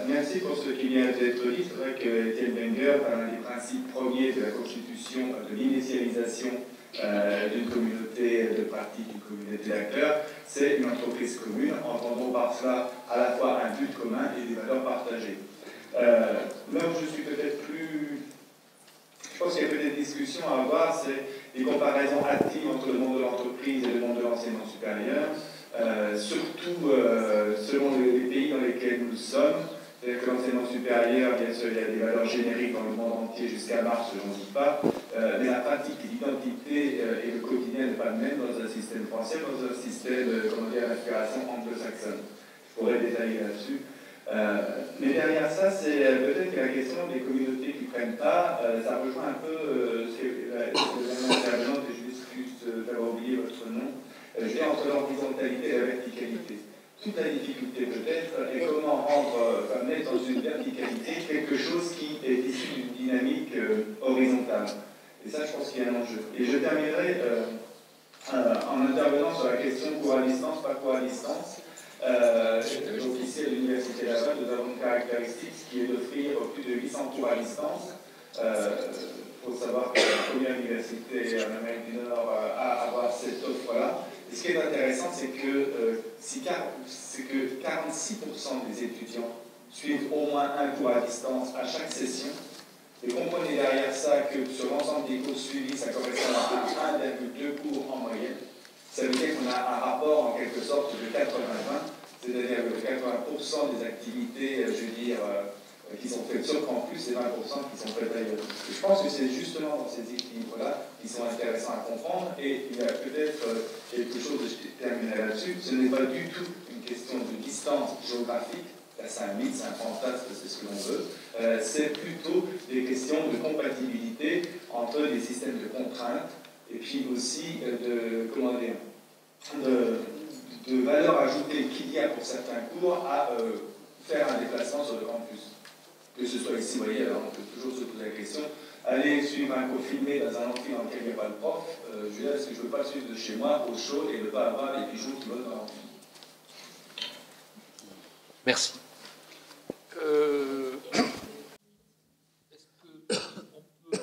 Merci pour ce qui vient d'être dit. C'est vrai que Étienne Wenger, par un des principes premiers de la constitution, de l'initialisation d'une communauté de pratique, d'une communauté d'acteurs, c'est une entreprise commune. Entendons par cela à la fois un but commun et des valeurs partagées. Là où je suis peut-être plus... Je pense qu'il y a peut-être des discussions à avoir, c'est des comparaisons actives entre le monde de l'entreprise et le monde de l'enseignement supérieur, surtout selon les pays dans lesquels nous sommes. C'est-à-dire que l'enseignement supérieur, bien sûr, il y a des valeurs génériques dans le monde entier jusqu'à Mars, je n'en doute pas, mais la pratique, l'identité et le quotidien n'est pas le même dans un système français, dans un système, comment dire, d'inspiration anglo-saxonne. Je pourrais détailler là-dessus. Mais derrière ça, c'est peut-être que la question des communautés qui ne prennent pas, ça rejoint un peu ce que l'intervenante, et je m'excuse d'avoir oublié votre nom, je dis entre l'horizontalité et la verticalité. Toute la difficulté peut-être est comment mettre dans une verticalité quelque chose qui est issu d'une dynamique horizontale. Et ça, je pense qu'il y a un enjeu. Et je terminerai en intervenant sur la question cours à distance, pas cours à distance. Donc ici à l'Université Laval, nous avons une caractéristique qui est d'offrir plus de 800 cours à distance. Il faut savoir que la première université en Amérique du Nord à avoir cette offre-là. Et ce qui est intéressant, c'est que 46% des étudiants suivent au moins un cours à distance à chaque session. Et comprenez derrière ça que sur l'ensemble des cours suivis, ça correspond à 1,2 cours en moyenne. Ça veut dire qu'on a un rapport en quelque sorte de 80-20, c'est-à-dire que 80% des activités, je veux dire, qui sont faites sur campus et 20% qui sont faites ailleurs. Et je pense que c'est justement dans ces équilibres-là qui sont intéressants à comprendre. Et il y a peut-être quelque chose, je terminerai là-dessus, ce n'est pas du tout une question de distance géographique. Là, c'est un mythe, c'est un fantasme, c'est ce que l'on veut. C'est plutôt des questions de compatibilité entre des systèmes de contraintes et puis aussi de valeur ajoutée qu'il y a pour certains cours à faire un déplacement sur le campus. Que ce soit ici, vous voyez, alors on peut toujours se poser la question, aller suivre un cours filmé dans un amphi dans lequel il n'y a pas le prof, je veux dire, est-ce que je ne veux pas le suivre de chez moi, au chaud, et ne pas avoir les pigeons qui volent dans l'amphi? Merci. Est-ce qu'on peut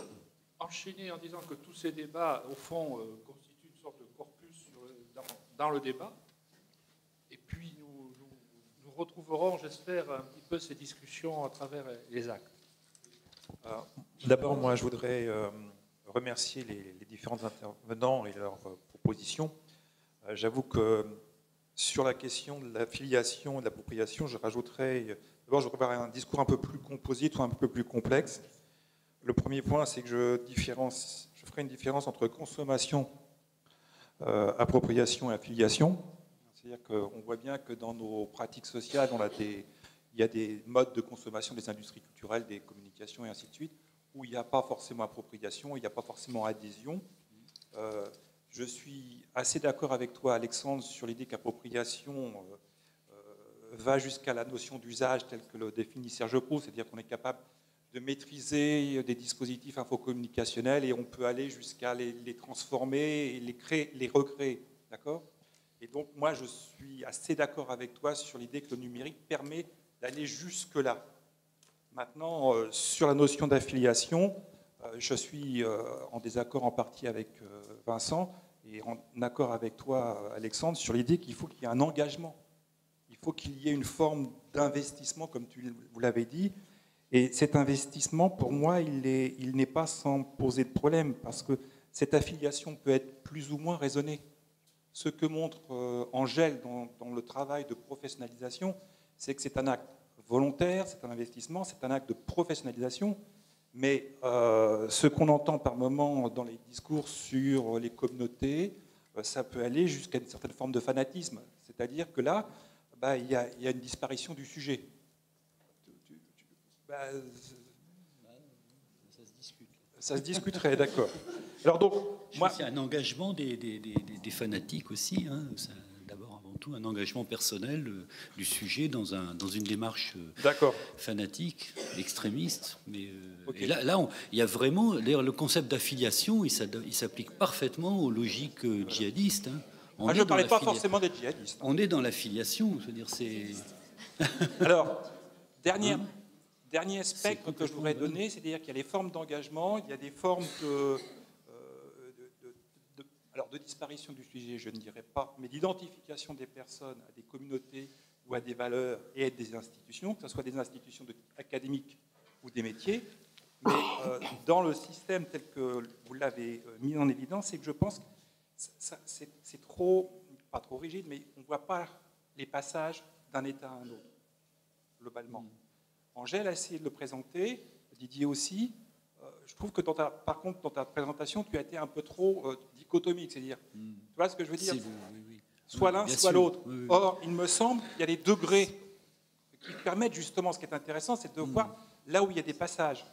enchaîner en disant que tous ces débats, au fond, constituent une sorte de corpus dans le débat, et puis nous retrouverons, j'espère, un petit peu ces discussions à travers les actes. D'abord, moi, je voudrais remercier les différents intervenants et leurs propositions. J'avoue que sur la question de l'affiliation et de l'appropriation, je rajouterais, d'abord, je préparerai un discours un peu plus composite ou un peu plus complexe. Le premier point, c'est que je ferai une différence entre consommation, appropriation et affiliation. C'est-à-dire qu'on voit bien que dans nos pratiques sociales, il y a des modes de consommation des industries culturelles, des communications et ainsi de suite, où il n'y a pas forcément appropriation, il n'y a pas forcément adhésion. Je suis assez d'accord avec toi, Alexandre, sur l'idée qu'appropriation va jusqu'à la notion d'usage telle que le définit Serge Proust, c'est-à-dire qu'on est capable de maîtriser des dispositifs infocommunicationnels et on peut aller jusqu'à les transformer et les créer, les recréer. D'accord ? Et donc, moi, je suis assez d'accord avec toi sur l'idée que le numérique permet d'aller jusque-là. Maintenant, sur la notion d'affiliation, je suis en désaccord en partie avec Vincent et en accord avec toi, Alexandre, sur l'idée qu'il faut qu'il y ait un engagement. Il faut qu'il y ait une forme d'investissement, comme vous l'avez dit. Et cet investissement, pour moi, il n'est pas sans poser de problème, parce que cette affiliation peut être plus ou moins raisonnée. Ce que montre Angèle dans le travail de professionnalisation, c'est que c'est un acte volontaire, c'est un investissement, c'est un acte de professionnalisation, mais ce qu'on entend par moments dans les discours sur les communautés, ça peut aller jusqu'à une certaine forme de fanatisme. C'est-à-dire que là, il y a une disparition du sujet. Ça se discuterait, d'accord. Alors donc, moi, c'est un engagement des fanatiques aussi. Hein. D'abord, avant tout, un engagement personnel du sujet dans une démarche fanatique, extrémiste. Mais okay. Et là, il y a vraiment le concept d'affiliation. Il s'applique parfaitement aux logiques djihadistes. Hein. Je ne parlais pas forcément des djihadistes. On est dans l'affiliation. Je veux dire, c'est. Alors, dernier spectre que je voudrais donner, c'est-à-dire qu'il y a les formes d'engagement, il y a des formes de disparition du sujet, je ne dirais pas, mais d'identification des personnes à des communautés ou à des valeurs et à des institutions, que ce soit des institutions académiques ou des métiers. Mais dans le système tel que vous l'avez mis en évidence, c'est que je pense que c'est trop, pas trop rigide, mais on ne voit pas les passages d'un état à un autre, globalement. Angèle a essayé de le présenter, Didier aussi. Je trouve que par contre, dans ta présentation, tu as été un peu trop dichotomique, c'est-à-dire, tu vois ce que je veux dire? Oui. Soit l'un, soit l'autre. Oui. Or, il me semble qu'il y a des degrés qui permettent justement, ce qui est intéressant, c'est de voir là où il y a des passages.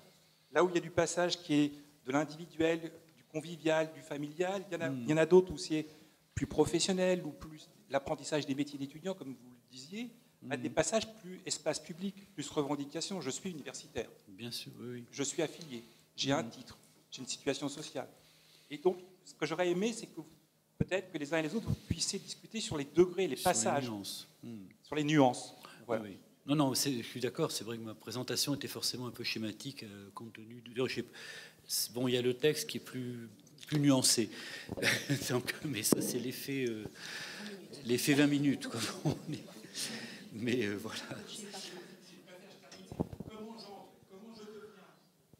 Là où il y a du passage qui est de l'individuel, du convivial, du familial, il y en a d'autres où c'est plus professionnel, ou plus l'apprentissage des métiers d'étudiants, comme vous le disiez, à des passages plus espace public, plus revendication. Je suis universitaire. Bien sûr, oui. Je suis affilié. J'ai un titre. J'ai une situation sociale. Et donc, ce que j'aurais aimé, c'est que peut-être que les uns et les autres, vous puissiez discuter sur les degrés, les passages. Sur les nuances. Voilà. Oui. Non, je suis d'accord. C'est vrai que ma présentation était forcément un peu schématique, compte tenu de... Bon, il y a le texte qui est plus nuancé. Donc, mais ça, c'est l'effet 20 minutes. Quoi. Mais voilà.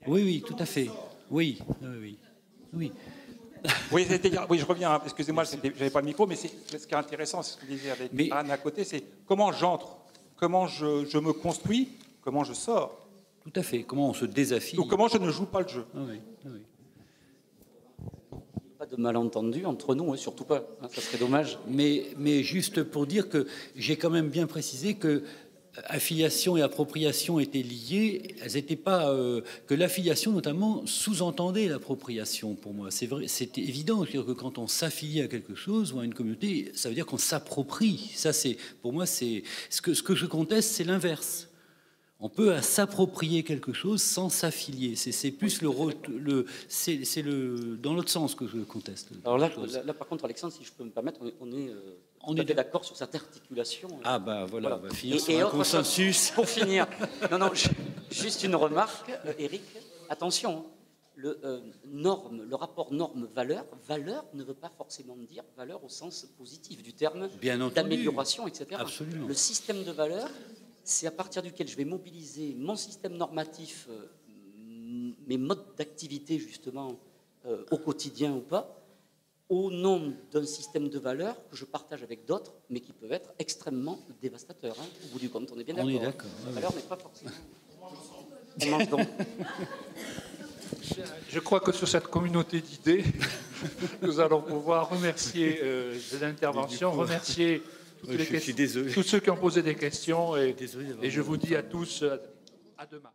Oui, tout à fait. Oui. Oui, je reviens. Excusez-moi, je n'avais pas le micro, mais ce qui est intéressant, c'est ce que je disais avec Anne à côté, c'est comment j'entre, comment je me construis, comment je sors. Tout à fait. Comment on se désaffile. Ou comment je ne joue pas le jeu. Oui. Pas de malentendu entre nous, surtout pas. Ça serait dommage. Mais juste pour dire que j'ai quand même bien précisé que affiliation et appropriation étaient liées. Elles n'étaient pas que l'affiliation notamment sous-entendait l'appropriation. Pour moi, c'est vrai, c'est évident que quand on s'affilie à quelque chose ou à une communauté, ça veut dire qu'on s'approprie. Ça, c'est pour moi, c'est ce que je conteste, c'est l'inverse. On peut s'approprier quelque chose sans s'affilier. C'est plus c'est dans l'autre sens que je conteste. Alors là, par contre, Alexandre, si je peux me permettre, on est d'accord sur cette articulation. Ah bah voilà, on va finir sur un consensus. Pour finir, juste une remarque, Éric. Attention, le rapport norme-valeur, valeur ne veut pas forcément dire valeur au sens positif du terme, d'amélioration, etc. Absolument. Le système de valeur, c'est à partir duquel je vais mobiliser mon système normatif, mes modes d'activité justement au quotidien ou pas, au nom d'un système de valeurs que je partage avec d'autres, mais qui peuvent être extrêmement dévastateurs. Au bout du compte, on est bien d'accord. On est d'accord. La valeur n'est pas forcément... On mange donc. Je crois que sur cette communauté d'idées, nous allons pouvoir remercier de l'intervention, remercier tous ceux qui ont posé des questions, et je vous dis à tous à demain.